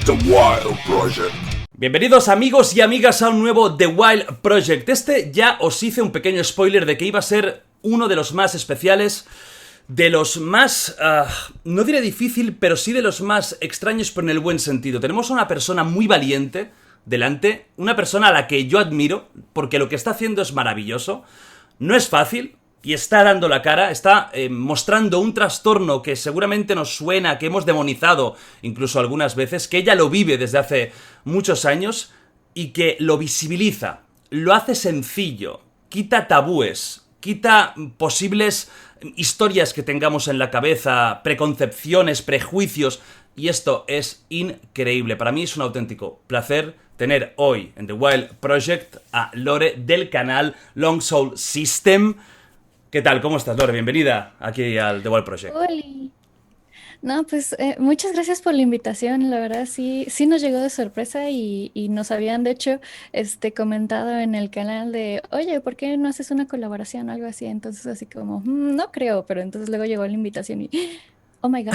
The Wild Project. Bienvenidos amigos y amigas a un nuevo The Wild Project. Ya os hice un pequeño spoiler de que iba a ser uno de los más especiales, de los más, no diré difícil, pero sí de los más extraños, pero en el buen sentido. Tenemos a una persona muy valiente delante, una persona a la que yo admiro, porque lo que está haciendo es maravilloso. No es fácil y está dando la cara, está mostrando un trastorno que seguramente nos suena, que hemos demonizado incluso algunas veces, que ella lo vive desde hace muchos años y que lo visibiliza, lo hace sencillo, quita tabúes, quita posibles historias que tengamos en la cabeza, preconcepciones, prejuicios, y esto es increíble. Para mí es un auténtico placer tener hoy en The Wild Project a Lore del canal Long Soul System. ¿Qué tal? ¿Cómo estás, Lore? Bienvenida aquí al The Wild Project. Oli. No, pues muchas gracias por la invitación. La verdad sí nos llegó de sorpresa y nos habían de hecho comentado en el canal de, oye, ¿por qué no haces una colaboración o algo así? Entonces así como, no creo, pero entonces luego llegó la invitación y, oh my God.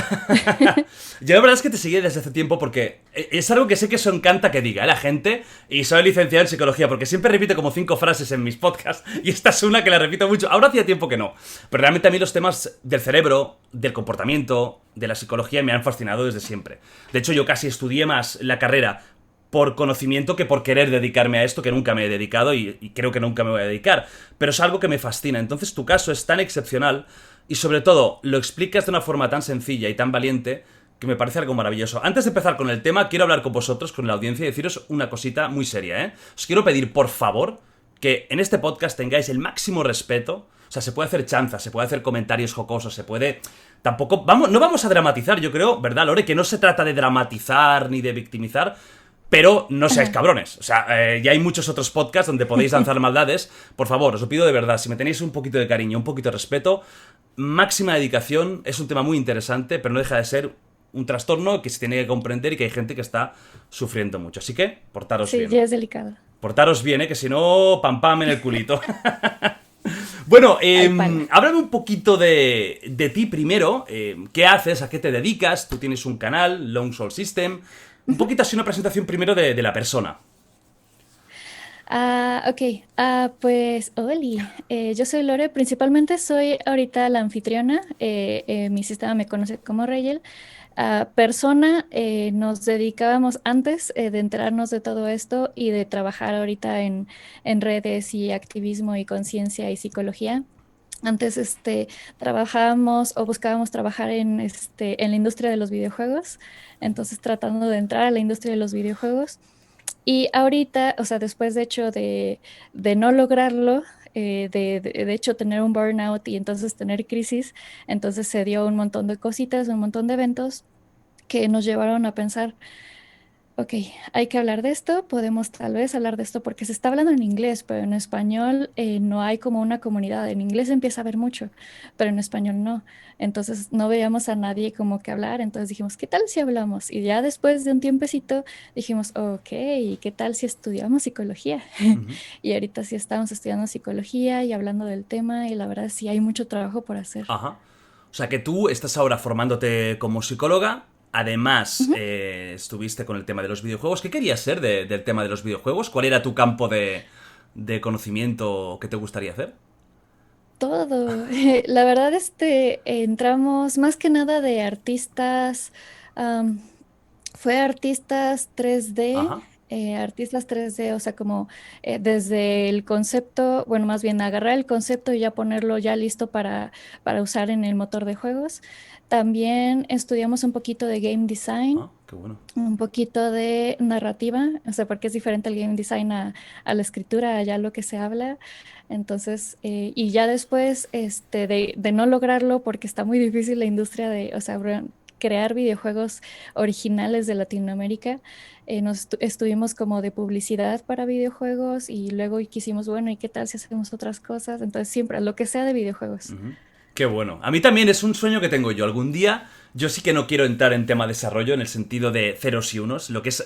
Yo la verdad es que te seguí desde hace tiempo porque es algo que sé que eso encanta que diga la gente, y soy licenciado en psicología porque siempre repito como 5 frases en mis podcasts y esta es una que la repito mucho. Ahora hacía tiempo que no, pero realmente a mí los temas del cerebro, del comportamiento, de la psicología me han fascinado desde siempre. De hecho yo casi estudié más la carrera por conocimiento que por querer dedicarme a esto, que nunca me he dedicado y creo que nunca me voy a dedicar, pero es algo que me fascina. Entonces tu caso es tan excepcional y sobre todo lo explicas de una forma tan sencilla y tan valiente que me parece algo maravilloso. Antes de empezar con el tema, quiero hablar con vosotros, con la audiencia, y deciros una cosita muy seria, ¿eh? Os quiero pedir, por favor, que en este podcast tengáis el máximo respeto. O sea, se puede hacer chanza, se puede hacer comentarios jocosos, se puede... Tampoco... no vamos a dramatizar, yo creo, ¿verdad, Lore? Que no se trata de dramatizar ni de victimizar, pero no seáis cabrones. O sea, ya hay muchos otros podcasts donde podéis lanzar maldades. Por favor, os lo pido de verdad, si me tenéis un poquito de cariño, un poquito de respeto, máxima dedicación. Es un tema muy interesante, pero no deja de ser un trastorno que se tiene que comprender y que hay gente que está sufriendo mucho. Así que, portaros bien. Sí, ya es delicado. Portaros bien, que si no, pam pam en el culito. Bueno, háblame un poquito de ti primero. ¿Qué haces? ¿A qué te dedicas? Tú tienes un canal, Long Soul System. Un poquito así una presentación primero de la persona. Ok. Pues, Oli, yo soy Lore, principalmente soy ahorita la anfitriona, mi sistema me conoce como Rayel. Persona, nos dedicábamos antes de enterarnos de todo esto y de trabajar ahorita en redes y activismo y conciencia y psicología. Antes trabajábamos o buscábamos trabajar en la industria de los videojuegos, entonces tratando de entrar a la industria de los videojuegos. Y ahorita, o sea, después de hecho de no lograrlo, de hecho tener un burnout y entonces tener crisis, entonces se dio un montón de cositas, un montón de eventos que nos llevaron a pensar, ok, hay que hablar de esto, podemos tal vez hablar de esto porque se está hablando en inglés, pero en español no hay como una comunidad. En inglés empieza a haber mucho, pero en español no. Entonces no veíamos a nadie como que hablar, entonces dijimos, ¿qué tal si hablamos? Y ya después de un tiempecito dijimos, ok, ¿qué tal si estudiamos psicología? Uh-huh. Y ahorita sí estamos estudiando psicología y hablando del tema y la verdad sí hay mucho trabajo por hacer. Ajá. O sea que tú estás ahora formándote como psicóloga. Además, Ujú. estuviste con el tema de los videojuegos. ¿Qué querías ser del tema de los videojuegos? ¿Cuál era tu campo de conocimiento que te gustaría hacer? Todo. La verdad, entramos más que nada de artistas, am, fue Ajá. artistas 3D, o sea, como desde el concepto, bueno, más bien agarrar el concepto y ya ponerlo ya listo para usar en el motor de juegos. También estudiamos un poquito de game design, Ah, qué bueno. un poquito de narrativa, o sea, porque es diferente el game design a la escritura, a ya lo que se habla. Entonces, y ya después, de no lograrlo, porque está muy difícil la industria de, o sea, crear videojuegos originales de Latinoamérica, estuvimos como de publicidad para videojuegos y luego quisimos, bueno, ¿y qué tal si hacemos otras cosas? Entonces, siempre, lo que sea de videojuegos. Ujú. Qué bueno. A mí también es un sueño que tengo yo. Algún día Yo sí que no quiero entrar en tema desarrollo en el sentido de ceros y unos, lo que es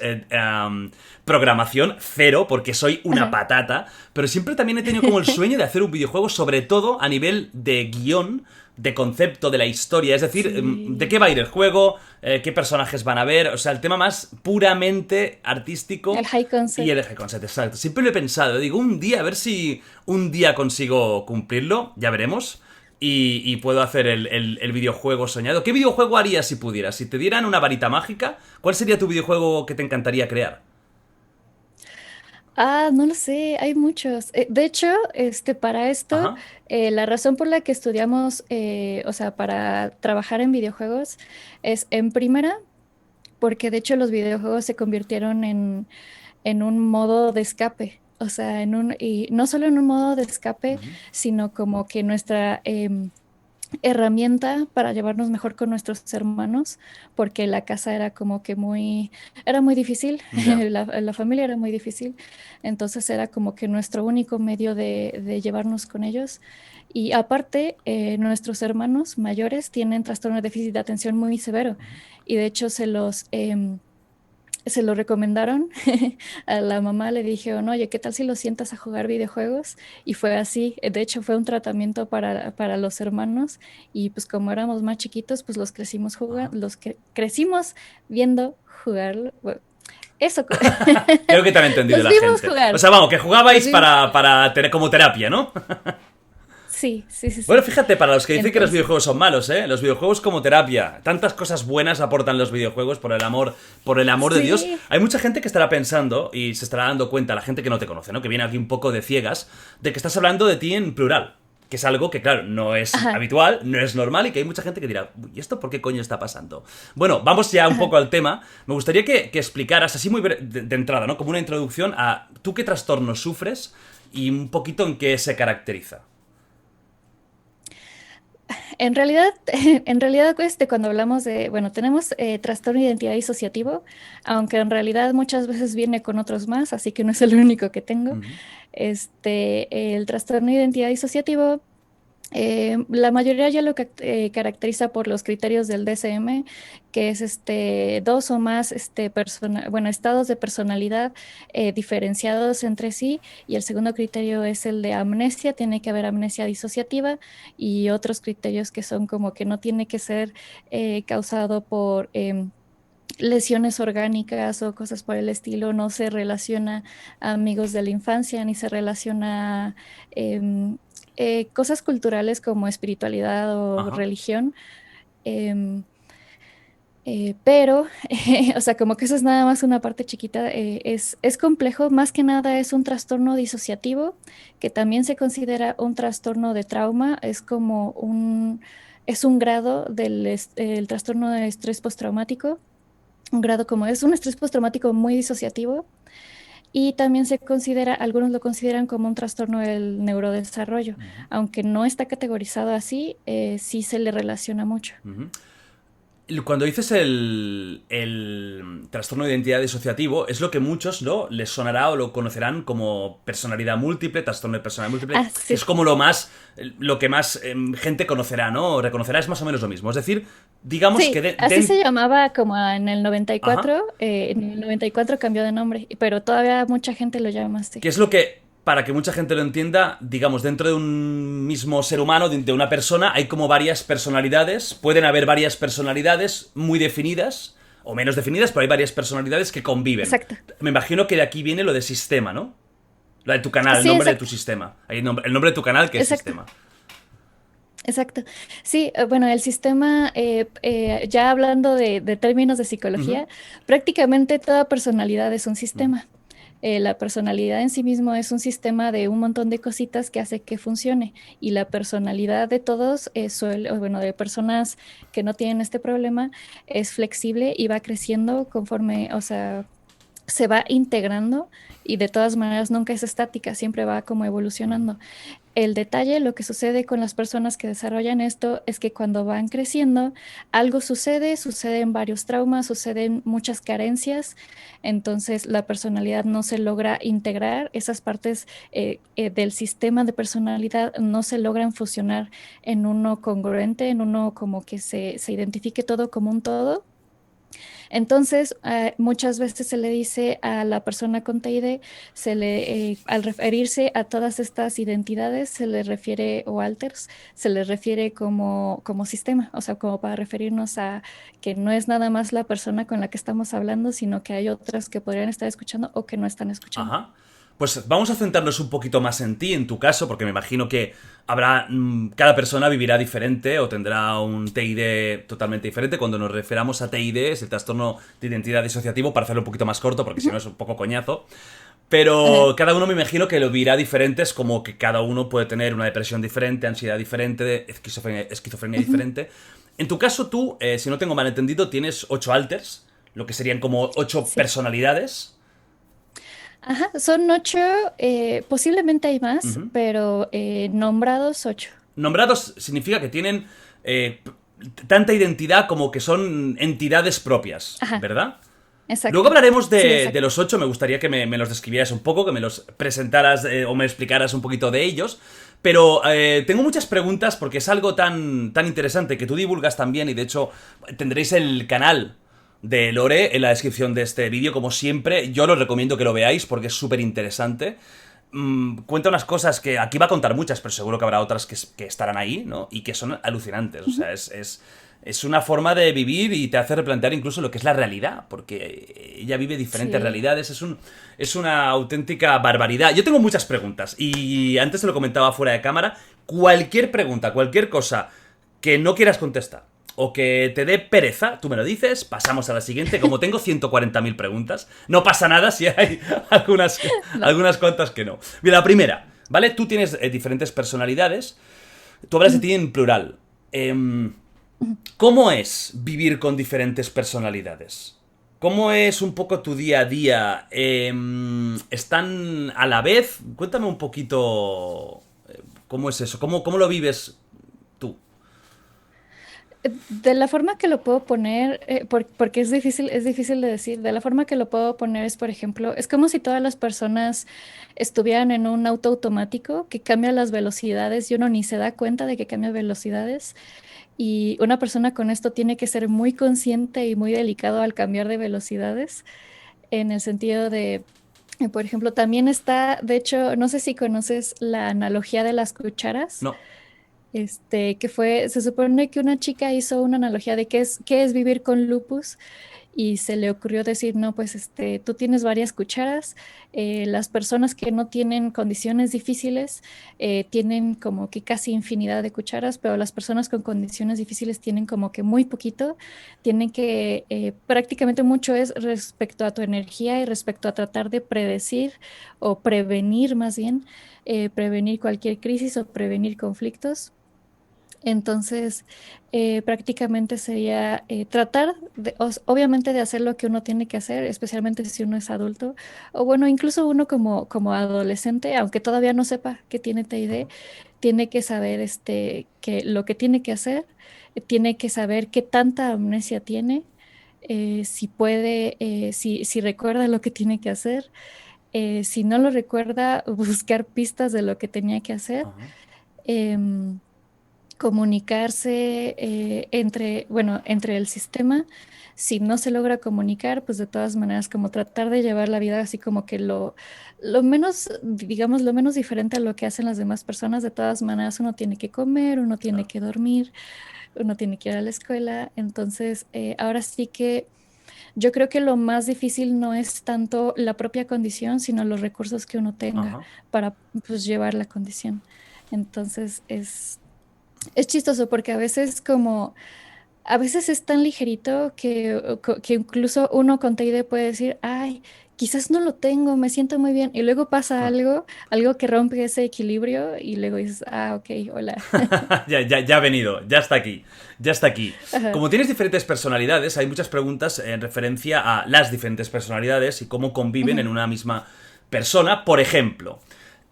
programación, cero, porque soy una Ajá. patata, pero siempre también he tenido como el sueño de hacer un videojuego, sobre todo a nivel de guión, de concepto, de la historia, es decir, de qué Sí. va a ir el juego, qué personajes van a ver, o sea, el tema más puramente El artístico high y concept. el eje concept, exacto. Siempre lo he pensado, digo, un día, a ver si un día consigo cumplirlo, ya veremos. Y puedo hacer el videojuego soñado. ¿Qué videojuego harías si pudieras? Si te dieran una varita mágica, ¿cuál sería tu videojuego que te encantaría crear? No lo sé, hay muchos. De hecho, para esto, Ajá. la razón por la que estudiamos, o sea, para trabajar en videojuegos, es en primera, porque de hecho los videojuegos se convirtieron en un modo de escape. O sea, y no solo en un modo de escape, Ujú. sino como que nuestra herramienta para llevarnos mejor con nuestros hermanos, porque la casa era como que era muy difícil, Ya. la familia era muy difícil, entonces era como que nuestro único medio de llevarnos con ellos. Y aparte, nuestros hermanos mayores tienen trastorno de déficit de atención muy severo y de hecho se lo recomendaron a la mamá, le dijeron, oye, ¿qué tal si lo sientas a jugar videojuegos? Y fue así, de hecho fue un tratamiento para los hermanos y pues como éramos más chiquitos, pues los crecimos Ajá. jugando, crecimos viendo jugar, bueno, eso, Creo que te han entendido los la vimos gente. O jugar, sea, vamos, que los jugabais vimos jugar. para tener como terapia, ¿no? Sí, sí, sí, Bueno, sí. fíjate, para los que dicen que los Entonces, videojuegos son malos, ¿eh? Los videojuegos como terapia. Tantas cosas buenas aportan los videojuegos por el amor de Dios. sí, Hay mucha gente que estará pensando y se estará dando cuenta, la gente que no te conoce, ¿no? Que viene aquí un poco de ciegas, de que estás hablando de ti en plural. Que es algo que, claro, no es ajá, habitual, no es normal y que hay mucha gente que dirá, ¿y esto por qué coño está pasando? Bueno, vamos ya un ajá. poco al tema. Me gustaría que explicaras, así muy de entrada, ¿no? Como una introducción a tú qué trastorno sufres y un poquito en qué se caracteriza. En realidad, en realidad, cuando hablamos bueno, tenemos trastorno de identidad disociativo, aunque en realidad muchas veces viene con otros más, así que no es el único que tengo. Ujú. El trastorno de identidad disociativo, la mayoría ya lo caracteriza por los criterios del DSM, que es dos o más bueno, estados de personalidad diferenciados entre sí. Y el segundo criterio es el de amnesia, tiene que haber amnesia disociativa y otros criterios que son como que no tiene que ser causado por lesiones orgánicas o cosas por el estilo, no se relaciona a amigos de la infancia, ni se relaciona a cosas culturales como espiritualidad o Ajá. religión. em, pero, o sea, como que eso es nada más una parte chiquita, es complejo, más que nada es un trastorno disociativo, que también se considera un trastorno de trauma, es un grado el trastorno de estrés postraumático, un grado como es un estrés postraumático muy disociativo y también algunos lo consideran como un trastorno del neurodesarrollo, Ujú. aunque no está categorizado así, sí se le relaciona mucho. Ujú. Cuando dices el trastorno de identidad disociativo, es lo que muchos no les sonará o lo conocerán como personalidad múltiple, trastorno de personalidad múltiple, Ah, que es sí. como lo que más gente conocerá, ¿no? O reconocerá es más o menos lo mismo. Es decir, digamos que Sí, así se llamaba como en el Ajá. 94, en el 94 cambió de nombre, pero todavía mucha gente lo llama así. Que es lo que, para que mucha gente lo entienda, digamos, dentro de un mismo ser humano, de una persona, hay como varias personalidades. Pueden haber varias personalidades muy definidas o menos definidas, pero hay varias personalidades que conviven. Exacto. Me imagino que de aquí viene lo de sistema, ¿no? Lo de tu canal, el Sí, nombre de tu exacto. sistema. Hay el nombre de tu canal que es Exacto. sistema. Exacto. Sí, bueno, el sistema, ya hablando de términos de Ujú, psicología, prácticamente toda personalidad es un ujú, sistema. La personalidad en sí mismo es un sistema de un montón de cositas que hace que funcione. Y la personalidad de todos, o bueno, de personas que no tienen este problema, es flexible y va creciendo conforme, o sea, se va integrando y de todas maneras nunca es estática, siempre va como evolucionando. El detalle, lo que sucede con las personas que desarrollan esto es que cuando van creciendo, algo sucede, suceden varios traumas, suceden muchas carencias, entonces la personalidad no se logra integrar, esas partes del sistema de personalidad no se logran fusionar en uno congruente, en uno como que se identifique todo como un todo. Entonces, muchas veces se le dice a la persona con TID, al referirse a todas estas identidades, se le refiere, o alters, se le refiere como sistema, o sea, como para referirnos a que no es nada más la persona con la que estamos hablando, sino que hay otras que podrían estar escuchando o que no están escuchando. Ajá. Pues vamos a centrarnos un poquito más en ti, en tu caso, porque me imagino que habrá. Cada persona vivirá diferente o tendrá un TID totalmente diferente. Cuando nos referamos a TID, es el trastorno de identidad disociativo, para hacerlo un poquito más corto, porque si no es un poco coñazo. Ajá. Pero cada uno me imagino que lo vivirá diferente, es como que cada uno puede tener una depresión diferente, ansiedad diferente, esquizofrenia Ujú. diferente. En tu caso, tú, si no tengo mal entendido, tienes 8 alters, lo que serían como 8 Sí. personalidades. Ajá, son 8, posiblemente hay más, Ujú. pero nombrados 8. Nombrados significa que tienen eh, tanta identidad como que son entidades propias, Ajá, ¿verdad? Luego exacto. hablaremos Sí, de exacto. los 8. Me gustaría que me los describieras un poco, que me los presentaras o me explicaras un poquito de ellos. Pero tengo muchas preguntas porque es algo tan interesante que tú divulgas también, y de hecho tendréis el canal de Lore en la descripción de este vídeo, como siempre. Yo os recomiendo que lo veáis porque es súper interesante. Cuenta unas cosas que aquí va a contar muchas, pero seguro que habrá otras que estarán ahí, ¿no? Y que son alucinantes. O Ujú. sea, es una forma de vivir y te hace replantear incluso lo que es la realidad, porque ella vive diferentes Sí. realidades. Es una auténtica barbaridad. Yo tengo muchas preguntas y antes te lo comentaba fuera de cámara. Cualquier pregunta, cualquier cosa que no quieras contestar o que te dé pereza, tú me lo dices, pasamos a la siguiente. Como tengo 140.000 preguntas, no pasa nada si hay algunas, No. algunas cuantas que no. Mira, la primera, ¿vale? Tú tienes diferentes personalidades, tú hablas de Ujú. ti en plural. Ujú. ¿Cómo es vivir con diferentes personalidades? ¿Cómo es un poco tu día a día? ¿Están a la vez? Cuéntame un poquito cómo es eso, cómo lo vives tú. De la forma que lo puedo poner, porque es difícil de decir, de la forma que lo puedo poner es, por ejemplo, es como si todas las personas estuvieran en un auto automático que cambia las velocidades y uno ni se da cuenta de que cambia velocidades. Y una persona con esto tiene que ser muy consciente y muy delicado al cambiar de velocidades, en el sentido de, por ejemplo, también está, de hecho, no sé si conoces la analogía de las cucharas. No. Que fue, se supone que una chica hizo una analogía de qué es vivir con lupus y se le ocurrió decir, no, pues tú tienes varias cucharas, las personas que no tienen condiciones difíciles tienen como que casi infinidad de cucharas, pero las personas con condiciones difíciles tienen como que muy poquito, tienen que, prácticamente mucho es respecto a tu energía y respecto a tratar de predecir o prevenir más bien, prevenir cualquier crisis o prevenir conflictos. Entonces, prácticamente sería tratar, obviamente, de hacer lo que uno tiene que hacer, especialmente si uno es adulto, o bueno, incluso uno como adolescente, aunque todavía no sepa que tiene TID, tiene que saber que lo que tiene que hacer, tiene que saber qué tanta amnesia tiene, si puede, si recuerda lo que tiene que hacer, si no lo recuerda, buscar pistas de lo que tenía que hacer. Ajá. em, Comunicarse bueno, entre el sistema. Si no se logra comunicar, pues de todas maneras, como tratar de llevar la vida así como que lo menos, digamos, lo menos diferente a lo que hacen las demás personas. De todas maneras, uno tiene que comer, uno tiene Claro. que dormir, uno tiene que ir a la escuela. Entonces, ahora sí que yo creo que lo más difícil no es tanto la propia condición, sino los recursos que uno tenga Ajá. para pues llevar la condición. Entonces, es chistoso porque a veces como a veces es tan ligerito que incluso uno con TID puede decir, ay, quizás no lo tengo, me siento muy bien. Y luego pasa algo que rompe ese equilibrio y luego dices, ah, ok, hola. Ya ha venido, ya está aquí, ya está aquí. Ajá. Como tienes diferentes personalidades, hay muchas preguntas en referencia a las diferentes personalidades y cómo conviven en Ujú. una misma persona. Por ejemplo,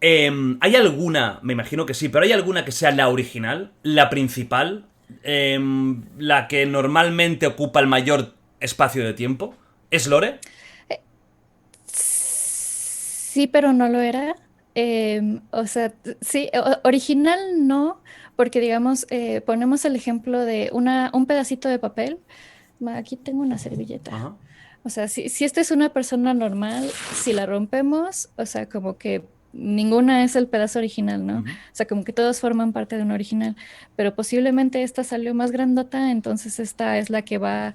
¿hay alguna, me imagino que sí, pero hay alguna que sea la original, la principal, la que normalmente ocupa el mayor espacio de tiempo? ¿Es Lore? Sí, pero no lo era. O sea, sí, original no, porque digamos, ponemos el ejemplo de un pedacito de papel. Aquí tengo una servilleta. Ajá. O sea, si esta es una persona normal, si la rompemos, o sea, como que ninguna es el pedazo original, ¿no? O Ujú. sea, como que todos forman parte de un original, pero posiblemente esta salió más grandota, entonces esta es la que va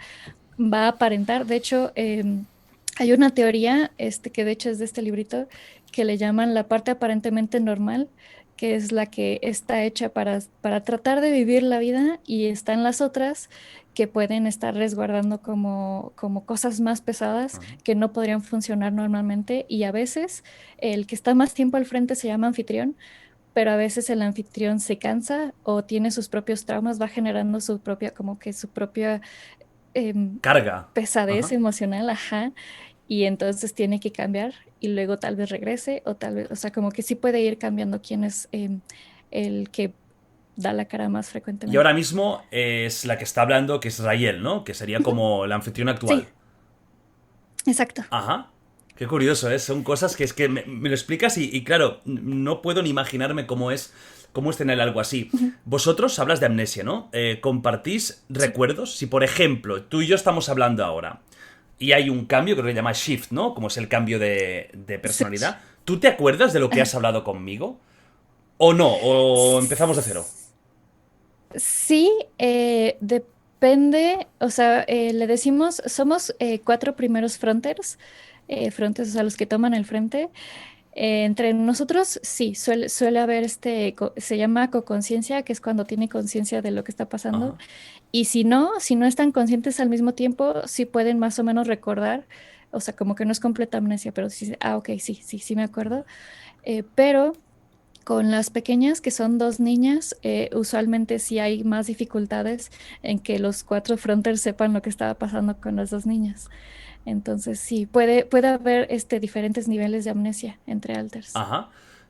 a aparentar. De hecho, hay una teoría, que de hecho es de este librito, que le llaman la parte aparentemente normal, que es la que está hecha para tratar de vivir la vida, y están las otras que pueden estar resguardando como cosas más pesadas Ajá. que no podrían funcionar normalmente. Y a veces el que está más tiempo al frente se llama anfitrión, pero a veces el anfitrión se cansa o tiene sus propios traumas, va generando su propia, como que su propia em, Carga. pesadez Ajá. emocional, ajá, y entonces tiene que cambiar y luego tal vez regrese o tal vez, o sea, como que sí puede ir cambiando quién es el que da la cara más Y frecuentemente. ahora mismo es la que está hablando, que es Rayel, ¿no? Que sería Ujú. como la anfitriona Sí, actual. exacto. Ajá. Qué curioso, ¿eh? Son cosas que es que me lo explicas y claro, no puedo ni imaginarme cómo es tener algo así. Ujú. Vosotros hablas de amnesia, ¿no? ¿Compartís Sí, recuerdos? Si, por ejemplo, tú y yo estamos hablando ahora y hay un cambio, creo que se llama shift, ¿no? Como es el cambio de switch. personalidad. ¿Tú te acuerdas de lo que Ajá. has hablado conmigo? ¿O no? ¿O empezamos de cero? Sí, depende, o sea, le decimos, somos cuatro primeros fronters, fronters, o sea, los que toman el frente. Entre nosotros, sí, suele haber se llama coconciencia, que es cuando tiene conciencia de lo que está pasando. Ajá. Y si no están conscientes al mismo tiempo, sí pueden más o menos recordar, o sea, como que no es completa amnesia, pero sí, ok, sí me acuerdo. Pero con las pequeñas, que son dos niñas, usualmente sí hay más dificultades en que los cuatro fronters sepan lo que estaba pasando con las dos niñas. Entonces, sí, puede haber diferentes niveles de amnesia entre alters. Ajá.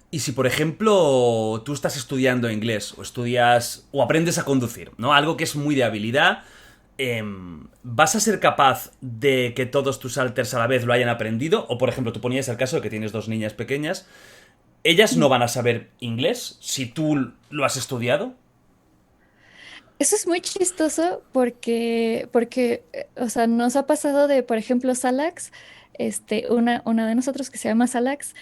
Y si, por ejemplo, tú estás estudiando inglés o estudias o aprendes a conducir, ¿no? Algo que es muy de habilidad, ¿vas a ser capaz de que todos tus alters a la vez lo hayan aprendido? O, por ejemplo, tú ponías el caso de que tienes dos niñas pequeñas. ¿Ellas no Ujú. van a saber inglés si tú lo has estudiado? Eso es muy chistoso porque, o sea, nos ha pasado de, por ejemplo, Salax, una de nosotros que se llama Salax.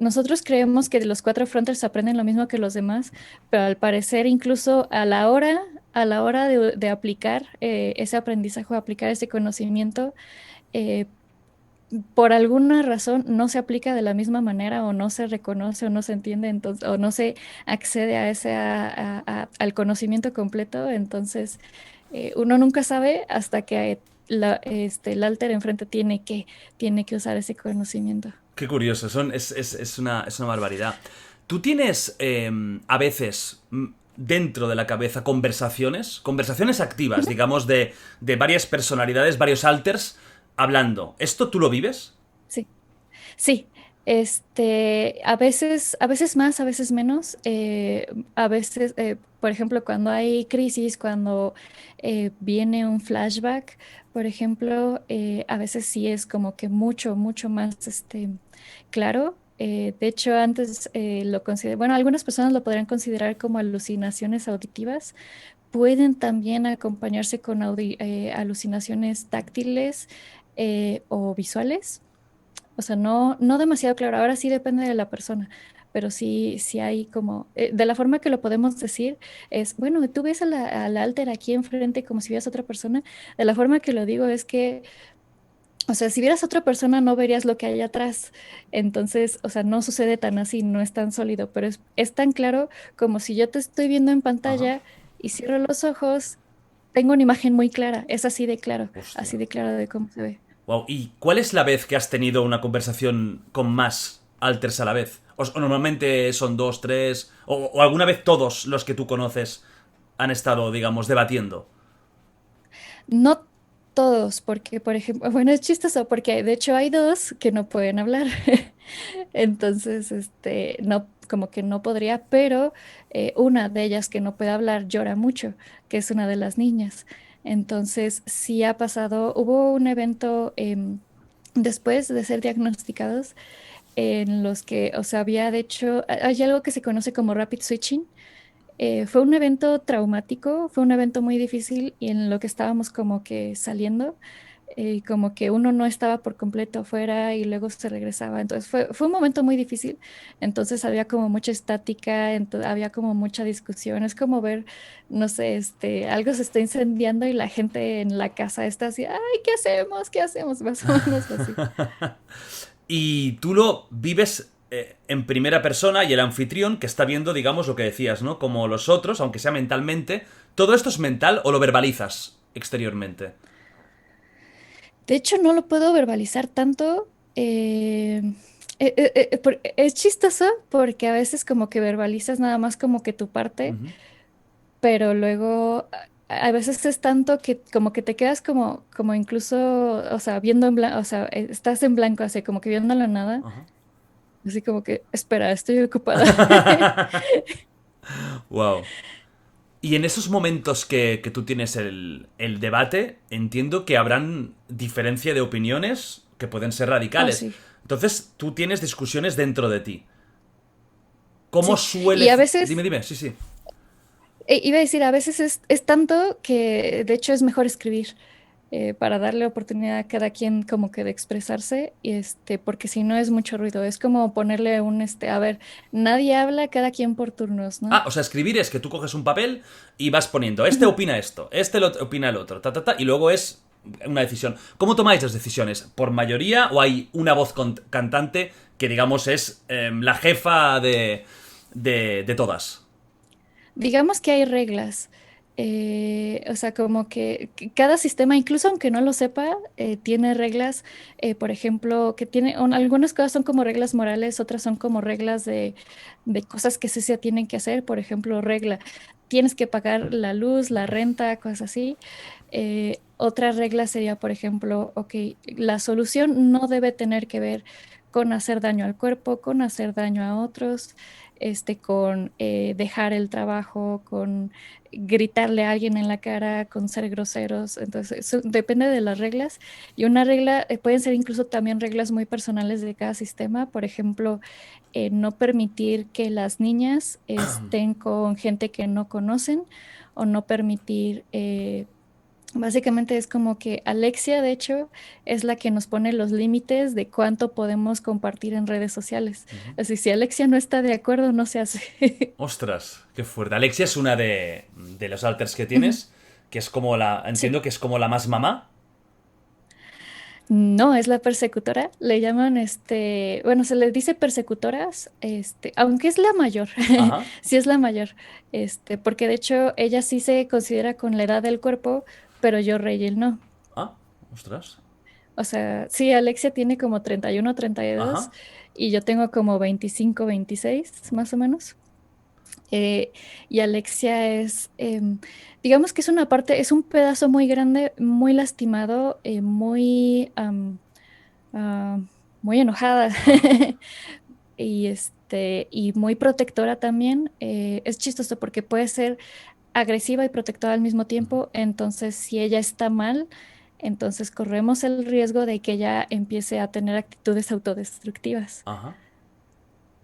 Nosotros creemos que de los cuatro fronters aprenden lo mismo que los demás, pero al parecer incluso a la hora de aplicar ese aprendizaje o aplicar ese conocimiento, eh, por alguna razón no se aplica de la misma manera o no se reconoce o no se entiende, entonces, o no se accede a al conocimiento completo. Entonces, uno nunca sabe hasta que el alter enfrente tiene que usar ese conocimiento. Qué curioso, es una barbaridad. ¿Tú tienes a veces dentro de la cabeza conversaciones activas, Ujú. digamos, de varias personalidades, varios alters, hablando? ¿Esto tú lo vives? Sí. Sí, a veces más, a veces menos. A veces, por ejemplo, cuando hay crisis, cuando viene un flashback, por ejemplo, a veces sí es como que mucho más claro. De hecho, antes bueno, algunas personas lo podrían considerar como alucinaciones auditivas. Pueden también acompañarse con alucinaciones táctiles o visuales. O sea, no demasiado claro. Ahora sí depende de la persona, pero sí hay como, de la forma que lo podemos decir, es, bueno, tú ves al alter aquí enfrente como si vieras a otra persona. De la forma que lo digo es que, o sea, si vieras a otra persona no verías lo que hay atrás. Entonces, o sea, no sucede tan así, no es tan sólido, pero es tan claro como si yo te estoy viendo en Ajá. pantalla y cierro los ojos. tengo una imagen muy clara, es Hostia. así de claro de cómo se ve. Wow. ¿Y cuál es la vez que has tenido una conversación con más alters a la vez? O normalmente son dos, tres, o alguna vez todos los que tú conoces han estado, digamos, debatiendo. No todos, porque, por ejemplo, bueno, es chistoso porque de hecho hay dos que no pueden hablar. Entonces, no, como que no podría, pero una de ellas que no puede hablar llora mucho, que es una de las niñas. Entonces, sí ha pasado, hubo un evento después de ser diagnosticados en los que, o sea, había de hecho, hay algo que se conoce como rapid switching. Fue un evento traumático, fue un evento muy difícil y en lo que estábamos como que saliendo, como que uno no estaba por completo afuera y luego se regresaba. Entonces fue un momento muy difícil. Entonces había como mucha estática, había como mucha discusión. Es como ver, no sé, algo se está incendiando y la gente en la casa está así, ay, ¿qué hacemos? ¿Qué hacemos? Más o menos así. Y tú lo vives en primera persona y el anfitrión que está viendo, digamos, lo que decías, ¿no? Como los otros, aunque sea mentalmente. ¿Todo esto es mental o lo verbalizas exteriormente? De hecho, no lo puedo verbalizar tanto. Es chistoso porque a veces como que verbalizas nada más como que tu parte, Ujú. pero luego a veces es tanto que como que te quedas como incluso, o sea, viendo en blanco, o sea, estás en blanco, así como que viendo la nada, Ajá. así como que, espera, estoy ocupada. Wow. Y en esos momentos que tú tienes el debate, entiendo que habrán diferencia de opiniones que pueden ser Oh, radicales. sí, Entonces, tú tienes discusiones dentro de ti. ¿Cómo sí. Y suele... a Dime, veces dime, sí, sí. iba a decir, a veces es tanto que de hecho es mejor escribir para darle oportunidad a cada quien como que de expresarse, y porque si no es mucho ruido. Es como ponerle a ver, nadie habla, cada quien por turnos, ¿no? Ah, o sea, escribir es que tú coges un papel y vas poniendo, este Ujú. opina esto, este lo opina el otro, ta, ta, ta, y luego es una decisión. ¿Cómo tomáis las decisiones? ¿Por mayoría o hay una voz cantante que, digamos, es la jefa de todas? Digamos que hay reglas. O sea, como que cada sistema, incluso aunque no lo sepa, tiene reglas, por ejemplo, que tiene, algunas cosas son como reglas morales, otras son como reglas de cosas que sí se tienen que hacer. Por ejemplo, regla, tienes que pagar la luz, la renta, cosas así. Otra regla sería, por ejemplo, ok, la solución no debe tener que ver con hacer daño al cuerpo, con hacer daño a otros, con dejar el trabajo, con gritarle a alguien en la cara, con ser groseros. Entonces, eso depende de las reglas. Y una regla, pueden ser incluso también reglas muy personales de cada sistema. Por ejemplo, no permitir que las niñas estén con gente que no conocen o no permitir... básicamente es como que Alexia, de hecho, es la que nos pone los límites de cuánto podemos compartir en redes sociales. Así, si Alexia no está de acuerdo, no se hace. Ostras, qué fuerte. Alexia es una de los alters que Ujú. tienes, que es como la... Sí. Entiendo que es como la más mamá. No, es la persecutora. Le llaman, bueno, se le dice persecutoras, aunque es la mayor. Ajá. Sí es la mayor. Porque de hecho ella sí se considera con la edad del cuerpo, pero yo, Rayel, no. Ah, ostras. O sea, sí, Alexia tiene como 31, 32 Ajá. y yo tengo como 25, 26 más o menos. Eh, y Alexia digamos que es una parte, es un pedazo muy grande, muy lastimado, ah, muy enojada Ajá. y muy protectora también. Es chistoso porque puede ser agresiva y protectora al mismo tiempo. Entonces, si ella está mal, entonces corremos el riesgo de que ella empiece a tener actitudes autodestructivas. Ajá.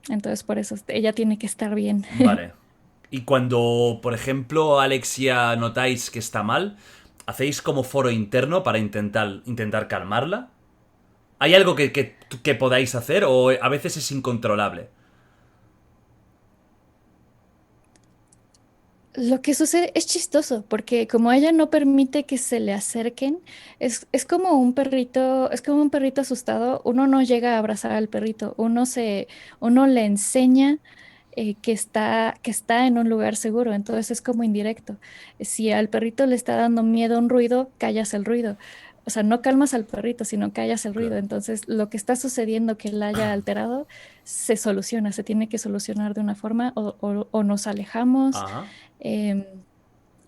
Entonces, por eso ella tiene que estar bien. Vale. Y cuando, por ejemplo, Alexia notáis que está mal, ¿hacéis como foro interno para intentar calmarla? ¿Hay algo que podáis hacer o a veces es incontrolable? Lo que sucede es chistoso, porque como ella no permite que se le acerquen, es como un perrito, es como un perrito asustado. Uno no llega a abrazar al perrito, uno le enseña que está en un lugar seguro, entonces es como indirecto. Si al perrito le está dando miedo un ruido, callas el ruido. O sea, no calmas al perrito, sino callas el ruido. Claro. Entonces, lo que está sucediendo que él haya alterado se soluciona, se tiene que solucionar de una forma o nos alejamos. Ajá. em,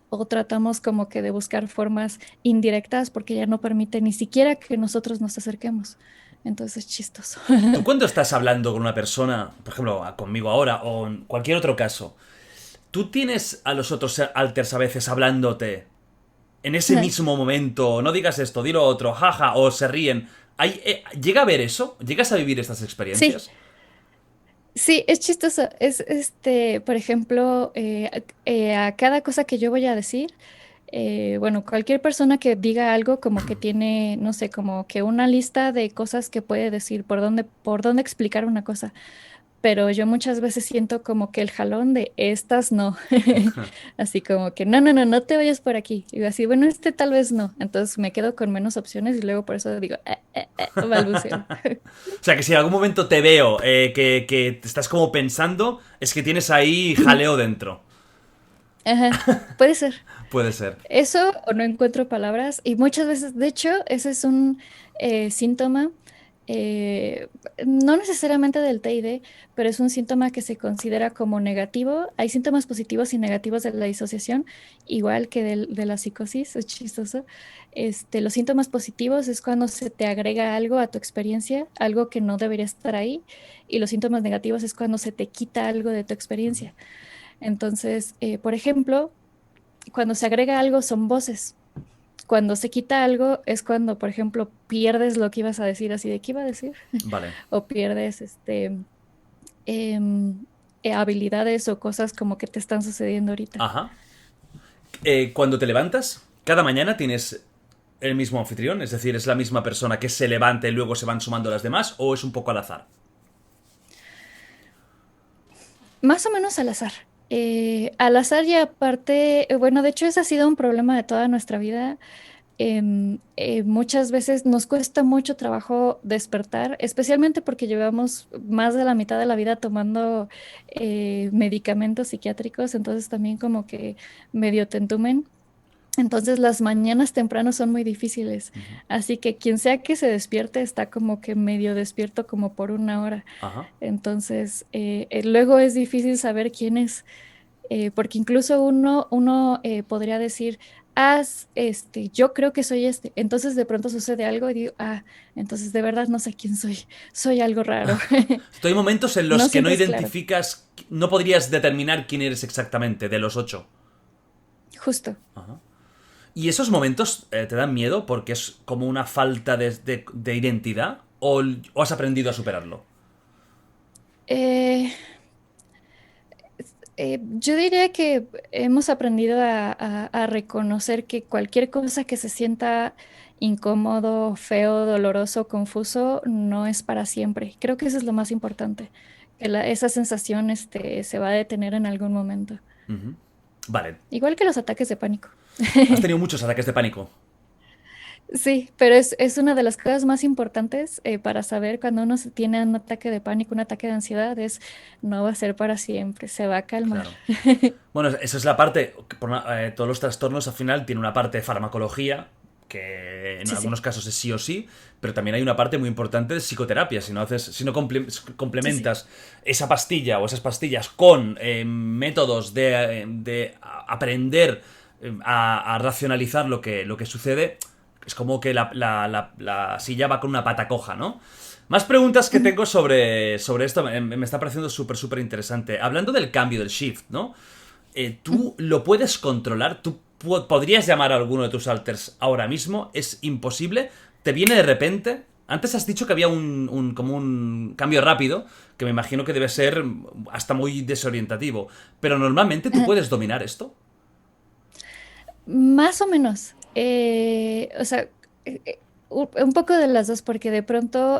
o tratamos como que de buscar formas indirectas porque ya no permite ni siquiera que nosotros nos acerquemos. Entonces es chistoso. Tú cuando estás hablando con una persona, por ejemplo, conmigo ahora o en cualquier otro caso, tú tienes a los otros alters a veces hablándote en ese mismo momento, no digas esto, dilo otro, jaja, o se ríen. ¿Llega a ver eso? ¿Llegas a vivir estas Sí, experiencias? sí, es chistoso. Por ejemplo, a cada cosa que yo voy a decir, bueno, cualquier persona que diga algo como que tiene, no sé, como que una lista de cosas que puede decir, por dónde explicar una cosa. Pero yo muchas veces siento como que el jalón de estas no. Así como que no, no, no, no te vayas por aquí. Y así, bueno, este tal vez no. Entonces me quedo con menos opciones y luego por eso digo, balbuceo. O sea, que si en algún momento te veo que te estás como pensando, es que tienes ahí jaleo dentro. Ajá, puede ser. Puede ser. Eso o no encuentro palabras y muchas veces, de hecho, ese es un síntoma, eh, no necesariamente del TID, pero es un síntoma que se considera como negativo. Hay síntomas positivos y negativos de la disociación, igual que de la psicosis, es chistoso. Los síntomas positivos es cuando se te agrega algo a tu experiencia, algo que no debería estar ahí, y los síntomas negativos es cuando se te quita algo de tu experiencia. Entonces, por ejemplo, cuando se agrega algo son voces. Cuando se quita algo es cuando, por ejemplo, pierdes lo que ibas a decir, así de qué iba a decir, Vale. o pierdes em, habilidades o cosas como que te están sucediendo ahorita. Ajá. Cuando te levantas, cada mañana tienes el mismo anfitrión, es decir, es la misma persona que se levanta y luego se van sumando las demás, o es un poco al azar. Más o menos al azar y aparte, bueno, de hecho ese ha sido un problema de toda nuestra vida. Muchas veces nos cuesta mucho trabajo despertar, especialmente porque llevamos más de la mitad de la vida tomando medicamentos psiquiátricos, entonces también como que medio te entumen. Entonces las mañanas temprano son muy difíciles, Ujú. así que quien sea que se despierte está como que medio despierto como por una hora. Ajá. Entonces luego es difícil saber quién es porque incluso uno podría decir, yo creo que soy este. Entonces de pronto sucede algo y digo, entonces de verdad no sé quién soy. Soy algo raro. Hay momentos en los No que no siempre es claro. identificas, no podrías determinar quién eres exactamente de los ocho. Justo. Ajá. ¿Y esos momentos te dan miedo porque es como una falta de identidad? ¿O has aprendido a superarlo? Eh, yo diría que hemos aprendido a reconocer que cualquier cosa que se sienta incómodo, feo, doloroso, confuso, no es para siempre. Creo que eso es lo más importante, que esa sensación se va a detener en algún momento. Ujú. Vale. Igual que los ataques de pánico. Has tenido muchos ataques de pánico. Sí, pero es una de las cosas más importantes para saber cuando uno tiene un ataque de pánico, un ataque de ansiedad, es no va a ser para siempre, se va a calmar. Claro. Bueno, esa es la parte. Todos los trastornos al final tienen una parte de farmacología, que en Sí, sí, algunos casos es sí o sí, pero también hay una parte muy importante de psicoterapia. Si no sí, sí. complementas esa pastilla o esas pastillas con métodos de aprender a racionalizar lo que sucede, es como que la silla va con una pata coja, ¿no? Más preguntas que Ujú, tengo sobre esto, me está pareciendo súper, súper interesante. Hablando del cambio, del shift, ¿no? ujú. ¿Tú lo puedes controlar? ¿Tú podrías llamar a alguno de tus alters ahora mismo? ¿Es imposible? ¿Te viene de repente? Antes has dicho que había como un cambio rápido, que me imagino que debe ser hasta muy desorientativo. Pero normalmente tú Ajá. puedes dominar esto. Más o menos. O sea, un poco de las dos, porque de pronto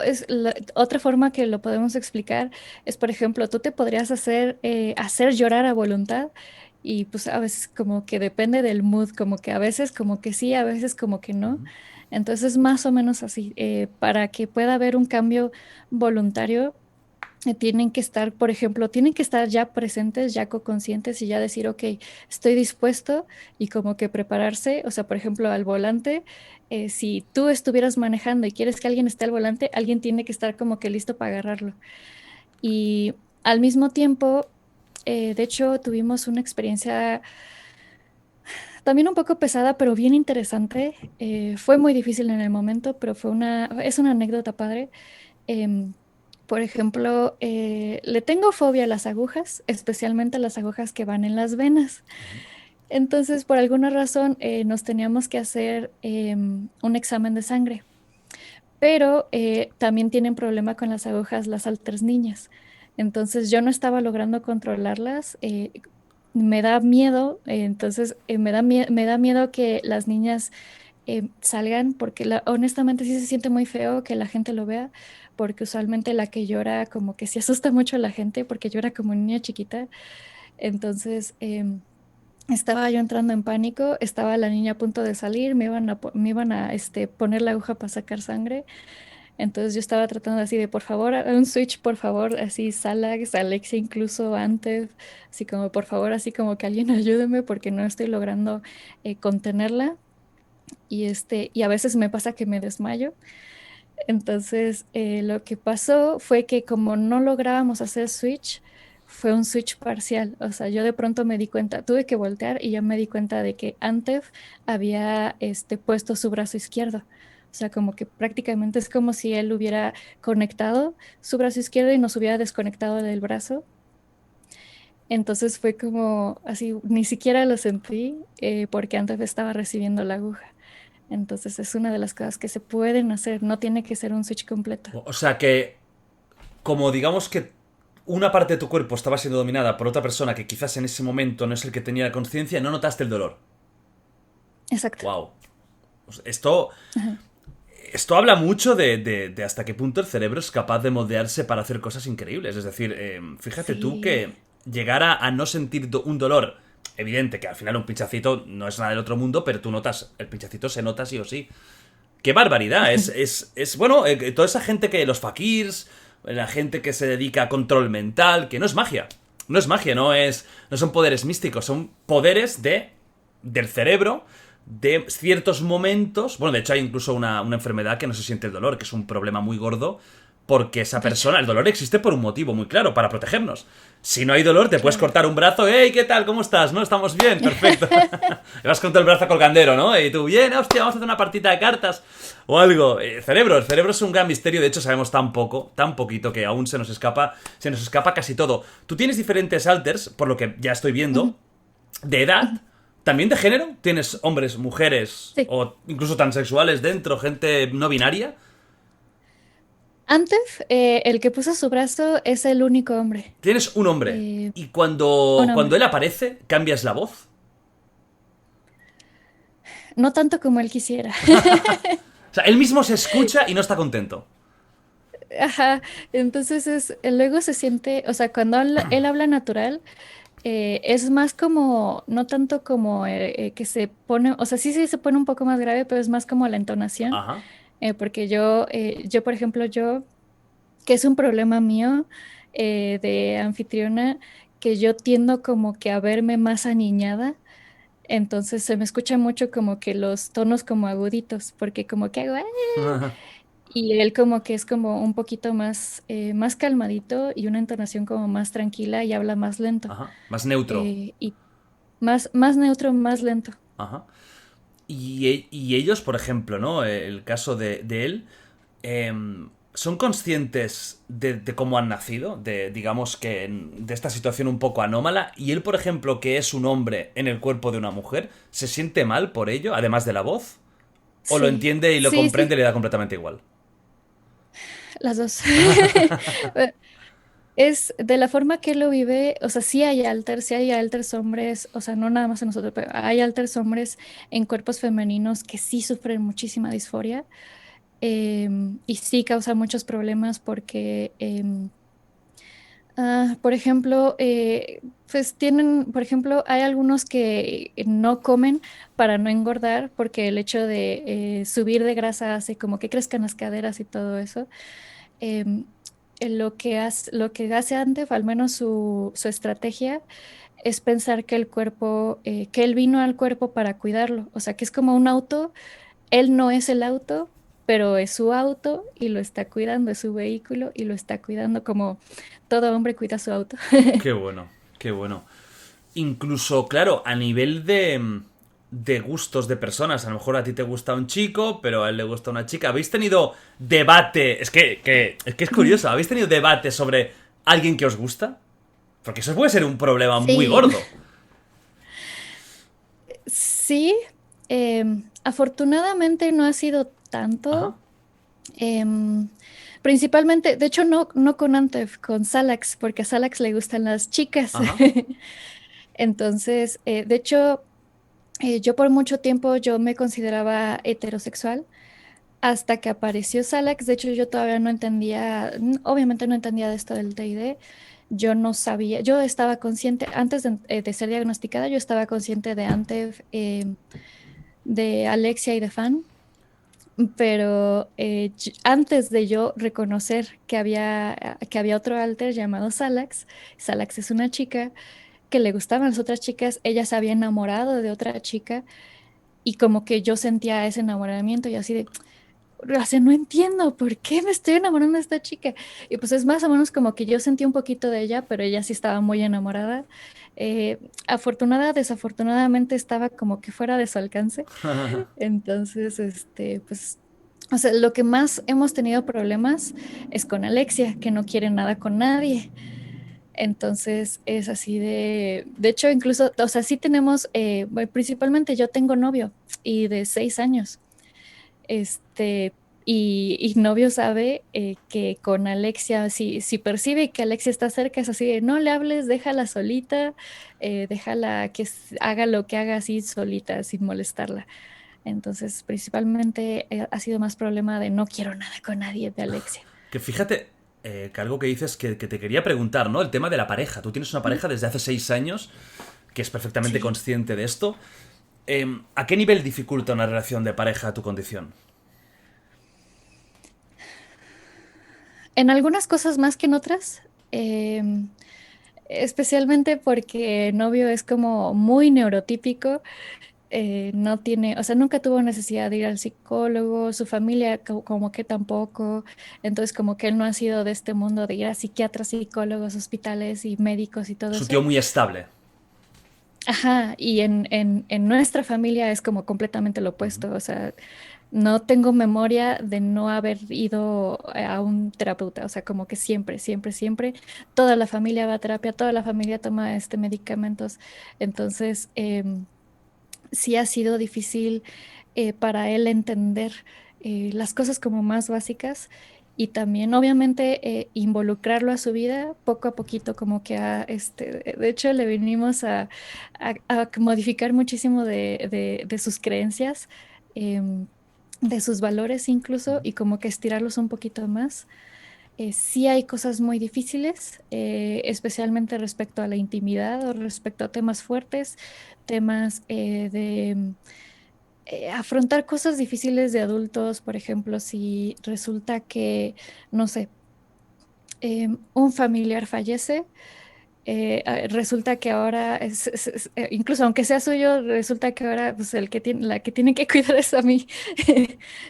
otra forma que lo podemos explicar es, por ejemplo, tú te podrías hacer llorar a voluntad y pues a veces como que depende del mood, como que a veces como que sí, a veces como que no. Ujú. Entonces, más o menos así, para que pueda haber un cambio voluntario. tienen que estar, por ejemplo, tienen que estar ya presentes, ya conscientes y ya decir, ok, estoy dispuesto y como que prepararse, o sea, por ejemplo, al volante, si tú estuvieras manejando y quieres que alguien esté al volante, alguien tiene que estar como que listo para agarrarlo. Y al mismo tiempo, de hecho, tuvimos una experiencia también un poco pesada, pero bien interesante. Fue muy difícil en el momento, pero es una anécdota padre. Em, por ejemplo, le tengo fobia a las agujas, especialmente a las agujas que van en las venas. Entonces, por alguna razón, nos teníamos que hacer un examen de sangre, pero también tienen problema con las agujas las alters niñas. Entonces, yo no estaba logrando controlarlas. Me da miedo, entonces me da miedo que las niñas salgan, porque honestamente sí se siente muy feo que la gente lo vea, porque usualmente la que llora como que se asusta mucho a la gente porque llora como niña chiquita. Entonces estaba yo entrando en pánico, estaba la niña a punto de salir, me iban a poner la aguja para sacar sangre. Entonces yo estaba tratando así de, por favor, un switch, por favor, así Salax, Alexia, incluso antes, así como, por favor, así como que alguien ayúdeme porque no estoy logrando contenerla. Y a veces me pasa que me desmayo. Entonces, lo que pasó fue que como no lográbamos hacer switch, fue un switch parcial. O sea, yo de pronto me di cuenta, tuve que voltear y ya me di cuenta de que Antef había puesto su brazo izquierdo. O sea, como que prácticamente es como si él hubiera conectado su brazo izquierdo y nos hubiera desconectado del brazo. Entonces fue como así, ni siquiera lo sentí porque Antef estaba recibiendo la aguja. Entonces es una de las cosas que se pueden hacer, no tiene que ser un switch completo. O sea que, como digamos que una parte de tu cuerpo estaba siendo dominada por otra persona que quizás en ese momento no es el que tenía la conciencia, no notaste el dolor. Exacto. Wow. Esto, Ajá. esto habla mucho de hasta qué punto el cerebro es capaz de moldearse para hacer cosas increíbles. Es decir, fíjate tú Sí. que llegar a no sentir un dolor evidente, que al final un pinchacito no es nada del otro mundo, pero tú notas, el pinchacito se nota sí o sí. ¡Qué barbaridad! Bueno, toda esa gente que, los fakirs, la gente que se dedica a control mental, que no es magia. No es magia, no son poderes místicos, son poderes del cerebro, de ciertos momentos. Bueno, de hecho hay incluso una enfermedad que no se siente el dolor, que es un problema muy gordo, porque esa De hecho, persona, el dolor existe por un motivo muy claro, para protegernos. Si no hay dolor, te puedes claro. cortar un brazo. ¡Hey, qué tal! ¿Cómo estás? ¿No? ¿Estamos bien? Perfecto. Y vas con todo el brazo colgandero, ¿no? Y tú, bien, hostia, vamos a hacer una partita de cartas. O algo. El cerebro es un gran misterio. De hecho, sabemos tan poco, tan poquito, que aún se nos escapa casi todo. Tú tienes diferentes alters, por lo que ya estoy Ujú, viendo, de edad, ujú. también de género. Tienes hombres, mujeres, Sí. o incluso transexuales dentro, gente no binaria. Antef, el que puso su brazo, es el único hombre. Tienes un hombre. Eh, Y un cuando hombre. él aparece, cambias la voz. No tanto como él quisiera. O sea, él mismo se escucha y no está contento. Ajá. Entonces luego se siente, o sea, cuando él habla natural, es más como, no tanto como que se pone, o sea, sí se pone un poco más grave, pero es más como la entonación. Ajá. Porque yo, por ejemplo, que es un problema mío de anfitriona, que yo tiendo como que a verme más aniñada. Entonces se me escucha mucho como que los tonos como aguditos, porque como que hago, "Ah", y él como que es como un poquito más, más calmadito y una entonación como más tranquila y habla más lento. Ajá. Más neutro. Y más neutro, más lento. Ajá. Y ellos, por ejemplo, ¿no? El caso de él, ¿son conscientes de cómo han nacido? Digamos que, de esta situación un poco anómala. Y él, por ejemplo, que es un hombre en el cuerpo de una mujer, ¿se siente mal por ello, además de la voz? ¿O lo Sí, entiende y lo sí, comprende sí, y le da completamente igual? las dos. Es de la forma que él lo vive, o sea, sí hay alters hombres, o sea, no nada más en nosotros, pero hay alters hombres en cuerpos femeninos que sí sufren muchísima disforia y sí causa muchos problemas porque, por ejemplo, pues tienen, por ejemplo, hay algunos que no comen para no engordar porque el hecho de subir de grasa hace como que crezcan las caderas y todo eso. Em, lo que hace Antef, al menos su estrategia, es pensar que el cuerpo, que él vino al cuerpo para cuidarlo. O sea, que es como un auto, él no es el auto, pero es su auto y lo está cuidando, es su vehículo y lo está cuidando como todo hombre cuida su auto. Qué bueno, qué bueno. Incluso, claro, a nivel de gustos de personas. A lo mejor a ti te gusta un chico, pero a él le gusta una chica. ¿Habéis tenido debate? Es que es curioso. ¿Habéis tenido debate sobre alguien que os gusta? Porque eso puede ser un problema muy Sí, gordo. sí. Afortunadamente no ha sido Ajá, tanto. Em, Principalmente, de hecho, no con Antef, con Salax, porque a Salax le gustan las chicas. ajá. Entonces, de hecho, yo por mucho tiempo yo me consideraba heterosexual hasta que apareció Salax. De hecho, yo todavía no entendía, obviamente no entendía de esto del TID. Yo no sabía, yo estaba consciente, antes de ser diagnosticada, yo estaba consciente de Antef, de Alexia y de Fan. Pero antes de yo reconocer que había otro alter llamado Salax, Salax es una chica que le gustaban las otras chicas, ella se había enamorado de otra chica y como que yo sentía ese enamoramiento y así de, o sea, no entiendo por qué me estoy enamorando de esta chica. Y pues es más o menos como que yo sentí un poquito de ella, pero ella sí estaba muy enamorada. Desafortunadamente estaba como que fuera de su alcance. Entonces, pues, o sea, lo que más hemos tenido problemas es con Alexia, que no quiere nada con nadie. Entonces es así de hecho, incluso, o sea, sí tenemos, bueno, principalmente yo tengo novio y de 6 años, este, y novio sabe que con Alexia, si percibe que Alexia está cerca, es así de no le hables, déjala solita, déjala que haga lo que haga así solita, sin molestarla. Entonces, principalmente ha sido más problema de no quiero nada con nadie de Alexia. Que fíjate, que algo que dices que te quería preguntar, ¿no? El tema de la pareja. Tú tienes una Mm. pareja desde hace 6 años que es perfectamente Sí. consciente de esto. ¿A qué nivel dificulta una relación de pareja tu condición? En algunas cosas más que en otras, especialmente porque novio es como muy neurotípico, no tiene, o sea, nunca tuvo necesidad de ir al psicólogo, su familia como que tampoco, entonces como que él no ha sido de este mundo de ir a psiquiatras, psicólogos, hospitales y médicos y todo Es un tío eso. muy estable. Ajá, y en nuestra familia es como completamente lo opuesto, o sea, no tengo memoria de no haber ido a un terapeuta, o sea, como que siempre, siempre, siempre, toda la familia va a terapia, toda la familia toma medicamentos, entonces sí ha sido difícil para él entender las cosas como más básicas. Y también, obviamente, involucrarlo a su vida poco a poquito, como que de hecho, le vinimos a modificar muchísimo de sus creencias, em, de sus valores incluso, y como que estirarlos un poquito más. Sí hay cosas muy difíciles, especialmente respecto a la intimidad o respecto a temas fuertes, temas de afrontar cosas difíciles de adultos, por ejemplo, si resulta que, no sé, un familiar fallece. Resulta que ahora, incluso aunque sea suyo, resulta que ahora pues, la que tiene que cuidar es a mí.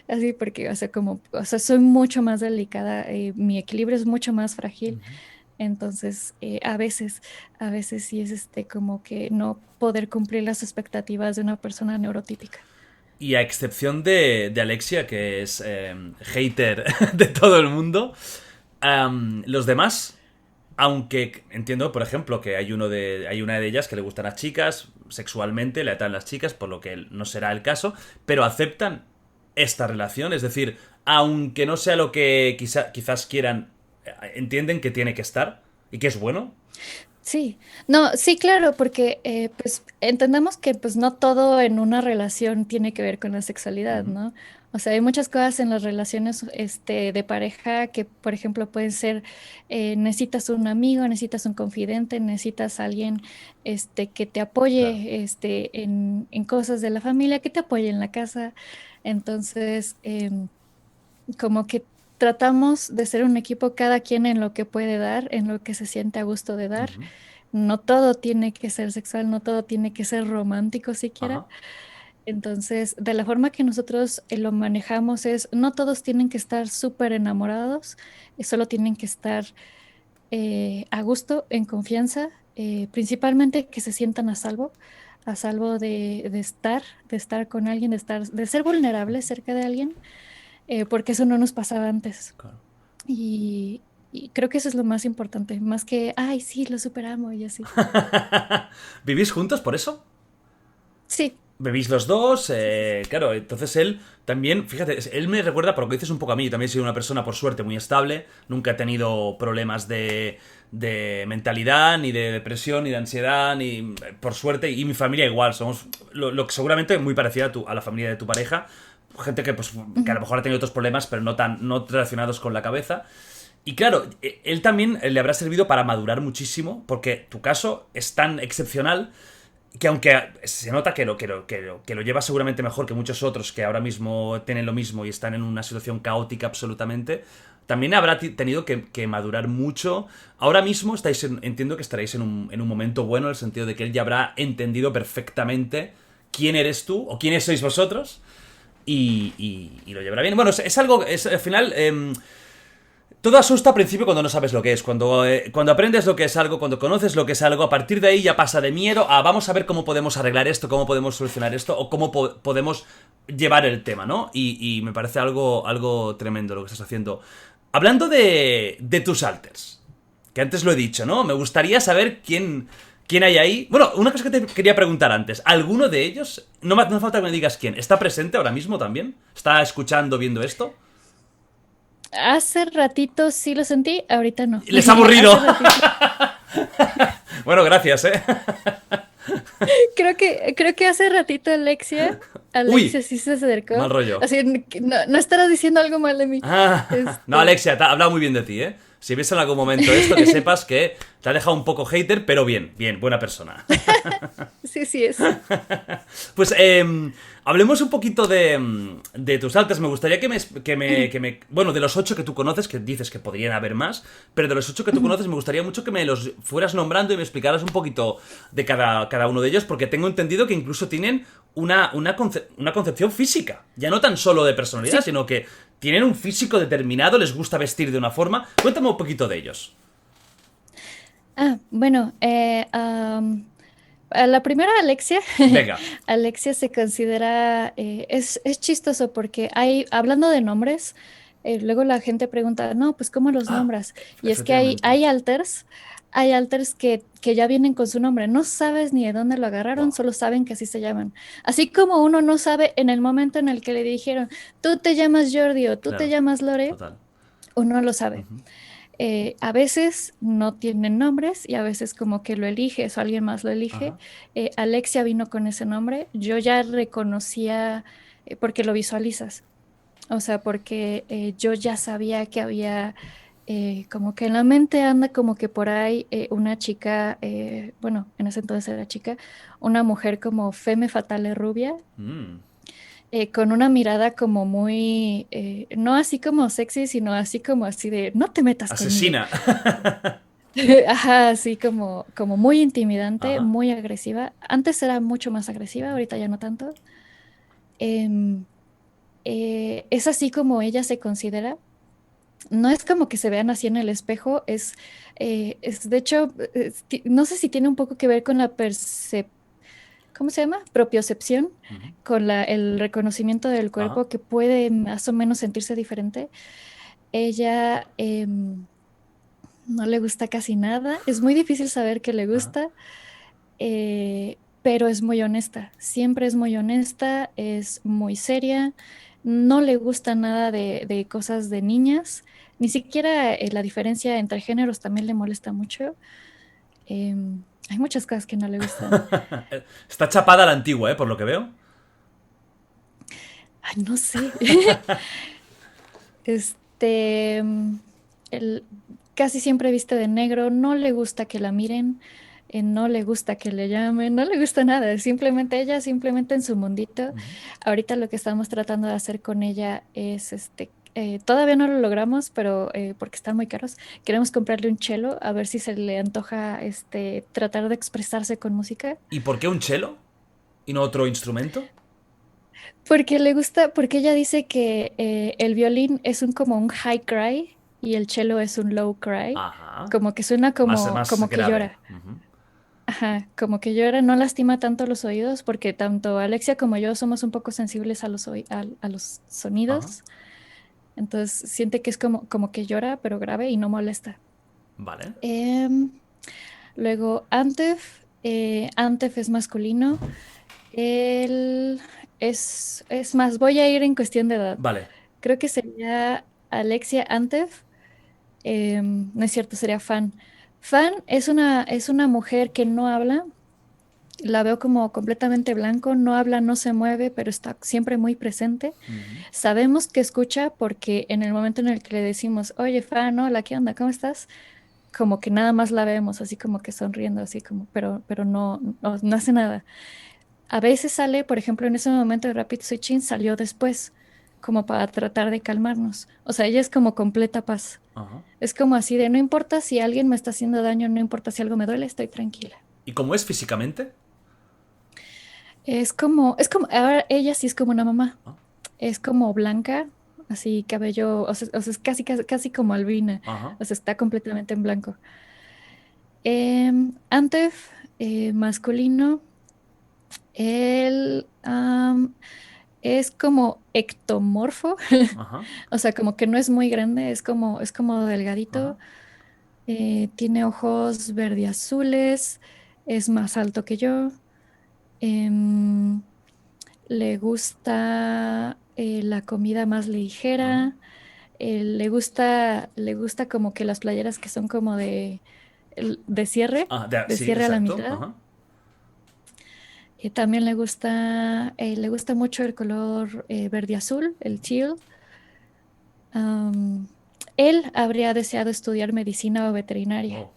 Así porque, o sea, o sea, soy mucho más delicada, mi equilibrio es mucho más frágil. Entonces, a veces sí es como que no poder cumplir las expectativas de una persona neurotípica. Y a excepción de Alexia, que es hater de todo el mundo, los demás, aunque entiendo, por ejemplo, que hay una de ellas que le gustan las chicas, sexualmente le atraen las chicas, por lo que no será el caso, pero aceptan esta relación, es decir, aunque no sea lo que quizás quieran, entienden que tiene que estar y que es bueno. Sí, no, sí, claro, porque pues entendamos que pues no todo en una relación tiene que ver con la sexualidad, Ujú, ¿no? O sea, hay muchas cosas en las relaciones de pareja que, por ejemplo, pueden ser, necesitas un amigo, necesitas un confidente, necesitas alguien que te claro. apoye en cosas de la familia, que te apoye en la casa. Entonces, como que tratamos de ser un equipo cada quien en lo que puede dar, en lo que se siente a gusto de dar. Ujú. No todo tiene que ser sexual, no todo tiene que ser romántico siquiera. Ajá. Entonces, de la forma que nosotros lo manejamos es, no todos tienen que estar súper enamorados, solo tienen que estar a gusto, en confianza, principalmente que se sientan a salvo de estar con alguien, de ser vulnerables cerca de alguien, porque eso no nos pasaba antes. Claro. Y, y creo que eso es lo más importante, más que, ay, sí, lo superamos y así. ¿Vivís juntos por eso? Sí, Bebéis los dos, sí, sí, sí. claro, entonces él también, fíjate, él me recuerda, por lo que dices un poco a mí, yo también soy una persona por suerte muy estable, nunca he tenido problemas de mentalidad, ni de depresión, ni de ansiedad, ni por suerte, y mi familia igual, somos lo que seguramente muy parecida a la familia de tu pareja, gente que, pues, que a lo Ujú. mejor ha tenido otros problemas, pero no relacionados con la cabeza. Y claro, él también le habrá servido para madurar muchísimo, porque tu caso es tan excepcional que aunque se nota que lo lleva seguramente mejor que muchos otros que ahora mismo tienen lo mismo y están en una situación caótica absolutamente, también habrá tenido que madurar mucho. Ahora mismo entiendo que estaréis en un momento bueno, en el sentido de que él ya habrá entendido perfectamente quién eres tú o quiénes sois vosotros y lo llevará bien. Bueno, es algo, al final... todo asusta al principio cuando no sabes lo que es. Cuando aprendes lo que es algo, cuando conoces lo que es algo, a partir de ahí ya pasa de miedo a vamos a ver cómo podemos arreglar esto, cómo podemos solucionar esto o cómo podemos llevar el tema, ¿no? Y me parece algo tremendo lo que estás haciendo. Hablando de tus alters, que antes lo he dicho, ¿no? Me gustaría saber quién hay ahí. Bueno, una cosa que te quería preguntar antes. ¿Alguno de ellos, no falta que me digas quién, está presente ahora mismo también? ¿Está escuchando, viendo esto? Hace ratito sí lo sentí, ahorita no. Les ha Hace aburrido. ratito. Bueno, gracias, ¿eh? Creo que hace ratito Alexia Uy, sí se acercó. mal rollo. Así, no, no estarás diciendo algo mal de mí. No, Este, Alexia, te ha hablado muy bien de ti, ¿eh? Si ves en algún momento esto, que sepas que te ha dejado un poco hater, pero bien, bien, buena persona. sí, sí es. Pues hablemos un poquito de tus altas. Me gustaría bueno, de los 8 que tú conoces, que dices que podrían haber más, pero de los 8 que tú conoces me gustaría mucho que me los fueras nombrando y me explicaras un poquito de cada uno de ellos, porque tengo entendido que incluso tienen una concepción física, ya no tan solo de personalidad, Sí. sino que tienen un físico determinado, les gusta vestir de una forma. Cuéntame un poquito de ellos. Bueno, a la primera Alexia, Venga. Alexia se considera, es chistoso porque hablando de nombres, luego la gente pregunta, no, pues ¿cómo los Ah, nombras? Y es que hay, efectivamente. hay alters que ya vienen con su nombre, no sabes ni de dónde lo agarraron, Wow. solo saben que así se llaman. Así como uno no sabe en el momento en el que le dijeron, tú te llamas Jordi o tú te Claro, llamas Lore, total. uno lo sabe. Ujú. A veces no tienen nombres y a veces como que lo eliges o alguien más lo elige. Ajá. Alexia vino con ese nombre. Yo ya reconocía porque lo visualizas. O sea, porque yo ya sabía que había como que en la mente anda como que por ahí una chica, bueno, en ese entonces era chica, una mujer como femme fatale rubia, Mm. con una mirada como muy, no así como sexy, sino así como así de, no te metas conmigo. Asesina. Ajá, así como muy intimidante, Ajá. muy agresiva. Antes era mucho más agresiva, ahorita ya no tanto. Em, es así como ella se considera. No es como que se vean así en el espejo, de hecho, no sé si tiene un poco que ver con la ¿cómo se llama? Propiocepción, Ujú. con el reconocimiento del Ajá. cuerpo que puede más o menos sentirse diferente. Ella no le gusta casi nada, es muy difícil saber qué le Ajá. gusta, pero es muy honesta, siempre es muy honesta, es muy seria, no le gusta nada de cosas de niñas, ni siquiera la diferencia entre géneros también le molesta mucho. Hay muchas cosas que no le gustan. Está chapada a la antigua, ¿eh? Por lo que veo. Ay, no sé. Este, él casi siempre viste de negro, no le gusta que la miren, no le gusta que le llamen, no le gusta nada, simplemente ella, simplemente en su mundito. Ujú. Ahorita lo que estamos tratando de hacer con ella es todavía no lo logramos, pero porque están muy caros. Queremos comprarle un cello a ver si se le antoja tratar de expresarse con música. ¿Y por qué un cello y no otro instrumento? Porque le gusta, porque ella dice que el violín es como un high cry y el cello es un low cry, Ajá. como que suena Más como que grave. llora. Ujú. Ajá, como que llora, no lastima tanto los oídos, porque tanto Alexia como yo somos un poco sensibles a a los Ajá. sonidos. Entonces siente que es como que llora, pero grave y no molesta. Vale. Em, Luego, Antef. Antef es masculino. Él es más, voy a ir en cuestión de edad. Vale. Creo que sería Alexia Antef. No es cierto, sería Fan. Fan es una mujer que no habla. La veo como completamente blanco, no habla, no se mueve, pero está siempre muy presente. Ujú. Sabemos que escucha porque en el momento en el que le decimos, oye, Fan, hola, ¿qué onda? ¿Cómo estás? Como que nada más la vemos, así como que sonriendo, así como, pero no hace nada. A veces sale, por ejemplo, en ese momento de Rapid Switching, salió después, como para tratar de calmarnos. O sea, ella es como completa paz. Ajá. Es como así de, no importa si alguien me está haciendo daño, no importa si algo me duele, estoy tranquila. ¿Y cómo es físicamente? Ahora ella sí es como una mamá. Ah. Es como blanca, así cabello, o sea, es casi como albina. Ajá. O sea, está completamente en blanco. Antef, masculino. Él es como ectomorfo, Ajá. o sea, como que no es muy grande, es como Ajá. delgadito, tiene ojos verdeazules, es más alto que yo, em, le gusta la comida más Ajá. ligera, le gusta como que las playeras que son como Ah, de sí, cierre a la exacto. mitad. Ajá. También le gusta mucho el color verde azul, el teal. Am, Él habría deseado estudiar medicina o veterinaria, Wow.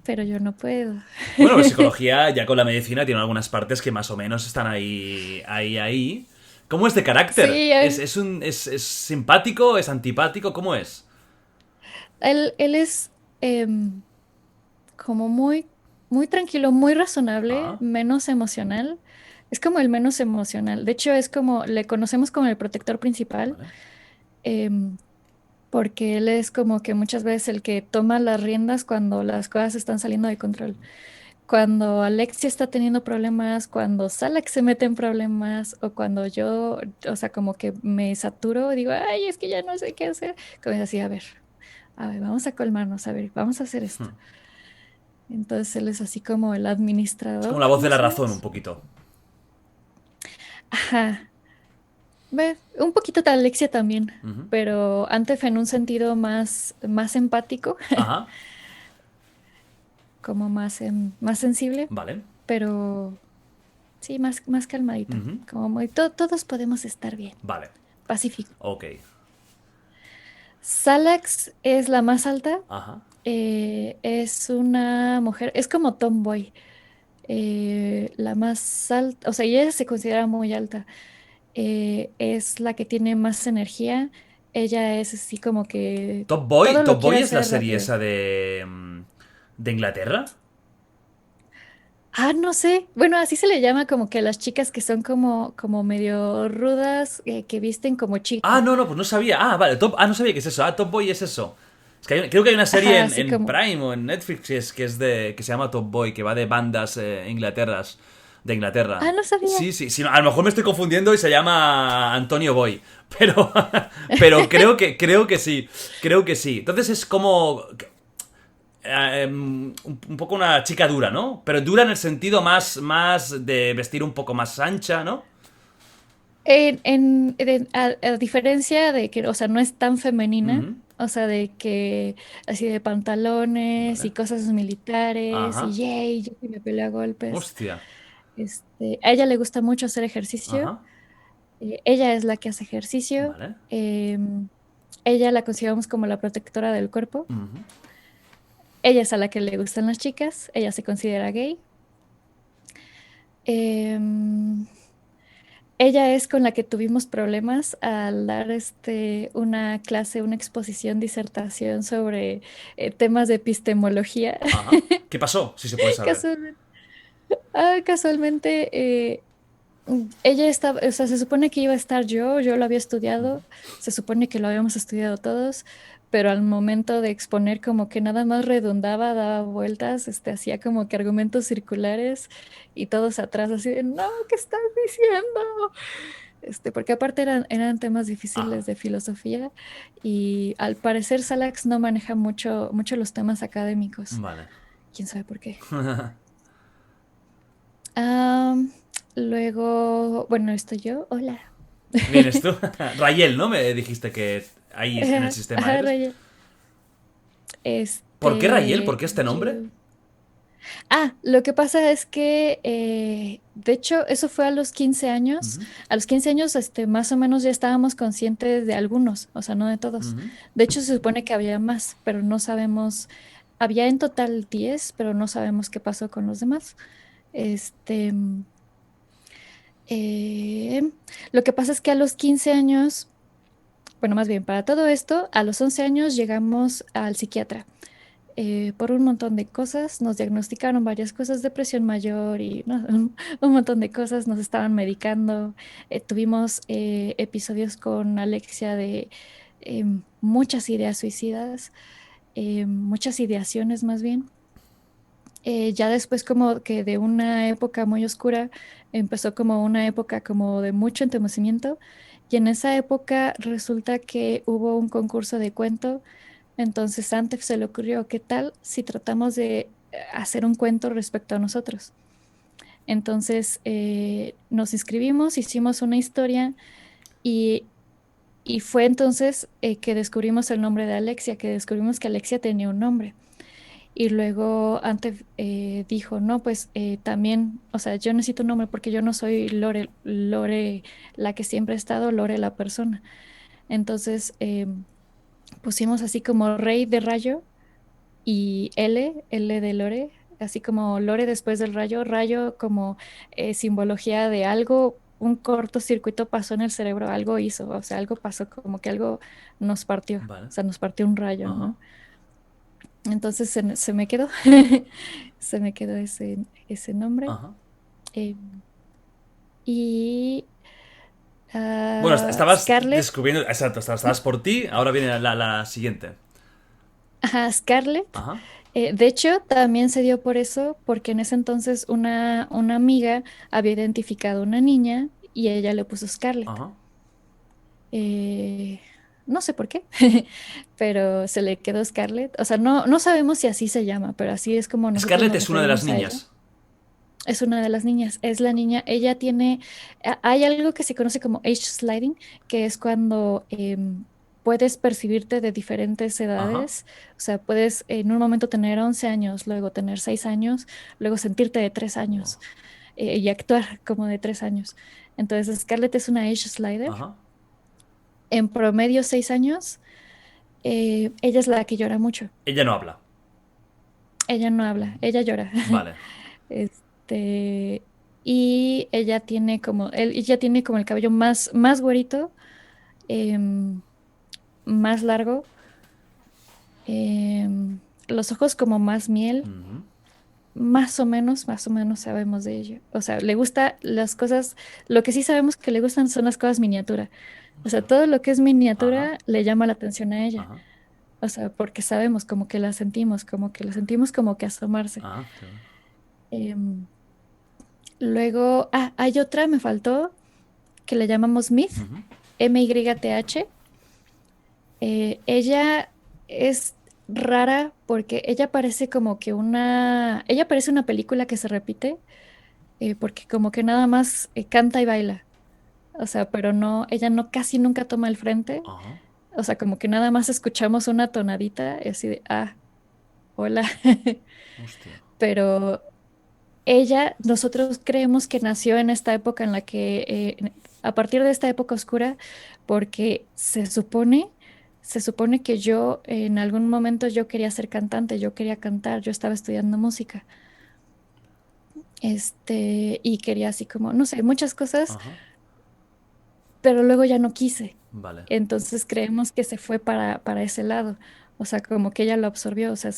pero yo no puedo. Bueno, pues psicología, ya con la medicina, tiene algunas partes que más o menos están ahí. ¿Cómo es de carácter? Sí, Es simpático? ¿Es antipático? ¿Cómo es? él es em, como muy tranquilo, muy razonable, Ah, menos emocional. Es como el menos emocional. De hecho, es como, le conocemos como el protector principal. vale. em, Porque él es como que muchas veces el que toma las riendas cuando las cosas están saliendo de control. Cuando Alexia está teniendo problemas, cuando Salak se mete en problemas, o cuando yo, o sea, como que me saturo, digo, ay, es que ya no sé qué hacer. Como es así, a ver, vamos a colmarnos, a ver, vamos a hacer esto. Entonces él es así como el Es como administrador, la voz de la más o razón, un menos. poquito. Ajá. Ve, un poquito de Alexia también, Ujú. pero Antef en un sentido más empático, Ajá. como más sensible, Vale. pero sí, más calmadito. Ujú. Como muy, todos podemos estar bien. Vale. Pacífico. Ok. Salax es la más alta. Ajá. Es una mujer, es como tomboy. La más alta, o sea, y ella se considera muy alta. Es la que tiene más energía. Ella es así como que Top Boy. todo lo Top quiere Boy es la hacer serie rápido. esa de Inglaterra. Ah, no sé. Bueno, así se le llama como que a las chicas que son como medio rudas, que visten como Ah, chico. no, no, pues no sabía. Ah, vale. No sabía que es eso. Ah, Top Boy es eso. Es que creo que hay una serie Ajá, en, así en como. Prime o en Netflix que se llama Top Boy, que va de bandas de Inglaterra. Ah, no sabía. Sí, sí, sí, no, a lo mejor me estoy confundiendo y se llama Antonio Boy, pero pero creo que sí, creo que sí. Entonces es como un poco una chica dura, ¿no? Pero dura en el sentido más de vestir un poco más ancha, ¿no? A diferencia de que, o sea, no es tan femenina, Ujú. o sea, de que así de pantalones Vale. y cosas militares y Ajá. yay, yo sí me peleo a golpes. Hostia. A ella le gusta mucho hacer ejercicio. Ajá. Ella es la que hace ejercicio. Vale. Ella la consideramos como la protectora del cuerpo. Ujú. Ella es a la que le gustan las chicas. Ella se considera gay. Em, ella es con la que tuvimos problemas al dar una clase, una exposición, disertación sobre temas de epistemología. Ajá. ¿Qué pasó? Si se puede saber. Casualmente, casualmente, ella estaba, o sea, se supone que iba a estar yo lo había Ujú. estudiado, se supone que lo habíamos estudiado todos, pero al momento de exponer como que nada más redundaba, daba vueltas, hacía como que argumentos circulares y todos atrás así de, no, ¿qué estás diciendo? Porque aparte eran temas Ajá. difíciles de filosofía y al parecer Salax no maneja mucho los temas académicos. Vale. ¿Quién sabe por qué? Am, luego, bueno, estoy yo. Hola. Vienes tú. Rayel, ¿no? Me dijiste que ahí en el sistema Ajá, eres. Raya. ¿Por qué Rayel? ¿Por qué este nombre? Yo. Lo que pasa es que, de hecho, eso fue a los 15 años. Ujú, A los 15 años, más o menos ya estábamos conscientes de algunos, o sea, no de todos. ujú. De hecho, se supone que había más, pero no sabemos. Había en total 10, pero no sabemos qué pasó con los demás. Este, eh, lo que pasa es que a los 15 años, bueno, más bien, para todo esto, a los 11 años llegamos al psiquiatra. Por un montón de cosas, nos diagnosticaron varias cosas, depresión mayor y no, un montón de cosas, nos estaban medicando, tuvimos episodios con Alexia de muchas ideas suicidas, muchas ideaciones más bien. Ya después como que de una época muy oscura empezó como una época como de mucho entumecimiento y en esa época resulta que hubo un concurso de cuento, entonces antes se le ocurrió, ¿qué tal si tratamos de hacer un cuento respecto a nosotros? Entonces nos inscribimos, hicimos una historia y, y fue entonces que descubrimos el nombre de Alexia, que descubrimos que Alexia tenía un nombre. Y luego antes dijo, no, pues también, o sea, yo necesito un nombre porque yo no soy Lore, Lore la que siempre ha estado, Lore la persona. Entonces pusimos así como Rey de Rayo y L de Lore, así como Lore después del rayo, rayo como simbología de algo, un cortocircuito pasó en el cerebro, algo hizo, o sea, algo pasó, como que algo nos partió, o Vale. sea, nos partió un rayo, Ajá. ¿no? Entonces se me quedó, se me quedó ese nombre. Ajá. Eh, y Bueno, estabas Scarlett, descubriendo. Exacto, estabas por ti. Ahora viene la siguiente. ajá, Scarlett. Ajá. De hecho, también se dio por eso, porque en ese entonces una amiga había identificado una niña y ella le puso Scarlett. Ajá. Eh, no sé por qué, pero se le quedó Scarlett. O sea, no sabemos si así se llama, pero así es como nosotros Scarlett nos es una de las referimos a ella. niñas. Es una de las niñas, es la niña, ella tiene, hay algo que se conoce como age sliding, que es cuando puedes percibirte de diferentes Ajá. edades, o sea, puedes en un momento tener 11 años, luego tener 6 años, luego sentirte de 3 Wow. años y actuar como de 3 años. Entonces, Scarlett es una age slider, Ajá. en promedio 6 años, ella es la que llora mucho, Ella no habla. ella no habla, ella llora. Vale. Este, y ella tiene como el cabello más güerito, em, más largo, los ojos como más miel, Ujú. más o menos sabemos de ello. O sea, le gusta las cosas, lo que sí sabemos que le gustan son las cosas miniatura. O sea, Hostia. todo lo que es Ajá. miniatura le llama la atención a ella. Ajá. O sea, porque sabemos como que la sentimos como que asomarse. Ah, qué bueno. Em, luego, hay otra, me faltó, que le llamamos Myth, Ujú. Myth. Ella es rara porque ella parece como que ella parece una película que se repite, porque como que nada más canta y baila. O sea, pero no, ella no casi nunca toma el frente. Ajá. O sea, como que nada más escuchamos una tonadita y así de, hola. Hostia. Pero nosotros creemos que nació en esta época en la que, a partir de esta época oscura, porque se supone que yo en algún momento yo quería ser cantante, yo quería cantar, yo estaba estudiando música, y quería así como, no sé, muchas cosas, Ajá. pero luego ya no quise. Vale. Entonces creemos que se fue para ese lado. O sea, como que ella lo absorbió, o sea,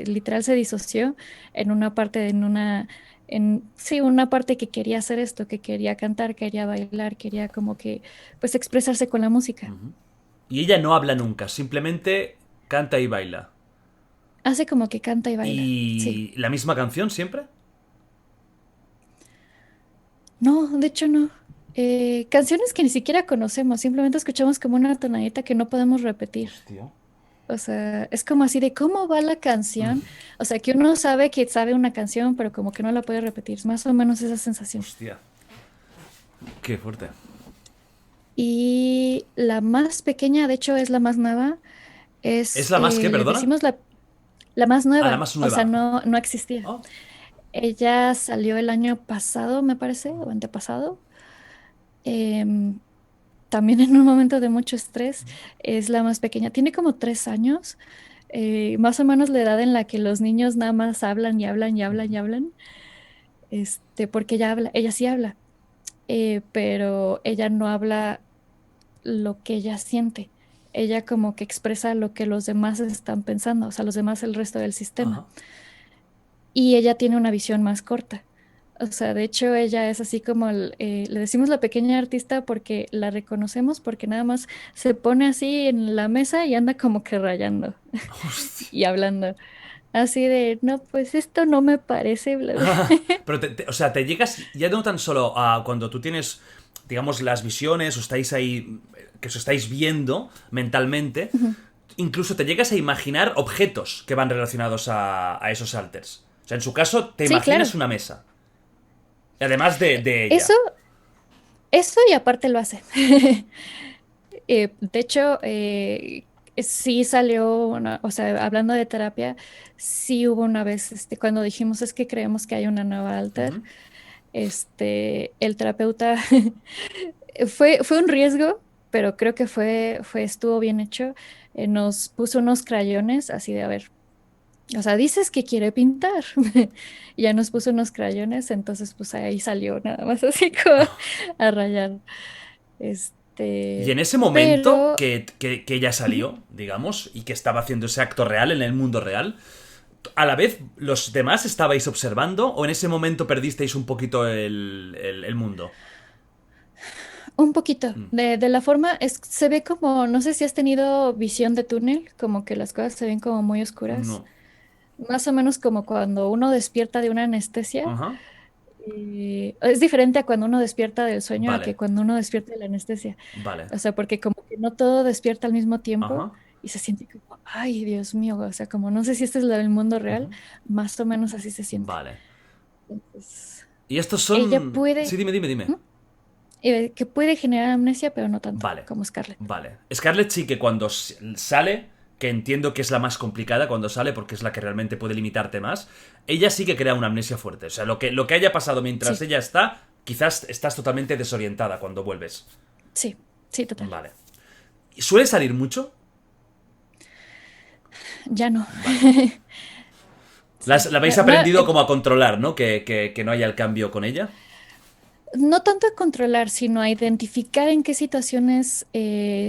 literal se disoció en una parte, sí, una parte que quería hacer esto, que quería cantar, quería bailar, quería como que, pues expresarse con la música. Ujú. Y ella no habla nunca, simplemente canta y baila. Hace como que canta y baila, sí. ¿Y la misma canción siempre? No, de hecho no. Canciones que ni siquiera conocemos, simplemente escuchamos como una tonadita que no podemos repetir. Hostia. O sea, es como así de cómo va la canción. O sea, que uno sabe que sabe una canción, pero como que no la puede repetir. Es más o menos esa sensación. Hostia. Qué fuerte. Y la más pequeña, de hecho, es la más nueva. ¿Es la más que, Le perdona? decimos la más Ah, la nueva. más O sea, nueva. no existía. Oh. Ella salió el año pasado, me parece, o antepasado. Em, También en un momento de mucho estrés. Es la más pequeña. Tiene como 3 años. Más o menos la edad en la que los niños nada más hablan y hablan y hablan y hablan. Porque ella habla, ella sí habla, pero ella no habla lo que ella siente. Ella como que expresa lo que los demás están pensando, o sea, los demás, el resto del sistema. Ajá. Y ella tiene una visión más corta. O sea, de hecho, ella es así como, le decimos la pequeña artista porque la reconocemos, porque nada más se pone así en la mesa y anda como que rayando Hostia. y hablando. Así de, no, pues esto no me parece, bla, bla". Pero, o sea, te llegas ya no tan solo a cuando tú tienes, digamos, las visiones o estáis ahí, que os estáis viendo mentalmente, incluso te llegas a imaginar objetos que van relacionados a esos alters. O sea, en su caso, te Sí, imaginas claro. una mesa. Además de ella. Eso, eso y aparte lo hace. De hecho, sí salió o sea, hablando de terapia, sí hubo una vez, cuando dijimos es que creemos que hay una nueva alter, Ujú. el terapeuta fue un riesgo, pero creo que estuvo bien hecho. Nos puso unos crayones así de, a ver, o sea, dices que quiere pintar. Y ya nos puso unos crayones, entonces pues ahí salió nada más así como a rayar. Y Este, en ese momento pero que ella salió, digamos, y que estaba haciendo ese acto real en el mundo real, ¿a la vez los demás estabais observando o en ese momento perdisteis un poquito el mundo? un poquito, Mm. de la forma, se ve como, no sé si has tenido visión de túnel, como que las cosas se ven como muy oscuras, No. más o menos como cuando uno despierta de una anestesia. Ajá. Es diferente a cuando uno despierta del sueño a que Vale. cuando uno despierta de la anestesia. Vale. O sea, porque como que no todo despierta al mismo tiempo Ajá. y se siente como, ay, Dios mío, o sea, como no sé si este es el mundo real, Ujú. más o menos así se siente. Vale. Entonces, Y estos ella son... Sí, puede, dime, dime, dime. ¿Mm? Que puede generar amnesia, pero no tanto Vale. como Scarlett. Vale. Scarlett sí que cuando sale, que entiendo que es la más complicada cuando sale porque es la que realmente puede limitarte más, ella sí que crea una amnesia fuerte. O sea, lo que haya pasado mientras Sí, ella está, quizás estás totalmente desorientada cuando vuelves. sí, sí, total. Vale. ¿Suele salir mucho? Ya no. Vale. Sí. La habéis aprendido como a controlar, ¿no? Que no haya el cambio con ella. No tanto a controlar, sino a identificar en qué situaciones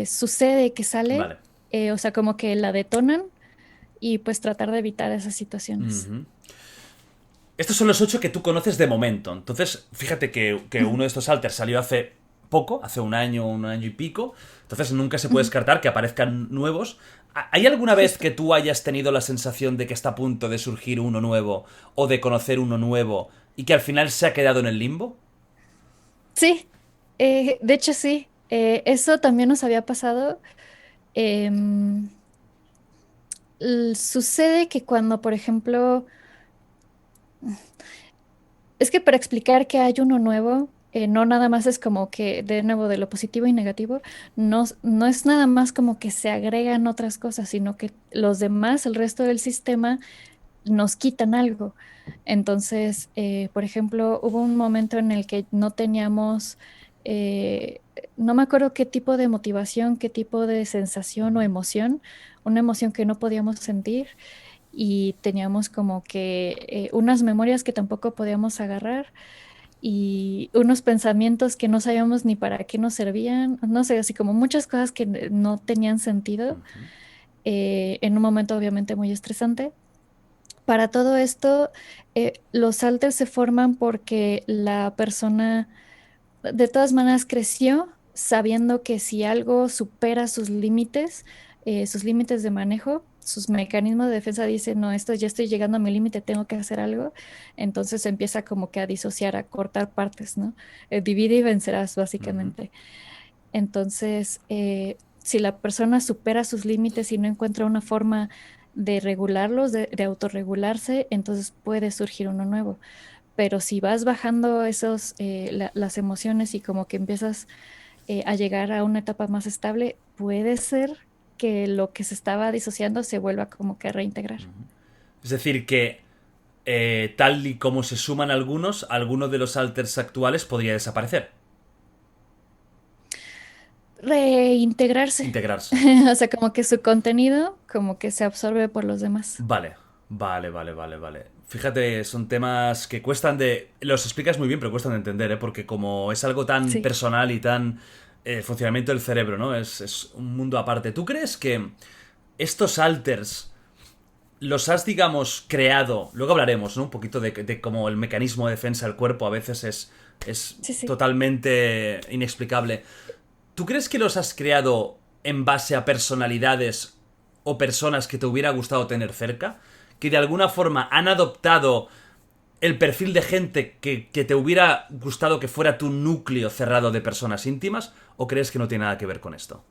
sucede que sale, Vale. o sea, como que la detonan y pues tratar de evitar esas situaciones. Ujú. Estos son los 8 que tú conoces de momento. Entonces, fíjate que Ujú, uno de estos alters salió hace poco, hace un año y pico. Entonces nunca se puede ujú, descartar que aparezcan nuevos. ¿Hay alguna vez justo. que tú hayas tenido la sensación de que está a punto de surgir uno nuevo o de conocer uno nuevo y que al final se ha quedado en el limbo? Sí, de hecho sí, eso también nos había pasado. Em, Sucede que cuando, por ejemplo, es que para explicar que hay uno nuevo, no nada más es como que, de nuevo, de lo positivo y negativo, no es nada más como que se agregan otras cosas, sino que los demás, el resto del sistema, nos quitan algo. Entonces, por ejemplo, hubo un momento en el que no teníamos, eh, no me acuerdo qué tipo de motivación, qué tipo de sensación o emoción, una emoción que no podíamos sentir y teníamos como que unas memorias que tampoco podíamos agarrar y unos pensamientos que no sabíamos ni para qué nos servían, no sé, así como muchas cosas que no tenían sentido, Ujú. en un momento obviamente muy estresante. Para todo esto, los alters se forman porque la persona de todas maneras creció sabiendo que si algo supera sus límites de manejo, sus mecanismos de defensa dicen, no, esto ya estoy llegando a mi límite, tengo que hacer algo. Entonces empieza como que a disociar, a cortar partes, ¿no? Divide y vencerás, Ujú. básicamente. Entonces, si la persona supera sus límites y no encuentra una forma de regularlos, de autorregularse, entonces puede surgir uno nuevo. Pero si vas bajando las emociones y como que empiezas a llegar a una etapa más estable, puede ser que lo que se estaba disociando se vuelva como que a reintegrar. Es decir, que tal y como se suman algunos, alguno de los alters actuales podría desaparecer, Reintegrarse. integrarse. O sea, como que su contenido como que se absorbe por los demás. Vale, vale. Fíjate, son temas que cuestan de... Los explicas muy bien, pero cuestan de entender, ¿eh? Porque como es algo tan Sí. personal y tan... funcionamiento del cerebro, ¿no? Es un mundo aparte. ¿Tú crees que estos alters los has, digamos, creado? Luego hablaremos, ¿no? Un poquito de cómo el mecanismo de defensa del cuerpo a veces es Sí, sí. totalmente inexplicable. ¿Tú crees que los has creado en base a personalidades o personas que te hubiera gustado tener cerca? ¿Que de alguna forma han adoptado el perfil de gente que te hubiera gustado que fuera tu núcleo cerrado de personas íntimas? ¿O crees que no tiene nada que ver con esto?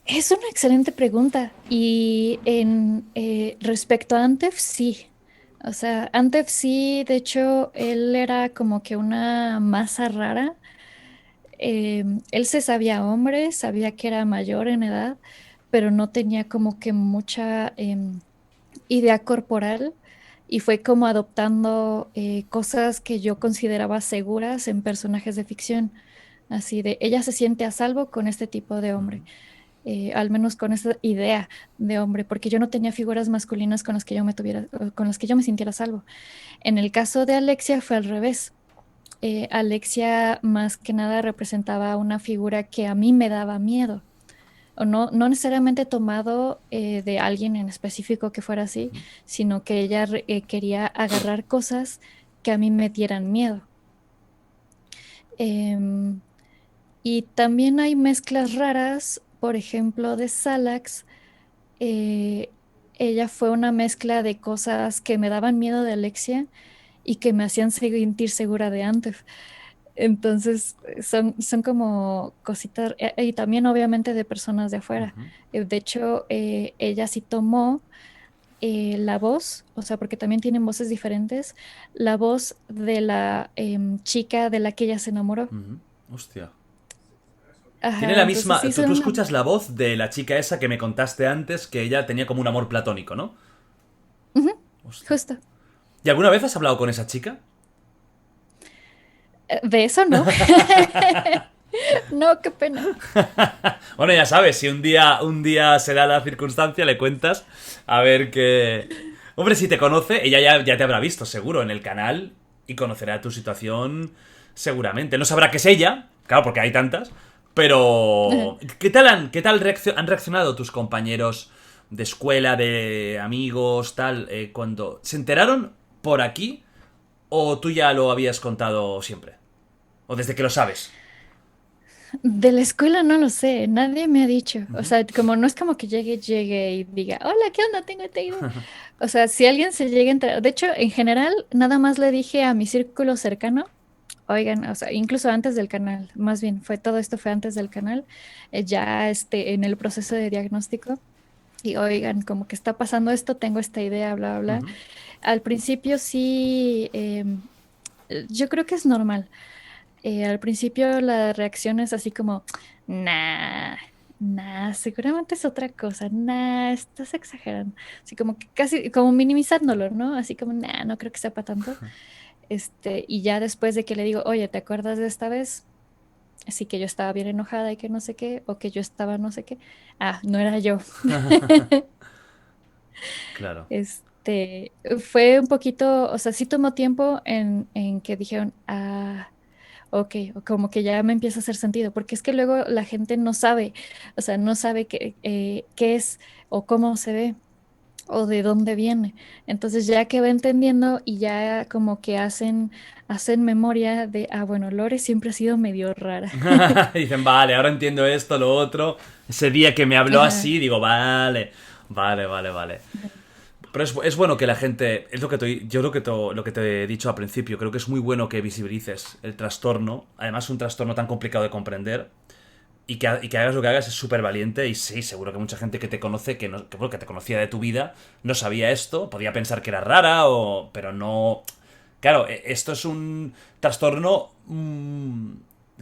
Es una excelente pregunta. Y en respecto a Antef, sí. O sea, Antef sí, de hecho, él era como que una masa rara. Él se sabía hombre, sabía que era mayor en edad, pero no tenía como que mucha idea corporal y fue como adoptando cosas que yo consideraba seguras en personajes de ficción. Así de, ella se siente a salvo con este tipo de hombre, al menos con esa idea de hombre, porque yo no tenía figuras masculinas con las que yo me tuviera, con las que yo me sintiera a salvo. En el caso de Alexia fue al revés. Alexia más que nada representaba una figura que a mí me daba miedo, o no, no necesariamente tomado de alguien en específico que fuera así, sino que ella quería agarrar cosas que a mí me dieran miedo. Em, y también hay mezclas raras, por ejemplo, de Salax. eh, Ella fue una mezcla de cosas que me daban miedo de Alexia y que me hacían sentir segura de Antef. Entonces, son como cositas, y también obviamente de personas de afuera. De hecho, ella sí tomó la voz, o sea, porque también tienen voces diferentes, la voz de la chica de la que ella se enamoró. Ujú. Hostia. Tiene Ajá, la entonces misma... sí Tú son una... escuchas la voz de la chica esa que me contaste antes, que ella tenía como un amor platónico, ¿no? Ujú, Hostia. justo. ¿Y alguna vez has hablado con esa chica? De eso no. No, qué pena. Bueno, ya sabes, si un día se da la circunstancia, le cuentas a ver qué... Hombre, si te conoce, ella ya te habrá visto, seguro, en el canal y conocerá tu situación seguramente. No sabrá que es ella, claro, porque hay tantas, pero... ¿Qué tal han reaccionado tus compañeros de escuela, de amigos, tal, cuando... ¿Se enteraron por aquí o tú ya lo habías contado siempre? ¿O desde que lo sabes? De la escuela no lo sé, nadie me ha dicho. O sea, como no es como que llegue y diga, hola, ¿qué onda? Tengo esta idea. O sea, si alguien se llega a enterar, de hecho, en general, nada más le dije a mi círculo cercano, oigan, o sea, incluso antes del canal, más bien, todo esto fue antes del canal, ya en el proceso de diagnóstico, y oigan, como que está pasando esto, tengo esta idea, bla, bla, bla. Ujú. Al principio sí, yo creo que es normal. Al principio la reacción es así como, nah, nah, seguramente es otra cosa, nah, estás exagerando. Así como que casi, como minimizándolo, ¿no? Así como, nah, no creo que sea para tanto. Y ya después de que le digo, oye, ¿te acuerdas de esta vez? Así que yo estaba bien enojada y que no sé qué, o que yo estaba no sé qué. Ah, no era yo. Claro. fue un poquito, o sea, sí tomó tiempo en que dijeron, ok, o como que ya me empieza a hacer sentido, porque es que luego la gente no sabe, o sea, no sabe qué es o cómo se ve o de dónde viene. Entonces ya que va entendiendo y ya como que hacen memoria de, bueno, Lore siempre ha sido medio rara. Dicen, vale, ahora entiendo esto, lo otro. Ese día que me habló Ajá. así, digo, vale, vale, vale, vale. Pero es bueno que la gente, es lo que yo creo que lo que te he dicho al principio, creo que es muy bueno que visibilices el trastorno, además un trastorno tan complicado de comprender, y que hagas lo que hagas es súper valiente, y sí, seguro que mucha gente que te conoce, bueno, que te conocía de tu vida, no sabía esto, podía pensar que era rara, pero no... Claro, esto es un trastorno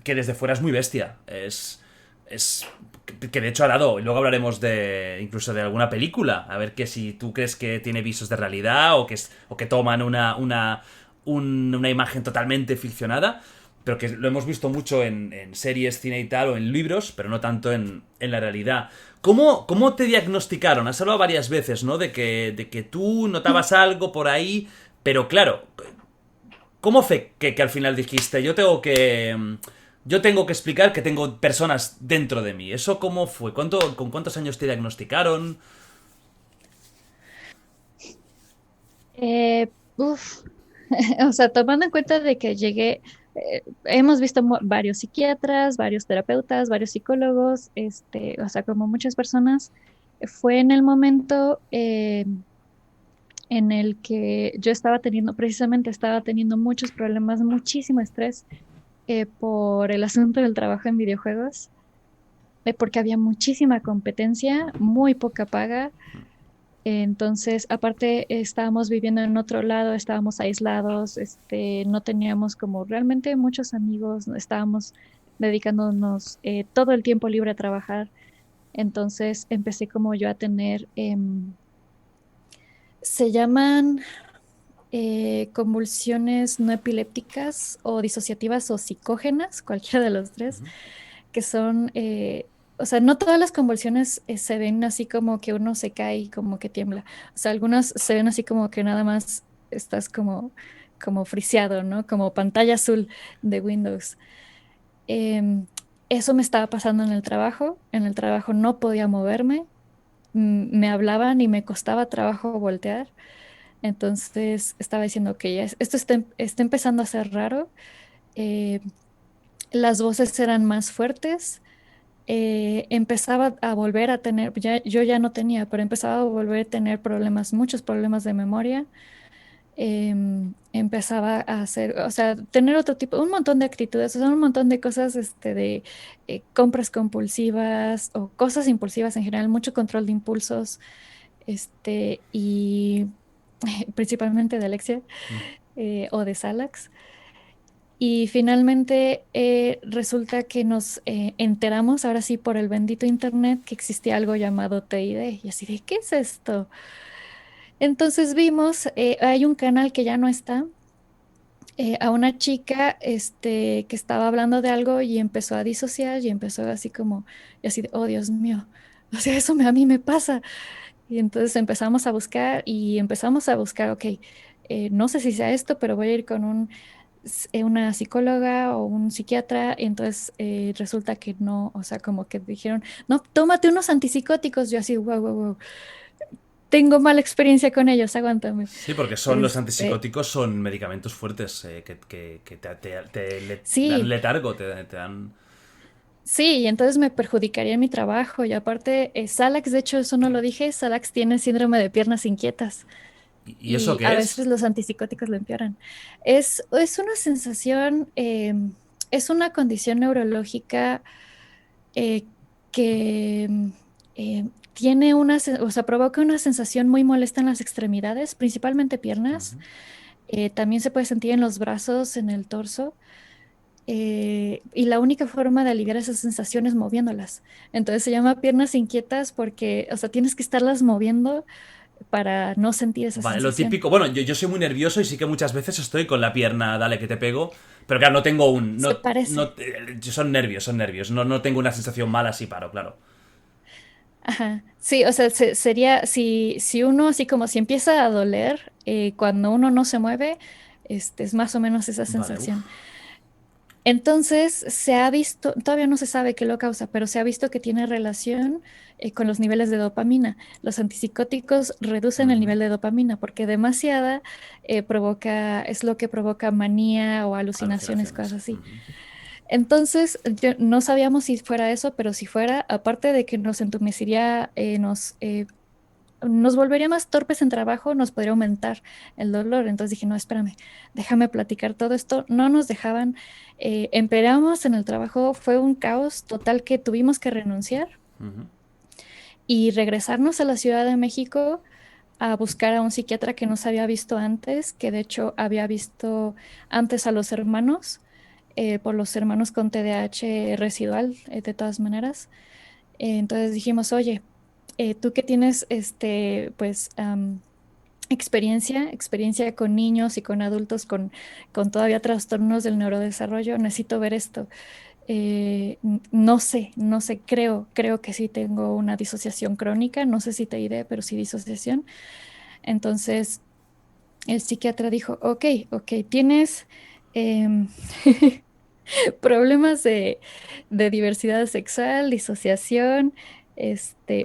que desde fuera es muy bestia. Es que de hecho ha dado, y luego hablaremos de incluso de alguna película, a ver que si tú crees que tiene visos de realidad o que toman una imagen totalmente ficcionada, pero que lo hemos visto mucho en series, cine y tal, o en libros, pero no tanto en la realidad. ¿Cómo te diagnosticaron? Has hablado varias veces, ¿no? De que tú notabas algo por ahí, pero claro, ¿cómo fue que al final dijiste, yo tengo que explicar que tengo personas dentro de mí? ¿Eso cómo fue? ¿Con cuántos años te diagnosticaron? Uf, o sea, tomando en cuenta de que hemos visto varios psiquiatras, varios terapeutas, varios psicólogos, o sea, como muchas personas, fue en el momento en el que yo precisamente estaba teniendo muchos problemas, muchísimo estrés por el asunto del trabajo en videojuegos, porque había muchísima competencia, muy poca paga. Entonces, aparte, estábamos viviendo en otro lado, estábamos aislados, no teníamos como realmente muchos amigos, no estábamos dedicándonos todo el tiempo libre a trabajar. Entonces, empecé como yo a tener, se llaman convulsiones no epilépticas o disociativas o psicógenas, cualquiera de los tres, que son, o sea, no todas las convulsiones se ven así como que uno se cae y como que tiembla. O sea, algunas se ven así como que nada más estás como friseado, ¿no? Como pantalla azul de Windows. Em, Eso me estaba pasando en el trabajo. En el trabajo no podía moverme. Me hablaban y me costaba trabajo voltear. Entonces estaba diciendo que esto está empezando a ser raro. Eh, las voces eran más fuertes. Empezaba a volver a tener, yo ya no tenía, pero empezaba a volver a tener problemas, muchos problemas de memoria. Empezaba a hacer, o sea, tener otro tipo, un montón de actitudes, o sea, un montón de cosas, de compras compulsivas o cosas impulsivas en general, mucho control de impulsos, y principalmente de Alexia o de Salax. Y finalmente resulta que nos enteramos, ahora sí, por el bendito internet, que existía algo llamado TID. Y así de, ¿qué es esto? Entonces vimos, hay un canal que ya no está, a una chica que estaba hablando de algo y empezó a disociar y empezó así como, y así de, oh Dios mío, o sea, a mí me pasa. Y entonces empezamos a buscar, ok, no sé si sea esto, pero voy a ir con una psicóloga o un psiquiatra, y entonces resulta que no, o sea, como que dijeron, no, tómate unos antipsicóticos, yo así, wow, wow, wow, tengo mala experiencia con ellos, aguántame. Sí, porque los Este, antipsicóticos son medicamentos fuertes que te dan sí, letargo, te dan... sí, y entonces me perjudicaría en mi trabajo, y aparte, Salax, de hecho, eso no lo dije, Salax tiene síndrome de piernas inquietas. ¿Y eso Y qué a es? veces los antipsicóticos lo empeoran. Es una sensación, es una condición neurológica eh, que tiene o sea, provoca una sensación muy molesta en las extremidades, principalmente piernas. También se puede sentir en los brazos, en el torso. Y la única forma de aliviar esas sensaciones es moviéndolas. Entonces se llama piernas inquietas porque, o sea, tienes que estarlas moviendo para no sentir esa Vale, lo sensación. típico, bueno, yo soy muy nervioso y sí que muchas veces estoy con la pierna, dale que te pego, pero claro, no tengo Se parece. son nervios, no tengo una sensación mala si paro, claro. Ajá. Sí, o sea, sería, si uno, así como si empieza a doler, cuando uno no se mueve, es más o menos esa Vale, sensación. uff. Entonces, se ha visto, todavía no se sabe qué lo causa, pero se ha visto que tiene relación con los niveles de dopamina. Los antipsicóticos reducen el nivel de dopamina porque demasiada es lo que provoca manía o alucinaciones, cosas Alucinaciones. así. Entonces, no sabíamos si fuera eso, pero si fuera, aparte de que nos entumecería, nos volvería más torpes en trabajo, nos podría aumentar el dolor. Entonces dije, no, espérame, déjame platicar todo esto. No nos dejaban, empeoramos en el trabajo, fue un caos total que tuvimos que renunciar Ujú. y regresarnos a la Ciudad de México a buscar a un psiquiatra que nos había visto antes, que de hecho había visto antes a los hermanos, por los hermanos con TDAH residual, de todas maneras. Entonces dijimos, oye, tú que tienes pues experiencia con niños y con adultos con todavía trastornos del neurodesarrollo, necesito ver esto. No sé, creo que sí tengo una disociación crónica, no sé si te diré, pero sí disociación. Entonces el psiquiatra dijo, ok, tienes em, problemas de diversidad sexual, disociación,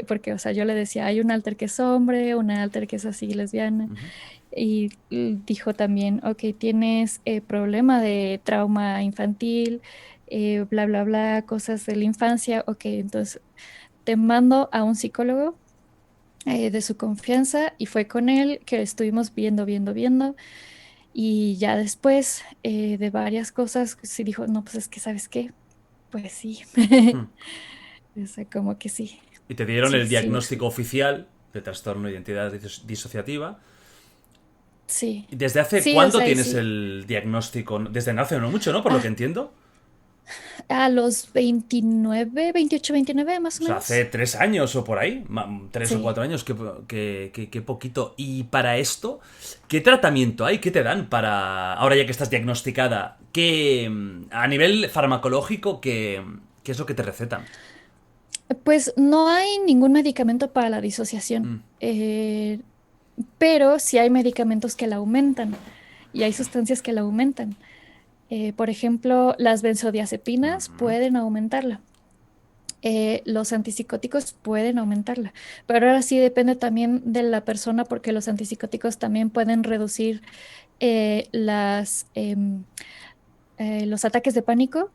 porque, o sea, yo le decía, hay un alter que es hombre, una alter que es así lesbiana, y dijo también, ok, tienes problema de trauma infantil, bla, bla, bla, cosas de la infancia, ok, entonces te mando a un psicólogo. De su confianza y fue con él que estuvimos viendo y ya después de varias cosas sí dijo, no, pues es que ¿sabes qué? Pues sí. O sea, como que sí, Y te dieron sí, el sí, diagnóstico oficial de trastorno de identidad disociativa. sí, ¿Y desde hace sí, o cuándo sea, y tienes sí. el diagnóstico? Desde hace no mucho, ¿no? Por lo que Ah, entiendo. a los 29, 28, 29 O más o sea, hace menos. 3 años o por ahí, 3 o 4 Sí. años, qué poquito. Y para esto, ¿qué tratamiento hay? ¿Qué te dan para, ahora ya que estás diagnosticada, a nivel farmacológico, qué es lo que te recetan? Pues no hay ningún medicamento para la disociación, pero sí hay medicamentos que la aumentan y hay sustancias que la aumentan. Por ejemplo, las benzodiazepinas pueden aumentarla. Los antipsicóticos pueden aumentarla, pero ahora sí depende también de la persona porque los antipsicóticos también pueden reducir los ataques de pánico,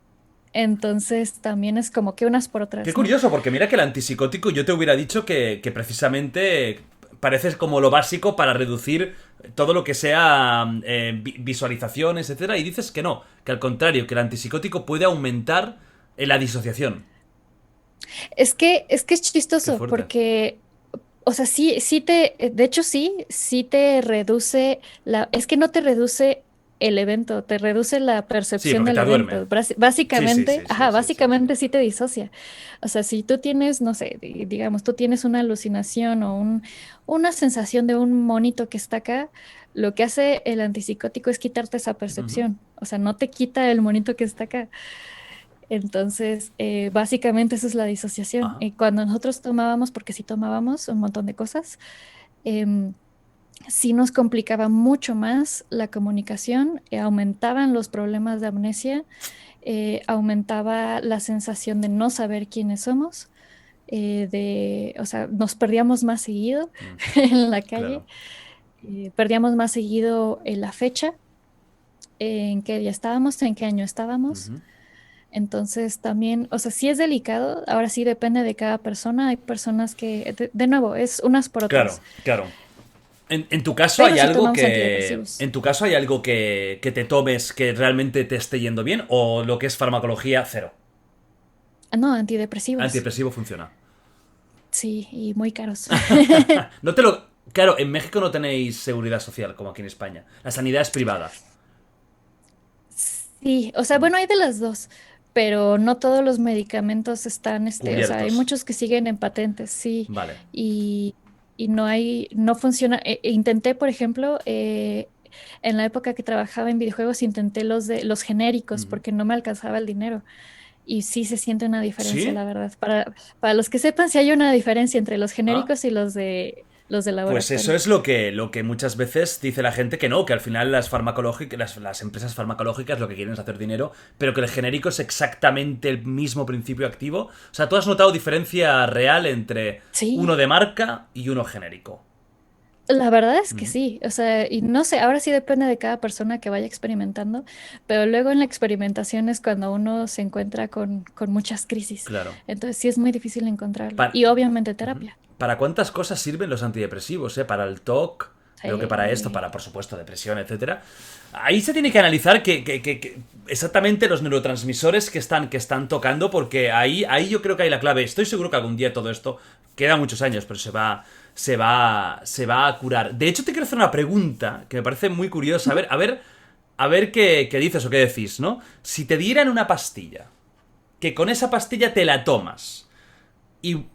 entonces también es como que unas por Qué otras, ¿no? curioso, porque mira que el antipsicótico yo te hubiera dicho que precisamente parece como lo básico para reducir todo lo que sea visualizaciones, etcétera, y dices que no, que al contrario, que el antipsicótico puede aumentar la disociación. Es que es Qué chistoso fuerte. porque, o sea, de hecho sí te reduce es que no te reduce el evento, te reduce la Sí, percepción porque del te duerme. evento. Sí, sí, Básicamente, sí, sí, ajá, sí, sí. básicamente sí te disocia. O sea, si tú tienes, no sé, digamos, tú tienes una alucinación o una sensación de un monito que está acá, lo que hace el antipsicótico es quitarte esa percepción. O sea, no te quita el monito que está acá. Entonces, básicamente eso es la disociación. Ajá. Y cuando nosotros tomábamos, porque sí tomábamos un montón de cosas, em, sí nos complicaba mucho más la comunicación, aumentaban los problemas de amnesia, aumentaba la sensación de no saber quiénes somos, o sea, nos perdíamos más seguido en la calle, Claro. perdíamos más seguido la fecha, en qué día estábamos, en qué año estábamos. Entonces también, o sea, sí es delicado, ahora sí depende de cada persona, hay personas que, de nuevo, es unas por Claro, otras, claro. En tu caso pero hay sí algo tomamos que. antidepresivos. En tu caso hay algo que te tomes que realmente te esté yendo bien, o lo que es farmacología cero. Ah, no, antidepresivos, Antidepresivo funciona. sí, y muy caros. No te lo. Claro, en México no tenéis seguridad social como aquí en España. La sanidad es privada. Sí, o sea, bueno, hay de las dos, pero no todos los medicamentos están, o sea, hay Cubiertos. muchos que siguen en patentes, sí, Vale. y, y no funciona. Intenté, por ejemplo, en la época que trabajaba en videojuegos, intenté los genéricos porque no me alcanzaba el dinero. y sí se siente una diferencia, ¿Sí? la verdad. Para los que sepan, si hay una diferencia entre los ¿Ah? genéricos y los de Pues eso laboratorio. es lo que muchas veces dice la gente que no, que al final las empresas farmacológicas lo que quieren es hacer dinero, pero que el genérico es exactamente el mismo principio activo. O sea, ¿tú has notado diferencia real entre uno Sí, de marca y uno genérico? la verdad es que Ujú. sí, o sea, y no sé, ahora sí depende de cada persona que vaya experimentando, pero luego en la experimentación es cuando uno se encuentra con muchas crisis, Claro. entonces sí es muy difícil encontrarlo, Pa- y obviamente Ujú. terapia. ¿Para cuántas cosas sirven los antidepresivos? Para el TOC, creo que para esto, Sí. para, por supuesto, depresión, etcétera. Ahí se tiene que analizar exactamente los neurotransmisores que están tocando, porque ahí yo creo que hay la clave. Estoy seguro que algún día todo esto, queda muchos años, pero se va a curar. De hecho, te quiero hacer una pregunta que me parece muy curiosa. Ujú. A ver qué dices o qué decís, ¿no? Si te dieran una pastilla, que con esa pastilla te la tomas y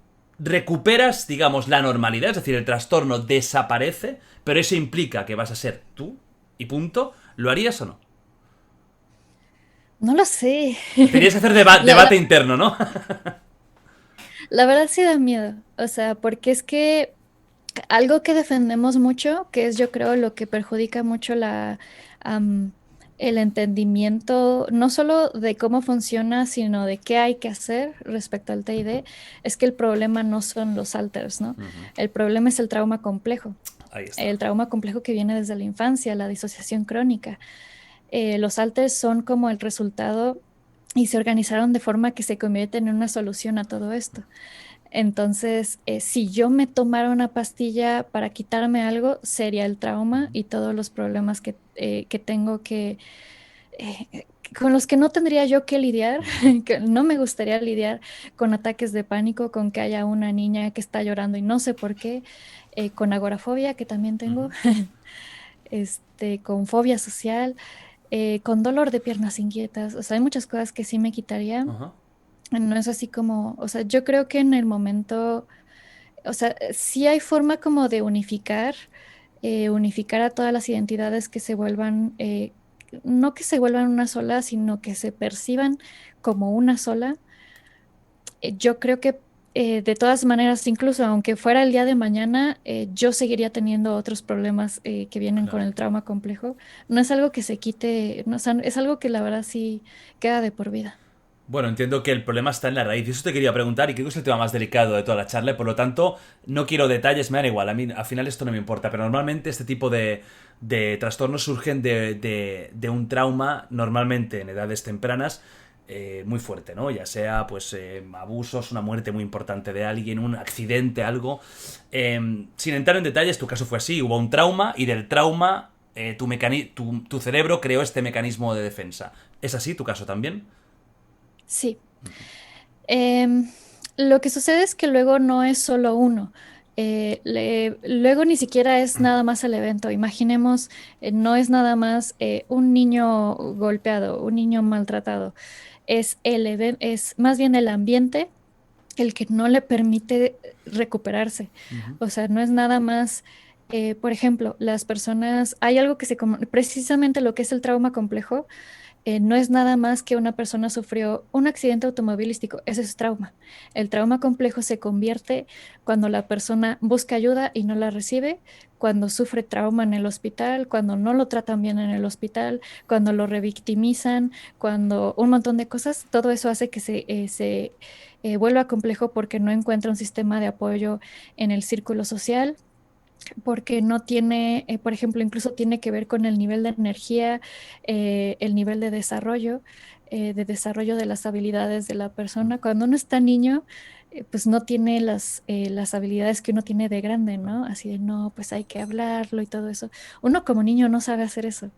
recuperas, digamos, la normalidad, es decir, el trastorno desaparece, pero eso implica que vas a ser tú y punto, ¿lo harías o no? No lo sé. Tenías que hacer La, debate la- interno, ¿no? la verdad sí da miedo, o sea, porque es que algo que defendemos mucho, que es yo creo lo que perjudica mucho am, el entendimiento, no solo de cómo funciona, sino de qué hay que hacer respecto al TID, es que el problema no son los alters, ¿no? Ujú. El problema es el trauma complejo. Ahí está. El trauma complejo que viene desde la infancia, la disociación crónica. Los alters son como el resultado y se organizaron de forma que se convierten en una solución a todo esto. Entonces, si yo me tomara una pastilla para quitarme algo, sería el trauma y todos los problemas que tengo con los que no tendría yo que lidiar, que no me gustaría lidiar con ataques de pánico, con que haya una niña que está llorando y no sé por qué, con agorafobia que también tengo, Ujú. con fobia social, con dolor de piernas inquietas. O sea, hay muchas cosas que sí me quitaría. Ajá. No es así como, o sea, yo creo que en el momento, o sea, sí hay forma como de unificar a todas las identidades que se vuelvan, no que se vuelvan una sola, sino que se perciban como una sola. Yo creo que de todas maneras, incluso aunque fuera el día de mañana, yo seguiría teniendo otros problemas que vienen con Claro. el trauma complejo. No es algo que se quite, no, o sea, es algo que la verdad sí queda de por vida. Bueno, entiendo que el problema está en la raíz. Y eso te quería preguntar, y creo que es el tema más delicado de toda la charla, y por lo tanto, no quiero detalles, me dan igual. A mí, al final, esto no me importa. Pero normalmente, este tipo de trastornos surgen de un trauma, normalmente en edades tempranas, muy fuerte, ¿no? Ya sea, pues, abusos, una muerte muy importante de alguien, un accidente, algo. Sin entrar en detalles, tu caso fue así: hubo un trauma, y del trauma, tu cerebro creó este mecanismo de defensa. ¿Es así tu caso también? Sí. Em, lo que sucede es que luego no es solo uno. Luego ni siquiera es nada más el evento. Imaginemos, no es nada más un niño golpeado, un niño maltratado. Es más bien el ambiente el que no le permite recuperarse. Ujú. O sea, no es nada más, por ejemplo, las personas, hay algo que precisamente lo que es el trauma complejo no es nada más que una persona sufrió un accidente automovilístico, ese es trauma. El trauma complejo se convierte cuando la persona busca ayuda y no la recibe, cuando sufre trauma en el hospital, cuando no lo tratan bien en el hospital, cuando lo revictimizan, cuando un montón de cosas, todo eso hace que se vuelva complejo porque no encuentra un sistema de apoyo en el círculo social porque no tiene, por ejemplo, incluso tiene que ver con el nivel de energía, el nivel de desarrollo de las habilidades de la persona. Cuando uno está niño, pues no tiene las habilidades que uno tiene de grande, ¿no? Así de, no, pues hay que hablarlo y todo eso. Uno como niño no sabe hacer eso.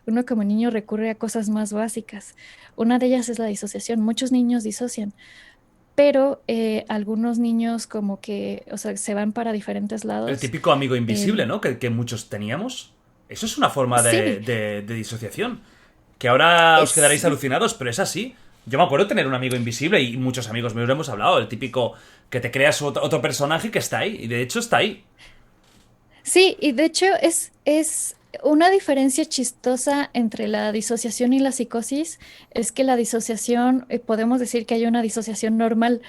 Uno como niño recurre a cosas más básicas. Una de ellas es la disociación. Muchos niños disocian pero algunos niños como que, o sea, se van para diferentes El lados. típico amigo invisible, Eh, ¿no? Que muchos teníamos. Eso es una forma sí, de disociación. Que ahora os quedaréis sí, alucinados, pero es así. Yo me acuerdo tener un amigo invisible y muchos amigos míos lo hemos hablado. El típico que te creas otro personaje que está ahí. Y de hecho está ahí. sí, y de hecho es Una diferencia chistosa entre la disociación y la psicosis es que la disociación, podemos decir que hay una disociación normal,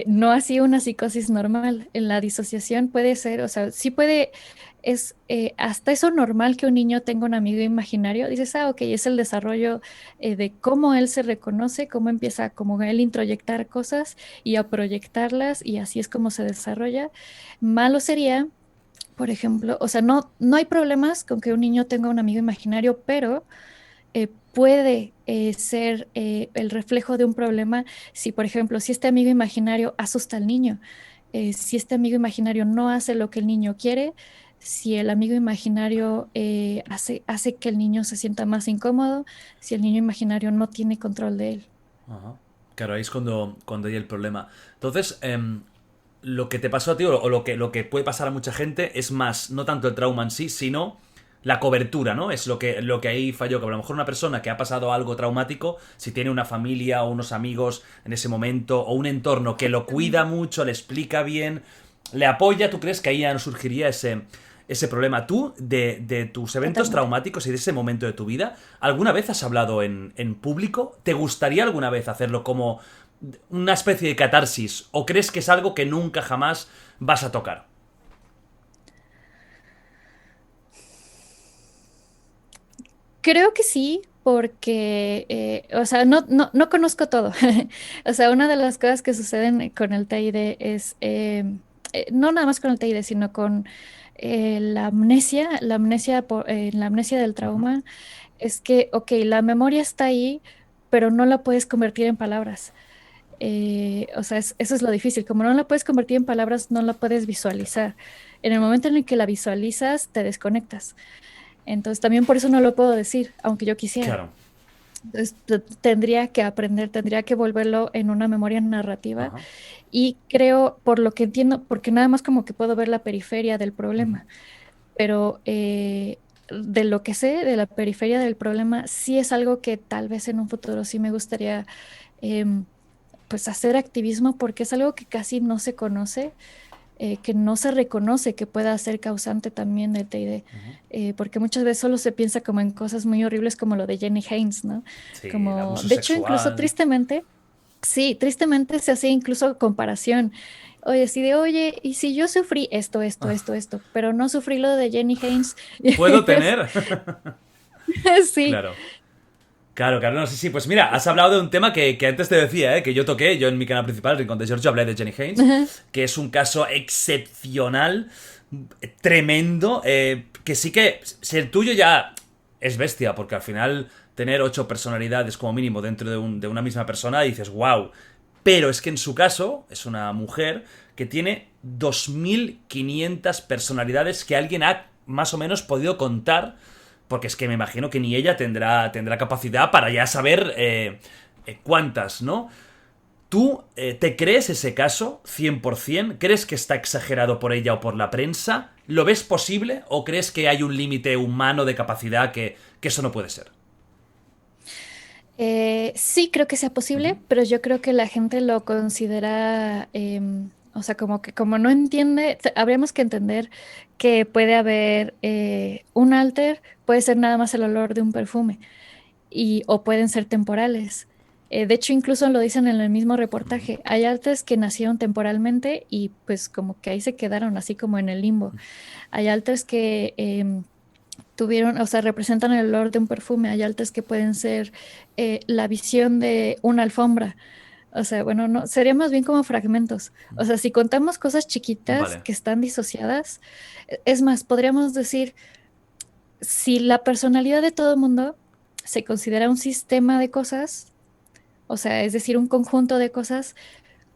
no así una psicosis normal. En la disociación puede ser, o sea, sí puede, es hasta eso normal que un niño tenga un amigo imaginario. Dices, ah, ok, es el desarrollo de cómo él se reconoce, cómo empieza como él introyectar cosas y a proyectarlas y así es como se desarrolla. Malo sería, por ejemplo, o sea, no hay problemas con que un niño tenga un amigo imaginario, pero puede ser el reflejo de un problema si, por ejemplo, si este amigo imaginario asusta al niño, si este amigo imaginario no hace lo que el niño quiere, si el amigo imaginario hace que el niño se sienta más incómodo, si el niño imaginario no tiene control de él. Ajá. Claro, ahí es cuando hay el problema. Entonces, lo que te pasó a ti o lo que puede pasar a mucha gente es más, no tanto el trauma en sí, sino la cobertura, ¿no? Es lo que ahí falló, que a lo mejor una persona que ha pasado algo traumático, si tiene una familia o unos amigos en ese momento, o un entorno que lo cuida mucho, le explica bien, le apoya, ¿tú crees que ahí ya no surgiría ese problema? Tú, de tus eventos Totalmente. traumáticos y de ese momento de tu vida, ¿alguna vez has hablado en público? ¿Te gustaría alguna vez hacerlo como una especie de catarsis? ¿O crees que es algo que nunca jamás vas a tocar? Creo que sí, porque, o sea, no conozco todo. O sea, una de las cosas que suceden con el TID es, no nada más con el TID, sino con la amnesia del Ujú. trauma, es que, ok, la memoria está ahí, pero no la puedes convertir en palabras. O sea, eso es lo difícil. Como no la puedes convertir en palabras, no la puedes visualizar. En el momento en el que la visualizas, te desconectas. Entonces, también por eso no lo puedo decir, aunque yo quisiera. Claro. Entonces, tendría que aprender, tendría que volverlo en una memoria narrativa. Ajá. Y creo, por lo que entiendo, porque nada más como que puedo ver la periferia del Ujú. problema, pero de lo que sé de la periferia del problema, sí es algo que tal vez en un futuro sí me gustaría em, pues hacer activismo, porque es algo que casi no se conoce, que no se reconoce que pueda ser causante también del TID, Ujú. porque muchas veces solo se piensa como en cosas muy horribles como lo de Jenny Haynes, ¿no? Sí, el Como, abuso de hecho, incluso sexual. tristemente, sí, tristemente se hace incluso comparación. Oye, así de, oye, y si yo sufrí esto, pero no sufrí lo de Jenny Haynes. ¿Puedo tener? Sí. Claro. Claro, claro, no, sí, sí. Pues mira, has hablado de un tema que antes te decía, que yo toqué, yo en mi canal principal, el Rincón de Giorgio, hablé de Jenny Haynes, Ajá. que es un caso excepcional, tremendo, que sí que si el tuyo ya es bestia, porque al final tener 8 personalidades como mínimo dentro de una misma persona, dices, wow. Pero es que en su caso es una mujer que tiene 2500 personalidades que alguien ha más o menos podido contar, porque es que me imagino que ni ella tendrá capacidad para ya saber cuántas, ¿no? ¿Tú te crees ese caso 100%? ¿Crees que está exagerado por ella o por la prensa? ¿Lo ves posible o crees que hay un límite humano de capacidad que eso no puede ser? Sí, creo que sea posible, Ujú. pero yo creo que la gente lo considera, o sea, como que como no entiende, habríamos que entender que puede haber un alter, puede ser nada más el olor de un perfume, o pueden ser temporales. De hecho, incluso lo dicen en el mismo reportaje. Hay alters que nacieron temporalmente y pues como que ahí se quedaron así como en el limbo. Hay alters que tuvieron, o sea, representan el olor de un perfume. Hay altas que pueden ser la visión de una alfombra. O sea, bueno, no, sería más bien como fragmentos. O sea, si contamos cosas chiquitas Vale. que están disociadas, es más, podríamos decir, si la personalidad de todo el mundo se considera un sistema de cosas, o sea, es decir, un conjunto de cosas,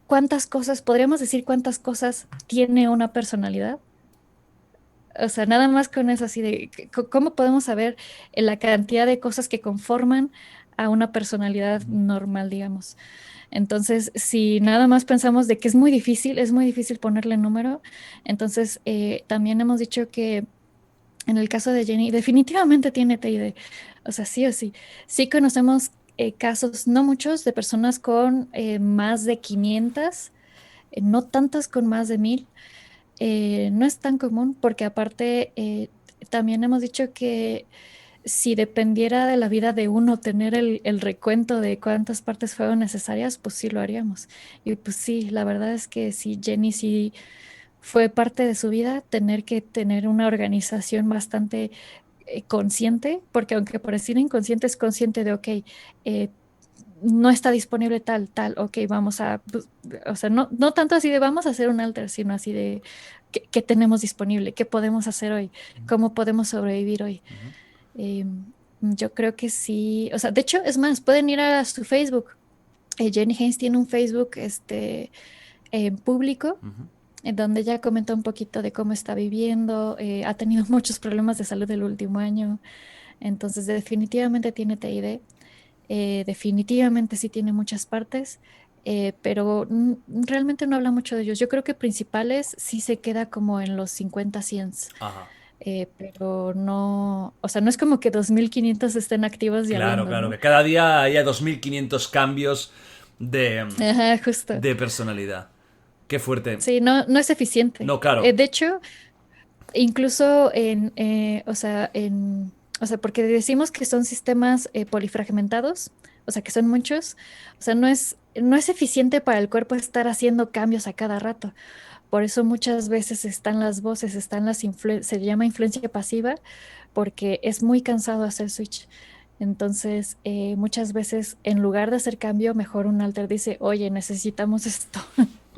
¿cuántas cosas, podríamos decir cuántas cosas tiene una personalidad? O sea, nada más con eso, así de cómo podemos saber la cantidad de cosas que conforman a una personalidad normal, digamos. Entonces, si nada más pensamos de que es muy difícil ponerle número, entonces también hemos dicho que en el caso de Jenny, definitivamente tiene TID. O sea, sí o sí. Sí conocemos casos, no muchos, de personas con más de 500, no tantas con más de 1000. No es tan común porque aparte también hemos dicho que si dependiera de la vida de uno tener el recuento de cuántas partes fueron necesarias, pues sí lo haríamos. Y pues sí, la verdad es que sí, Jenny sí fue parte de su vida tener que tener una organización bastante consciente, porque aunque pareciera inconsciente, es consciente de, ok, eh, no está disponible tal, tal, ok, vamos a, pues, o sea, no, no tanto así de vamos a hacer un alter, sino así de qué tenemos disponible, qué podemos hacer hoy, cómo podemos sobrevivir hoy. Ujú, Eh, yo creo que sí, o sea, de hecho, es más, pueden ir a su Facebook. Jenny Haynes tiene un Facebook público ujú. en donde ella comenta un poquito de cómo está viviendo, ha tenido muchos problemas de salud el último año, entonces definitivamente tiene TID, definitivamente sí tiene muchas partes, pero realmente no habla mucho de ellos. Yo creo que principales sí se queda como en los 50 100, Ajá. pero no, o sea, no es como que 2500 estén activos y Claro, hablando, claro, ¿no? que cada día haya 2500 cambios Ajá, justo. de personalidad. Qué fuerte. Sí, no, no es eficiente. No, claro. De hecho, incluso o sea, porque decimos que son sistemas polifragmentados, o sea, que son muchos, o sea, no es eficiente para el cuerpo estar haciendo cambios a cada rato. Por eso muchas veces están las voces, se llama influencia pasiva, porque es muy cansado hacer switch. Entonces, muchas veces en lugar de hacer cambio, mejor un alter dice, oye, necesitamos esto.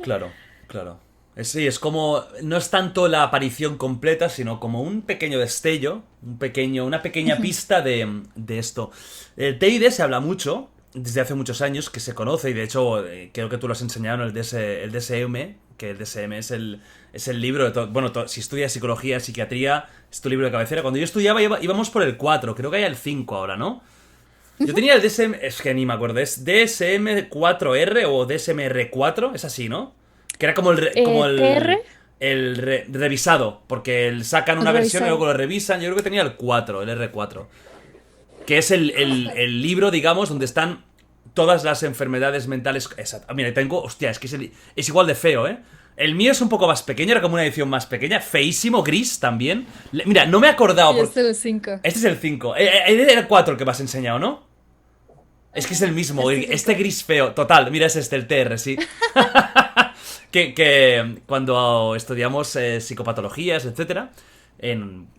Claro, claro. Sí, es como. No es tanto la aparición completa, sino como un pequeño destello, una pequeña pista de esto. El TID se habla mucho, desde hace muchos años, que se conoce, y de hecho, creo que tú lo has enseñado en el DSM, que el DSM es el libro de todo. Bueno, si estudias psicología, psiquiatría, es tu libro de cabecera. Cuando yo estudiaba íbamos por el 4, creo que hay el 5 ahora, ¿no? Yo Ujú. tenía el DSM, es que ni me acuerdo, es DSM-4R o DSM-R4, es así, ¿no? Que era como TR, revisado, porque sacan una versión y luego revisado. lo revisan. Yo creo que tenía el 4, el R4, que es el libro, digamos, donde están todas las enfermedades mentales. Exacto. Ah, mira, tengo, hostia, es que es igual de feo, ¿eh? El mío es un poco más pequeño, era como una edición más pequeña, feísimo, gris también. Mira, no me he acordado, Y porque este es el 5. este es el 5. Era el 4 el que me has enseñado, ¿no? Es que es el mismo, Este es el este 4. gris feo. Total, mira, es este, el TR, sí. Que cuando estudiamos psicopatologías, etcétera,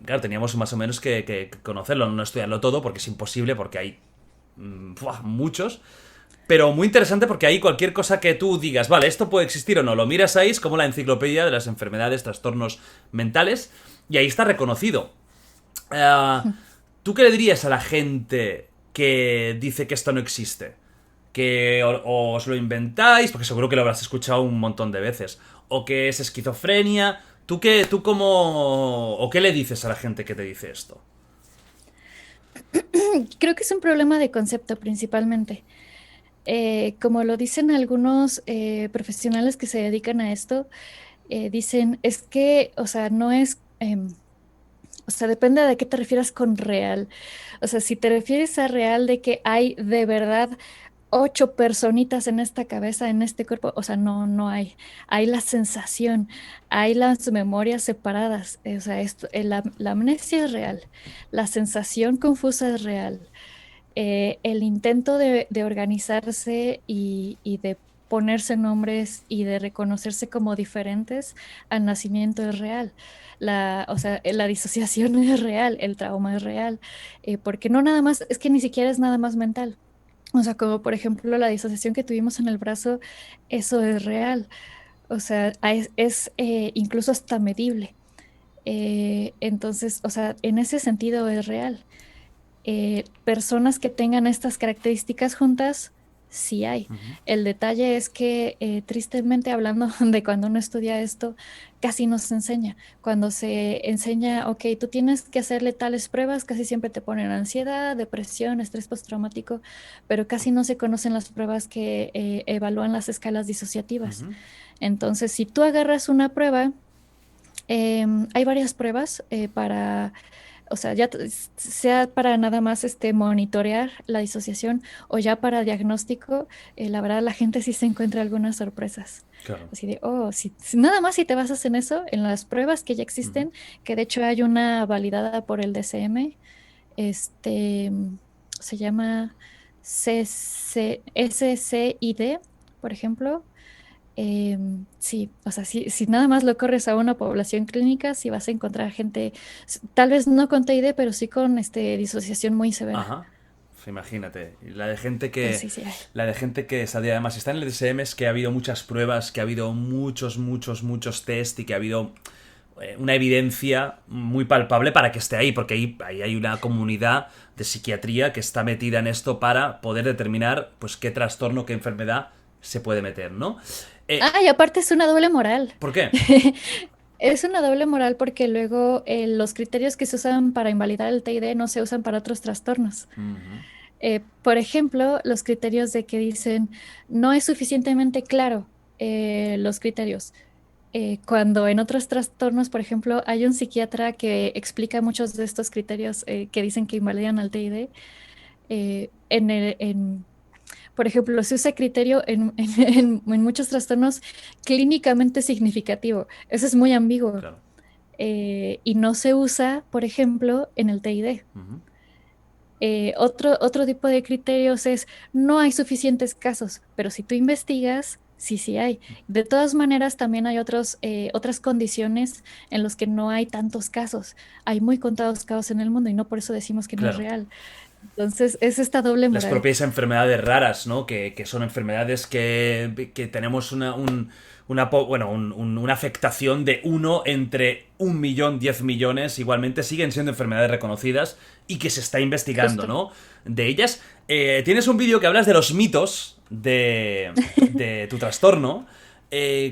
claro, teníamos más o menos que conocerlo, no estudiarlo todo, porque es imposible, porque hay muchos. Pero muy interesante porque ahí cualquier cosa que tú digas, vale, esto puede existir o no, lo miras ahí, es como la enciclopedia de las enfermedades, trastornos mentales, y ahí está reconocido. Ah, ¿Tú qué le dirías a la gente que dice que esto no existe? Que os lo inventáis, porque seguro que lo habrás escuchado un montón de veces. O que es esquizofrenia. ¿Tú cómo... o qué le dices a la gente que te dice esto? Creo que es un problema de concepto principalmente. Como lo dicen algunos profesionales que se dedican a esto, dicen, es que, o sea, no es, o sea, depende de qué te refieras con real. O sea, si te refieres a real de que hay de verdad 8 personitas en esta cabeza, en este cuerpo, o sea, no, no hay. Hay la sensación, hay las memorias separadas. O sea, la amnesia es real, la sensación confusa es real, el intento de organizarse y de ponerse nombres y de reconocerse como diferentes al nacimiento es real. O sea, la disociación es real, el trauma es real, porque no nada más, es que ni siquiera es nada más mental. O sea, como por ejemplo la disociación que tuvimos en el brazo, eso es real. O sea, incluso hasta medible. Entonces, o sea, en ese sentido es real. Personas que tengan estas características juntas, sí hay. Ujú. El detalle es que, tristemente hablando de cuando uno estudia esto, casi no se enseña. Cuando se enseña, ok, tú tienes que hacerle tales pruebas, casi siempre te ponen ansiedad, depresión, estrés postraumático, pero casi no se conocen las pruebas que evalúan las escalas disociativas. Ujú. Entonces, si tú agarras una prueba, hay varias pruebas o sea, ya sea para nada más monitorear la disociación o ya para diagnóstico, la verdad la gente sí se encuentra algunas sorpresas. Claro. Así de, oh, si nada más si te basas en eso, en las pruebas que ya Ujú. existen, que de hecho hay una validada por el DCM, este, se llama SCID, por ejemplo. Sí, o sea, si nada más lo corres a una población clínica, sí vas a encontrar gente, tal vez no con TID, pero sí con disociación muy severa. Ajá. Pues imagínate. Y la de gente Entonces que. sí, sí hay. La de gente que saldría. Además, está en el DSM, es que ha habido muchas pruebas, que ha habido muchos test y que ha habido una evidencia muy palpable para que esté ahí, porque ahí hay una comunidad de psiquiatría que está metida en esto para poder determinar pues qué trastorno, qué enfermedad se puede meter, ¿no? Ah, y aparte es una doble moral. ¿Por qué? Es una doble moral porque luego los criterios que se usan para invalidar el TID no se usan para otros trastornos. Ujú. Por ejemplo, los criterios de que dicen no es suficientemente claro los criterios. Cuando en otros trastornos, por ejemplo, hay un psiquiatra que explica muchos de estos criterios que dicen que invalidan al TID. Por ejemplo, se usa criterio en muchos trastornos clínicamente significativo. Eso es muy ambiguo. Claro. Y no se usa, por ejemplo, en el TID. Ujú. Otro tipo de criterios es, no hay suficientes casos, pero si tú investigas, sí, sí hay. De todas maneras, también hay otras condiciones en las que no hay tantos casos. Hay muy contados casos en el mundo y no por eso decimos que no es Claro. real. Entonces, es esta doble Las moral. propias enfermedades raras, ¿no? Que son enfermedades que tenemos una afectación de 1 entre 1 millón, 10 millones, igualmente siguen siendo enfermedades reconocidas y que se está investigando, Justo. ¿no? De ellas. Tienes un vídeo que hablas de los mitos de tu trastorno.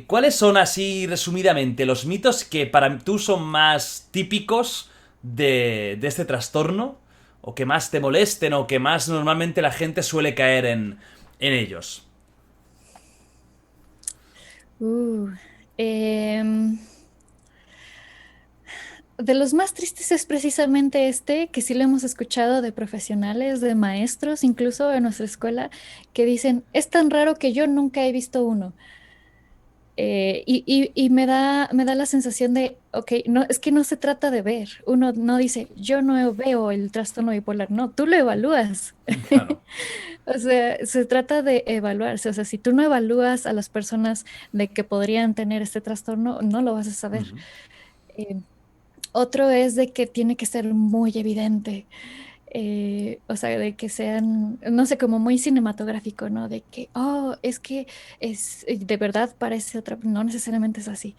¿Cuáles son, así resumidamente, los mitos que para tú son más típicos de este trastorno? ¿O que más te molesten? ¿O que más normalmente la gente suele caer en ellos? Uh, em, de los más tristes es precisamente que sí lo hemos escuchado de profesionales, de maestros, incluso en nuestra escuela, que dicen, es tan raro que yo nunca he visto uno. Y me da la sensación de, ok, no, es que no se trata de ver. Uno no dice, yo no veo el trastorno bipolar. No, tú lo evalúas. Claro. O sea, se trata de evaluarse. O sea, si tú no evalúas a las personas de que podrían tener este trastorno, no lo vas a saber. Ujú. Eh, Otro es de que tiene que ser muy evidente. O sea, de que sean, no sé, como muy cinematográfico, ¿no? De que, oh, es que de verdad parece otra, no necesariamente es así.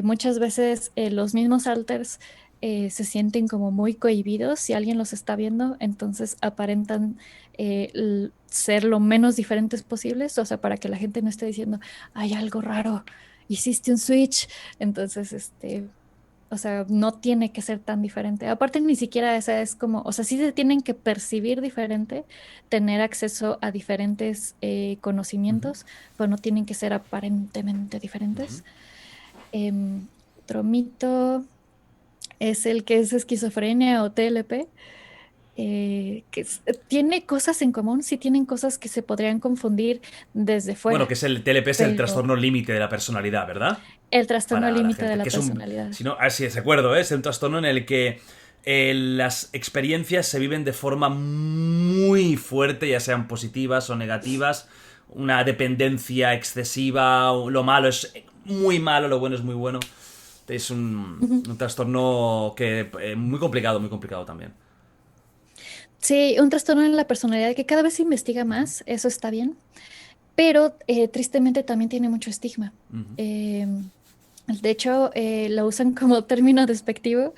Muchas veces los mismos alters se sienten como muy cohibidos si alguien los está viendo, entonces aparentan ser lo menos diferentes posibles, o sea, para que la gente no esté diciendo, hay algo raro, hiciste un switch, entonces, o sea, no tiene que ser tan diferente. Aparte, ni siquiera esa es como, o sea, sí se tienen que percibir diferente, tener acceso a diferentes Ujú. conocimientos, pero no tienen que ser aparentemente Ujú. diferentes. Em, Otro mito es el que es esquizofrenia o TLP, tiene cosas en común, sí tienen cosas que se podrían confundir desde Bueno, que fuera, es el TLP, es el pero trastorno límite de la personalidad, ¿verdad? el trastorno Para la límite de gente. la Que es un. personalidad. Si no, así es, recuerdo, ¿eh? Es un trastorno en el que las experiencias se viven de forma muy fuerte, ya sean positivas o negativas. Una dependencia excesiva, lo malo es muy malo, lo bueno es muy bueno. Es Ujú. un trastorno que muy complicado también. Sí, un trastorno en la personalidad que cada vez se investiga Ujú. más, eso está bien, pero tristemente también tiene mucho estigma. Ujú. De hecho, lo usan como término despectivo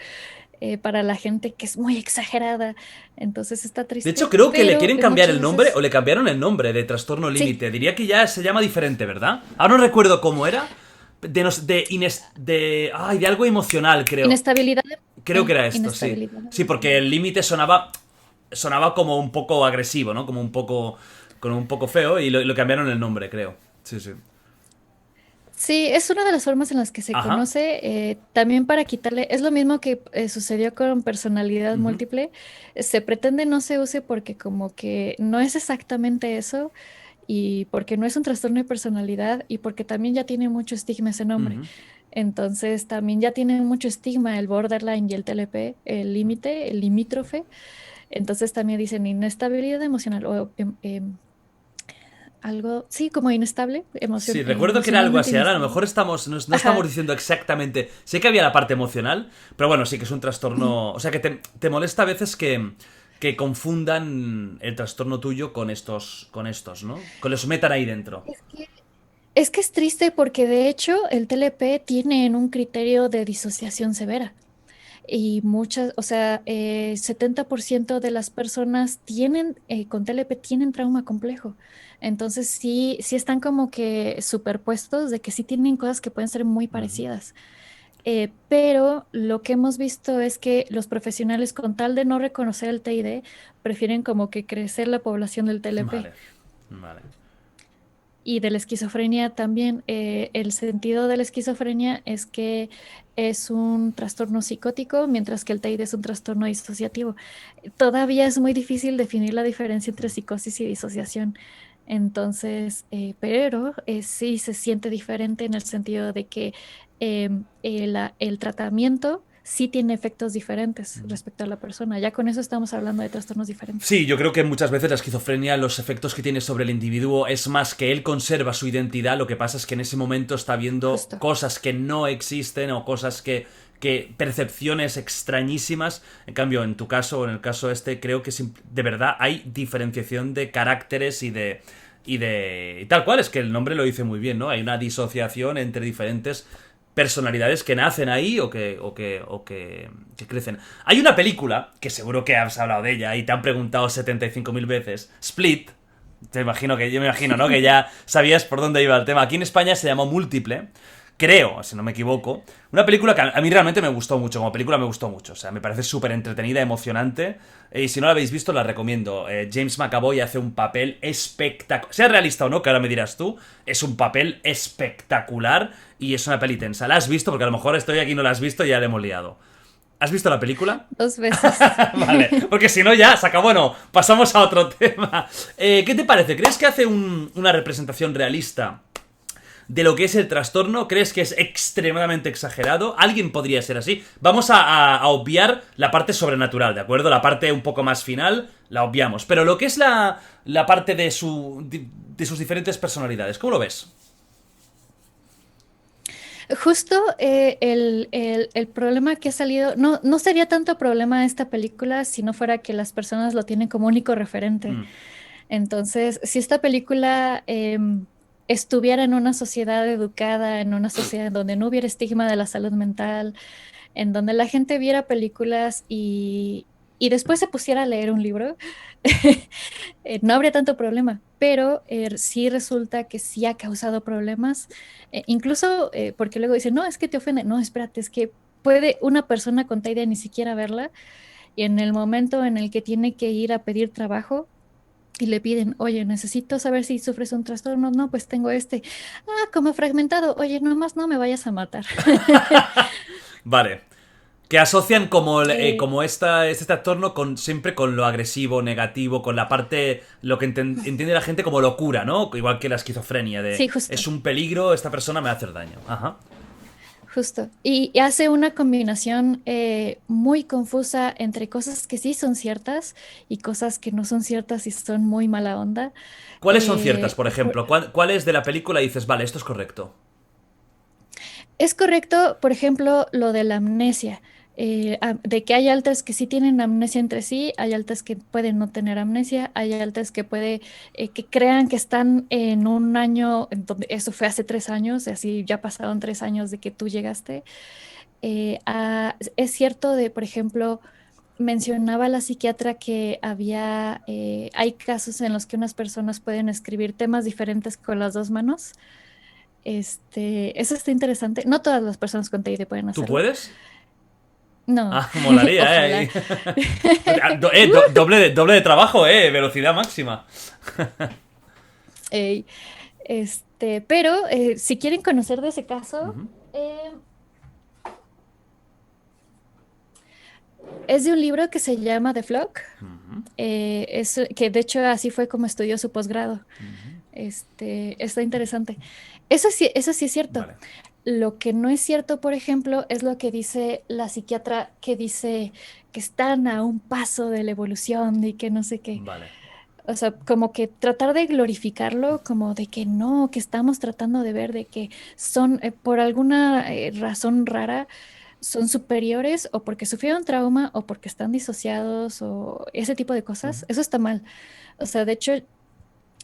para la gente que es muy exagerada, entonces está De hecho, triste, creo que le pero quieren cambiar muchas el nombre o veces le cambiaron el nombre de trastorno sí, límite. Diría que ya se llama diferente, ¿verdad? Ahora no recuerdo cómo era. Ay, de algo emocional, creo. inestabilidad Creo que era esto, sí. inestabilidad Sí, porque emocional. el límite sonaba como un poco agresivo, ¿no? Como un poco feo y lo cambiaron el nombre, creo. Sí, sí. Sí, es una de las formas en las que se Ajá. conoce, también para quitarle, es lo mismo que sucedió con personalidad Ujú, múltiple, se pretende no se use porque como que no es exactamente eso y porque no es un trastorno de personalidad y porque también ya tiene mucho estigma ese nombre. ujú. Entonces también ya tiene mucho estigma el borderline y el TLP, el límite, el limítrofe. Entonces también dicen inestabilidad emocional o algo, sí, como inestable, Sí, recuerdo que era algo emocionalmente así. Ahora a lo inestable. mejor no estamos Ajá. diciendo exactamente. Sé que había la parte emocional, pero bueno, sí que es un trastorno. O sea, que te molesta a veces que confundan el trastorno tuyo con estos, ¿no? Que los metan ahí dentro. Es que, es que es triste porque de hecho el TLP tiene un criterio de disociación severa y muchas, o sea, 70% de las personas tienen, con TLP tienen trauma complejo. Entonces sí, sí están como que superpuestos de que sí tienen cosas que pueden ser muy Ujú. parecidas. Pero lo que hemos visto es que los profesionales con tal de no reconocer el TID prefieren como que crecer la población del TLP. Vale, vale. Y de la esquizofrenia también, el sentido de la esquizofrenia es que es un trastorno psicótico, mientras que el TID es un trastorno disociativo. Todavía es muy difícil definir la diferencia entre psicosis y disociación. Entonces, pero sí se siente diferente en el sentido de que el tratamiento sí tiene efectos diferentes respecto a la persona. Ya con eso estamos hablando de trastornos diferentes. Sí, yo creo que muchas veces la esquizofrenia, los efectos que tiene sobre el individuo es más que él conserva su identidad, lo que pasa es que en ese momento está viendo Justo. cosas que no existen o cosas que percepciones extrañísimas. En cambio, en tu caso o en el caso este, creo que de verdad hay diferenciación de caracteres y tal cual, es que el nombre lo dice muy bien, ¿no? Hay una disociación entre diferentes personalidades que nacen ahí que crecen. Hay una película, que seguro que has hablado de ella y te han preguntado 75.000 veces, Split. Yo me imagino, ¿no? Que ya sabías por dónde iba el tema. Aquí en España se llamó Múltiple, creo, si no me equivoco. Una película que a mí realmente me gustó mucho, como película me gustó mucho. O sea, me parece súper entretenida, emocionante. Y si no la habéis visto, la recomiendo. James McAvoy hace un papel espectacular. Sea realista o no, que ahora me dirás tú, es un papel espectacular y es una peli tensa. ¿La has visto? Porque a lo mejor estoy aquí y no la has visto y ya le hemos liado. ¿Has visto la película? 2 veces. Vale, porque si no ya saca. Bueno, pasamos a otro tema. ¿Qué te parece? ¿Crees que hace una representación realista de lo que es el trastorno? ¿Crees que es extremadamente exagerado? ¿Alguien podría ser así? Vamos a obviar la parte sobrenatural, ¿de acuerdo? La parte un poco más final la obviamos. Pero lo que es la parte de sus diferentes personalidades, ¿cómo lo ves? Justo el problema que ha salido, no, no sería tanto problema de esta película si no fuera que las personas lo tienen como único referente. Mm, Entonces, si esta película estuviera en una sociedad educada, en una sociedad donde no hubiera estigma de la salud mental, en donde la gente viera películas y después se pusiera a leer un libro, no habría tanto problema, pero sí resulta que sí ha causado problemas, incluso porque luego dicen, no, es que te ofende, no, espérate, es que puede una persona con TID ni siquiera verla y en el momento en el que tiene que ir a pedir trabajo y le piden, oye, necesito saber si sufres un trastorno, no, pues tengo este, como fragmentado, oye, nomás no me vayas a matar. vale. Que asocian como, Eh, como este trastorno siempre con lo agresivo, negativo, con la parte, lo que entiende la gente como locura, ¿no? Igual que la esquizofrenia, de sí, justo. es un peligro, esta persona me va a hacer daño. Ajá. Justo. Y hace una combinación muy confusa entre cosas que sí son ciertas y cosas que no son ciertas y son muy mala onda. ¿Cuáles son ciertas, Eh, por por- ejemplo? ¿Cuáles de la película dices, vale, esto es correcto? es correcto, por ejemplo, lo de la amnesia. De que hay altas que sí tienen amnesia entre sí, hay altas que pueden no tener amnesia, hay altas que que crean que están en un año, en donde eso fue hace 3 años, así ya pasaron 3 años de que tú llegaste. Es cierto de, por ejemplo, mencionaba la psiquiatra que hay casos en los que unas personas pueden escribir temas diferentes con las dos manos. Eso está interesante. No todas las personas con TID pueden ¿Tú hacerlo. puedes? No, Ah, molaría, ojalá. ¿eh? Doble de trabajo, ¿eh? Velocidad máxima. Ey, Pero si quieren conocer de ese caso, Ujú, eh, es de un libro que se llama The Flock. ujú, Que de hecho así fue como estudió su posgrado. ujú. Está interesante. Eso sí es cierto. Vale, Lo que no es cierto, por ejemplo, es lo que dice la psiquiatra que dice que están a un paso de la evolución y que no sé qué. vale. O sea, como que tratar de glorificarlo, como de que no, que estamos tratando de ver de que son, por alguna razón rara, son superiores o porque sufrieron trauma o porque están disociados o ese tipo de cosas. Ujú. Eso está mal. O sea, de hecho,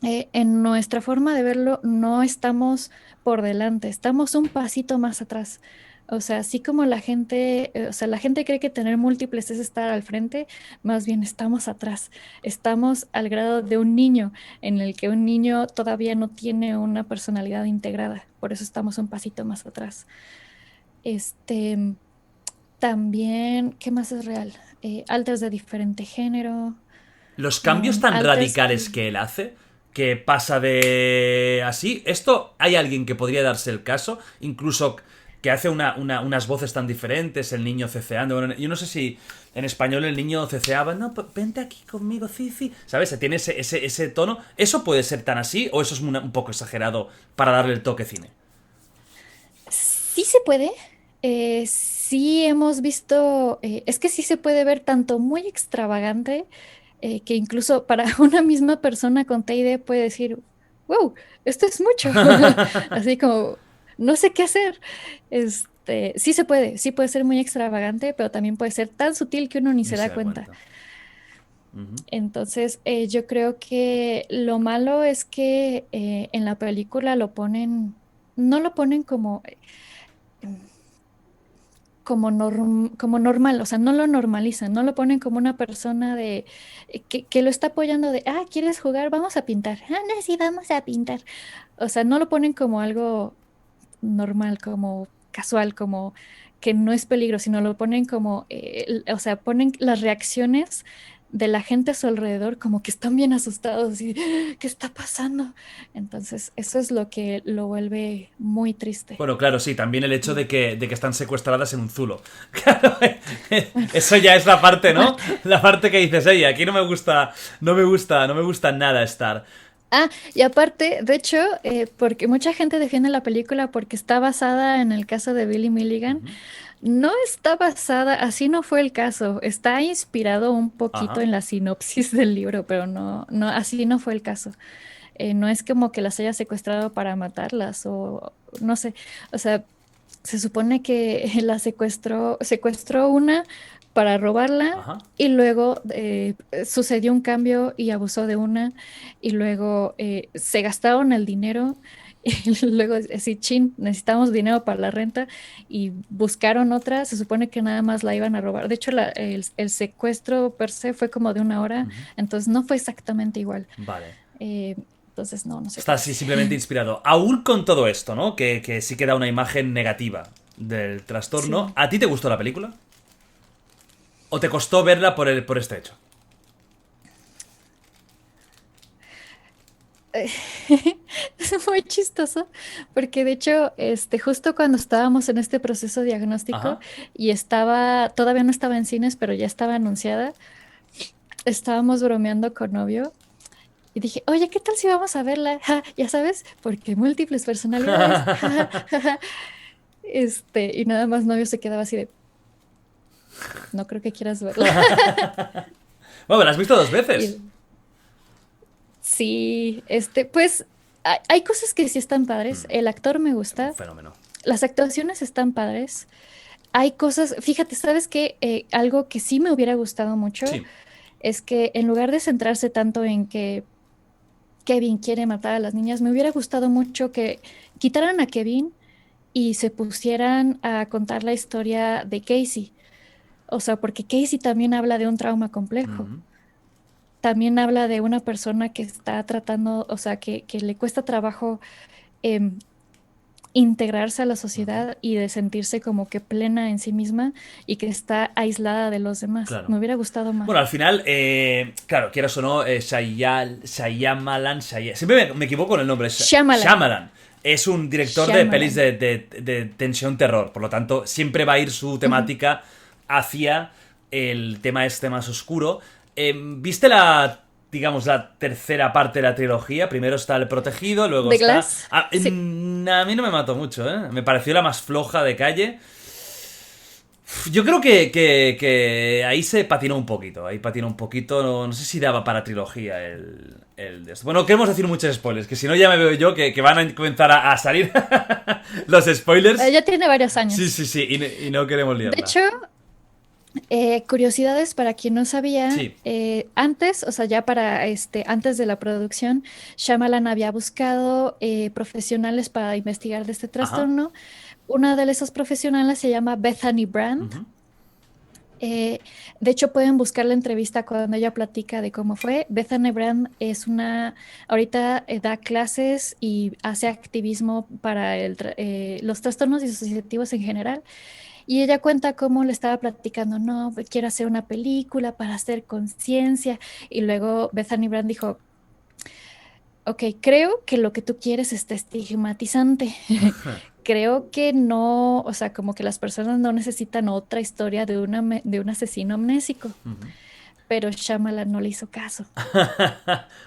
en nuestra forma de verlo, no estamos por delante, estamos un pasito más atrás. O sea, así como o sea, la gente cree que tener múltiples es estar al frente, más bien estamos atrás. Estamos al grado de un niño, en el que un niño todavía no tiene una personalidad integrada. Por eso estamos un pasito más atrás. Este, también, ¿qué más es real? Alters de diferente género, Los cambios tan alters radicales que él hace, que pasa de así, esto hay alguien que podría darse el caso, incluso que hace unas voces tan diferentes, el niño ceceando. Bueno, yo no sé si en español el niño ceceaba, no, vente aquí conmigo, Cici, ¿sabes? Tiene ese tono. ¿Eso puede ser tan así o eso es un poco exagerado para darle el toque cine? Sí se puede. Sí hemos visto, es que sí se puede ver tanto muy extravagante que incluso para una misma persona con TID puede decir, wow, esto es mucho. Así como, no sé qué hacer. Sí puede ser muy extravagante, pero también puede ser tan sutil que uno ni Ni se se da da cuenta. cuenta. Ujú. Entonces, yo creo que lo malo es que en la película no lo ponen como normal, o sea, no lo normalizan, no lo ponen como una persona que lo está apoyando ¿quieres jugar? Vamos a pintar. No, sí, vamos a pintar. O sea, no lo ponen como algo normal, como casual, como que no es peligro, sino lo ponen como, o sea, ponen las reacciones de la gente a su alrededor como que están bien asustados y ¿qué está pasando? Entonces, eso es lo que lo vuelve muy triste. Bueno, claro, sí, también el hecho Y de que están secuestradas en un zulo. Claro, bueno, eso ya es la parte, bueno, ¿no? La parte que dices, ella, aquí no me gusta, no me gusta, no me gusta nada estar. y aparte, de hecho, porque mucha gente defiende la película porque está basada en el caso de Billy Milligan, Ujú. no está basada, así no fue el caso, está inspirado un poquito Ajá. en la sinopsis del libro, pero así no fue el caso. No es como que las haya secuestrado para matarlas o no sé, o sea, se supone que secuestró una para robarla Ajá. y luego sucedió un cambio y abusó de una y luego se gastaron el dinero y luego así, chin, necesitamos dinero para la renta y buscaron otra, se supone que nada más la iban a robar. De hecho, el secuestro per se fue como de una hora, Ujú. entonces no fue exactamente igual. Vale. Eh, entonces no sé Está qué así decir. simplemente inspirado. Aún con todo esto, ¿no? Que sí que da una imagen negativa del trastorno. Sí. ¿A ti te gustó la película? ¿O te costó verla por este hecho? Es muy chistoso porque de hecho, justo cuando estábamos en este proceso diagnóstico Ajá. y todavía no estaba en cines, pero ya estaba anunciada, estábamos bromeando con novio y dije, oye, ¿qué tal si vamos a verla? Ja, ya sabes, porque múltiples personalidades. Ja, ja, ja, ja. Y nada más novio se quedaba así de, no creo que quieras verla. Bueno, la has visto dos veces. Y sí, pues hay cosas que sí están padres. El actor me Un gusta, fenómeno. las actuaciones están padres. Hay cosas, fíjate, ¿sabes qué? Algo que sí me hubiera gustado mucho Sí. es que en lugar de centrarse tanto en que Kevin quiere matar a las niñas, me hubiera gustado mucho que quitaran a Kevin y se pusieran a contar la historia de Casey. O sea, porque Casey también habla de un trauma complejo. Ujú. También habla de una persona que está tratando, o sea, que le cuesta trabajo em, integrarse a la Ujú. sociedad y de sentirse como que plena en sí misma y que está aislada de los demás. Claro. Me hubiera gustado más. Bueno, al final, claro, quieras o no, Shyamalan, siempre me equivoco con el nombre, Shyamalan. Shyamalan. es un director de Shyamalan. pelis de tensión-terror. Por lo tanto, siempre va a ir su temática hacia el tema este más oscuro. ¿Viste digamos, la tercera parte de la trilogía? Primero está El Protegido, luego ¿The está... Glass? Sí. A mí no me mató mucho, ¿eh? Me pareció la más floja de calle. Yo creo que ahí se patinó un poquito. Ahí patinó un poquito. No sé si daba para trilogía el de esto. Bueno, queremos decir muchos spoilers, que si no ya me veo yo que van a comenzar a salir los spoilers. Ya tiene varios años. Sí, y no queremos liarla. De hecho, curiosidades para quien no sabía, Sí. antes, o sea, ya para antes de la producción, Shyamalan había buscado profesionales para investigar de este Ajá. trastorno. Una de esas profesionales se llama Bethany Brand. Ujú. De hecho, pueden buscar la entrevista cuando ella platica de cómo fue. Bethany Brand ahorita da clases y hace activismo para los trastornos disociativos en general. Y ella cuenta cómo le estaba platicando, no, quiero hacer una película para hacer conciencia. Y luego Bethany Brand dijo, ok, creo que lo que tú quieres está estigmatizante. Creo que no, o sea, como que las personas no necesitan otra historia de un asesino amnésico. Ujú. Pero Shyamalan no le hizo caso.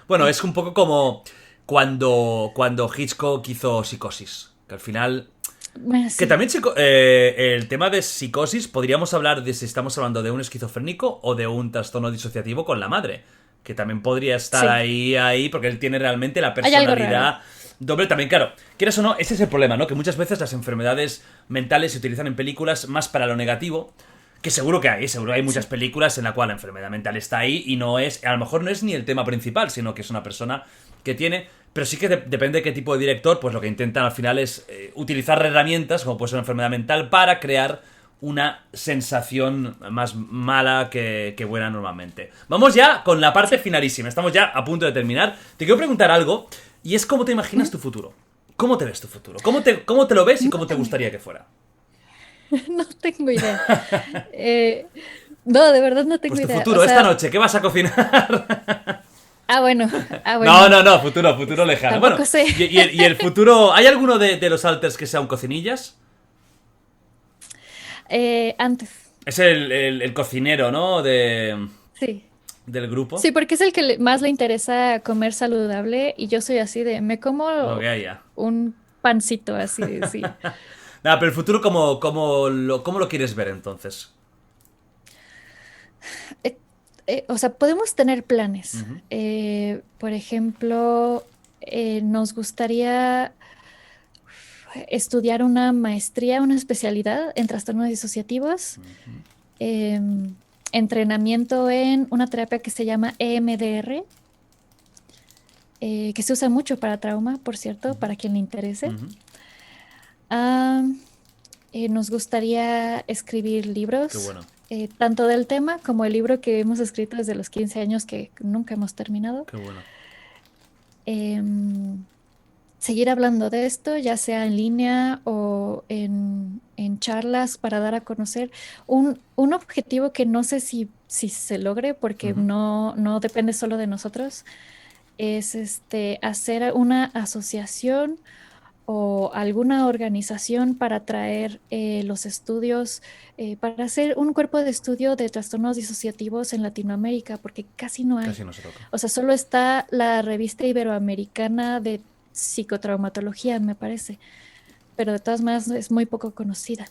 Bueno, es un poco como cuando Hitchcock hizo Psicosis. Que al final... Bueno, Que sí, también el tema de psicosis, podríamos hablar de si estamos hablando de un esquizofrénico o de un trastorno disociativo con la madre. Que también podría estar sí, ahí, porque él tiene realmente la hay algo raro. personalidad doble también. Claro, quieras o no, ese es el problema, ¿no? Que muchas veces las enfermedades mentales se utilizan en películas más para lo negativo. Que seguro hay muchas Sí. películas en la cual la enfermedad mental está ahí y no es, a lo mejor no es ni el tema principal, sino que es una persona que tiene, pero sí que depende de qué tipo de director, pues lo que intentan al final es utilizar herramientas, como puede ser una enfermedad mental, para crear una sensación más mala que buena normalmente. Vamos ya con la parte finalísima, estamos ya a punto de terminar. Te quiero preguntar algo, y es cómo te imaginas tu futuro. ¿Cómo te ves tu futuro? ¿Cómo te lo ves y No cómo te tengo, gustaría que fuera? no tengo idea. Eh, no, de verdad no Pues tengo tu idea. O futuro, esta sea, noche, ¿qué vas a cocinar? bueno, No, bueno, no, no, futuro pues lejano. Bueno, tampoco sé. y el futuro. ¿Hay alguno de los alters que sea un cocinillas? Antes, Es el cocinero, ¿no? sí. Del grupo. Sí, porque es el que más le interesa comer saludable y yo soy así me Lo que como haya. un pancito así, sí. Nada, pero el futuro, ¿cómo lo quieres ver entonces? Eh, o sea, podemos tener planes. Ujú, Por ejemplo, nos gustaría estudiar una maestría, una especialidad en trastornos disociativos, ujú, em, entrenamiento en una terapia que se llama EMDR, que se usa mucho para trauma, por cierto, para quien le interese. ujú. Ah, nos gustaría escribir Qué libros, bueno. tanto del tema como el libro que hemos escrito desde los 15 años que nunca hemos terminado. Qué bueno. Em, seguir hablando de esto, ya sea en línea o en charlas para dar a conocer un objetivo que no sé si se logre porque Ujú. no depende solo de nosotros, es hacer una asociación o alguna organización para traer los estudios, para hacer un cuerpo de estudio de trastornos disociativos en Latinoamérica, porque casi no hay. Casi no se toca. O sea, solo está la revista iberoamericana de psicotraumatología, me parece, pero de todas maneras es muy poco conocida.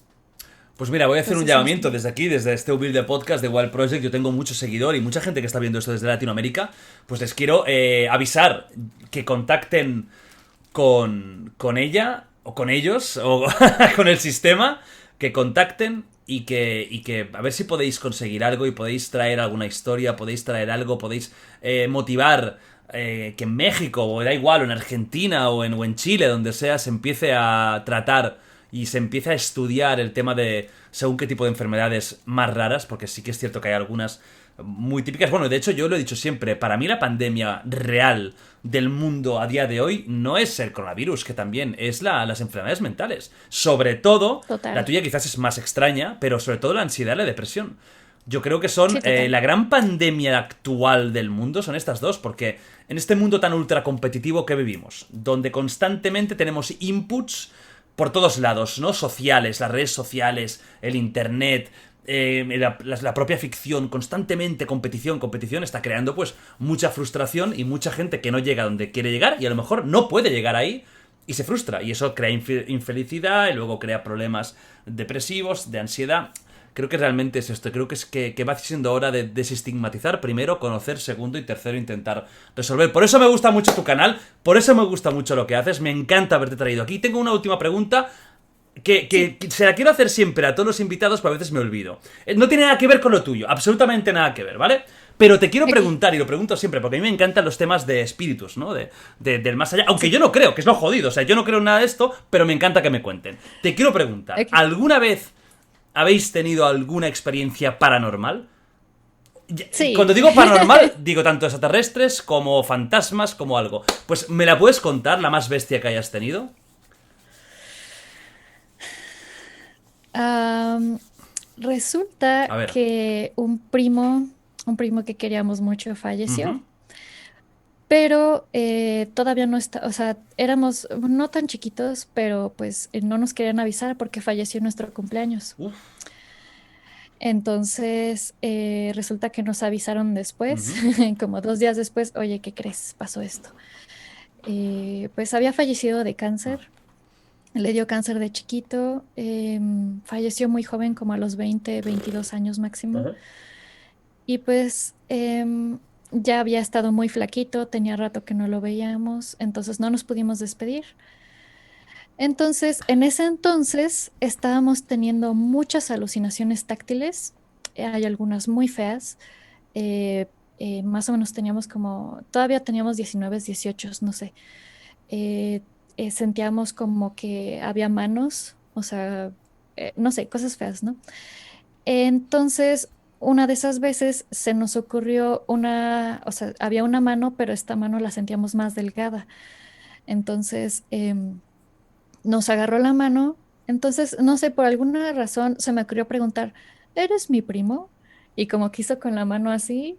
Pues mira, voy a hacer un Entonces, no sé. llamamiento desde aquí, desde este humilde podcast de Wild Project. Yo tengo mucho seguidor y mucha gente que está viendo esto desde Latinoamérica. Pues les quiero avisar que contacten con ella o con ellos o con el sistema, que contacten y que a ver si podéis conseguir algo y podéis traer alguna historia, podéis traer algo, podéis motivar que en México o da igual, o en Argentina o en Chile, donde sea, se empiece a tratar y se empiece a estudiar el tema de según qué tipo de enfermedades más raras, porque sí que es cierto que hay algunas muy típicas. Bueno, de hecho yo lo he dicho siempre, para mí la pandemia real del mundo a día de hoy no es el coronavirus, que también es las enfermedades mentales. Sobre todo, la Total. tuya quizás es más extraña, pero sobre todo la ansiedad y la depresión. Yo creo que son Sí, total. la gran pandemia actual del mundo, son estas dos, porque en este mundo tan ultra competitivo que vivimos, donde constantemente tenemos inputs por todos lados, ¿no? Sociales, las redes sociales, el internet, la propia ficción, constantemente competición, competición, está creando pues mucha frustración y mucha gente que no llega a donde quiere llegar y a lo mejor no puede llegar ahí y se frustra. Y eso crea infelicidad y luego crea problemas depresivos, de ansiedad. Creo que realmente es esto. Creo que es que va siendo hora de desestigmatizar primero, conocer segundo y tercero intentar resolver. Por eso me gusta mucho tu canal, por eso me gusta mucho lo que haces, me encanta haberte traído aquí. Tengo una última pregunta que se la quiero hacer siempre a todos los invitados, pero a veces me olvido. No tiene nada que ver con lo tuyo, absolutamente nada que ver, ¿vale? Pero te quiero Ok, preguntar, y lo pregunto siempre, porque a mí me encantan los temas de espíritus, ¿no? Del más allá. Aunque yo no creo, que es lo jodido. O sea, yo no creo en nada de esto, pero me encanta que me cuenten. Te quiero preguntar, ok. ¿alguna vez habéis tenido alguna experiencia paranormal? Sí. Cuando digo paranormal, digo tanto extraterrestres como fantasmas, como algo. Pues, ¿me la puedes contar, la más bestia que hayas tenido? Am, Resulta A ver. que un primo que queríamos mucho falleció, Ujú. pero todavía no está, o sea, éramos no tan chiquitos, pero pues no nos querían avisar porque falleció en nuestro cumpleaños. Uf. Entonces, resulta que nos avisaron después, Ujú. como 2 días después, oye, ¿qué crees? Pasó esto. Pues había fallecido de cáncer, le dio cáncer de chiquito, falleció muy joven, como a los 22 años máximo, Ajá. y pues ya había estado muy flaquito, tenía rato que no lo veíamos, entonces no nos pudimos despedir. Entonces, en ese entonces estábamos teniendo muchas alucinaciones táctiles, hay algunas muy feas, eh, más o menos teníamos como, todavía teníamos 19, 18, no sé. eh, Sentíamos como que había manos, o sea, no sé, cosas feas, ¿no? Entonces, una de esas veces se nos ocurrió o sea, había una mano, pero esta mano la sentíamos más delgada. Entonces, nos agarró la mano. Entonces, no sé, por alguna razón se me ocurrió preguntar, ¿eres mi primo? Y como quiso con la mano así.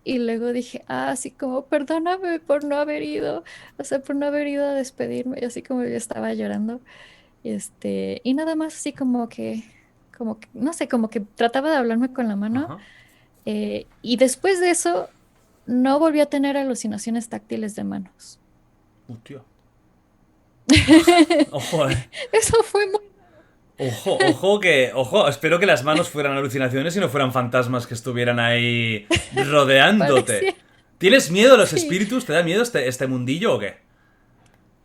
Y luego dije, así como, perdóname por no haber ido, o sea, por no haber ido a despedirme, y así como yo estaba llorando, y nada más así no sé, como que trataba de hablarme con la mano, Ajá. y después de eso, no volví a tener alucinaciones táctiles de manos. Tío. Ojo, Eso fue muy Ojo, ojo que. Ojo, espero que las manos fueran alucinaciones y no fueran fantasmas que estuvieran ahí rodeándote. parecía, ¿Tienes miedo a los sí, espíritus? ¿Te da miedo este mundillo o qué?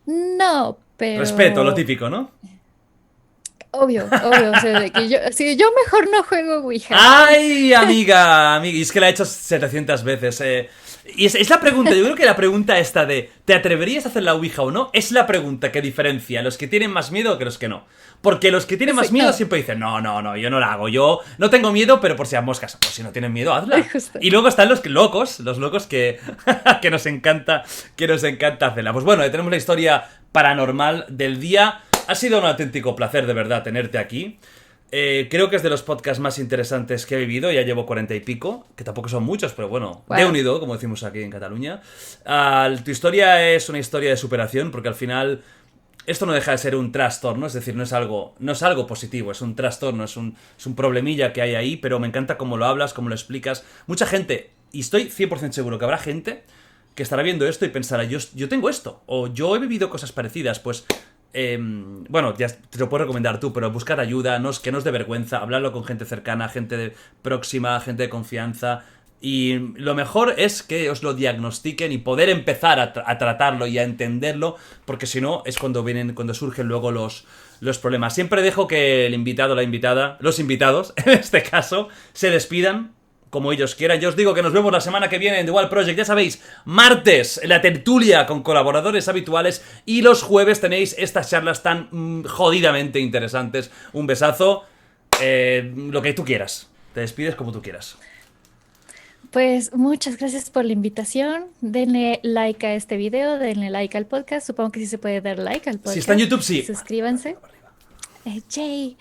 no, Respeto, lo pero típico, ¿no? obvio, obvio, o sea, de que yo, sí, yo mejor no juego Ouija. ¡Ay, amiga! Amiga, y es que la he hecho 700 veces. Y es la pregunta, yo creo que la pregunta esta de ¿te atreverías a hacer la Ouija o no? Es la pregunta que diferencia a los que tienen más miedo que los que no. Porque los que tienen Sí, más miedo no, siempre dicen, no, no, no, yo no la hago, yo no tengo miedo, pero por si a moscas. Pues si no tienen miedo, hazla. justo. Y luego están los locos que, que nos encanta hacerla. Pues bueno, tenemos la historia paranormal del día. Ha sido un auténtico placer, de verdad, tenerte aquí. Creo que es de los podcasts más interesantes que he vivido. Ya llevo 40 y pico, que tampoco son muchos, pero bueno, de Wow. unido, como decimos aquí en Cataluña. Tu historia es una historia de superación, porque al final esto no deja de ser un trastorno, es decir, no es algo positivo, es un trastorno, es un problemilla que hay ahí, pero me encanta cómo lo hablas, cómo lo explicas. Mucha gente, y estoy 100% seguro que habrá gente que estará viendo esto y pensará, yo tengo esto, o yo he vivido cosas parecidas, pues bueno, ya te lo puedo recomendar tú, pero buscar ayuda, que no os dé vergüenza, hablarlo con gente cercana, próxima, gente de confianza. Y lo mejor es que os lo diagnostiquen y poder empezar a tratarlo y a entenderlo, porque si no es cuando surgen luego los problemas. Siempre dejo que el invitado, la invitada, los invitados, en este caso, se despidan como ellos quieran. Yo os digo que nos vemos la semana que viene en The Wild Project. Ya sabéis, martes la tertulia con colaboradores habituales y los jueves tenéis estas charlas tan jodidamente interesantes. Un besazo, lo que tú quieras. Te despides como tú quieras. Pues muchas gracias por la invitación. Denle like a este video, denle like al podcast. Supongo que sí se puede dar like al Si está en podcast. YouTube, sí. Para arriba, para Suscríbanse. arriba, para arriba. Jay.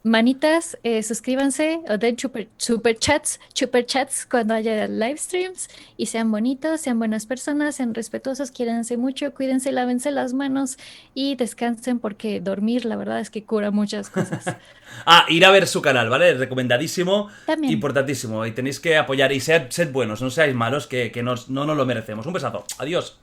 Manitas, suscríbanse o den super chats cuando haya live streams y sean bonitos, sean buenas personas, sean respetuosos, quiéranse mucho, cuídense, lávense las manos y descansen porque dormir la verdad es que cura muchas cosas. Ah, ir a ver su canal, ¿vale? Recomendadísimo, También. importantísimo. Y tenéis que apoyar y sed buenos, no seáis malos, que no nos lo merecemos. Un besazo. Adiós.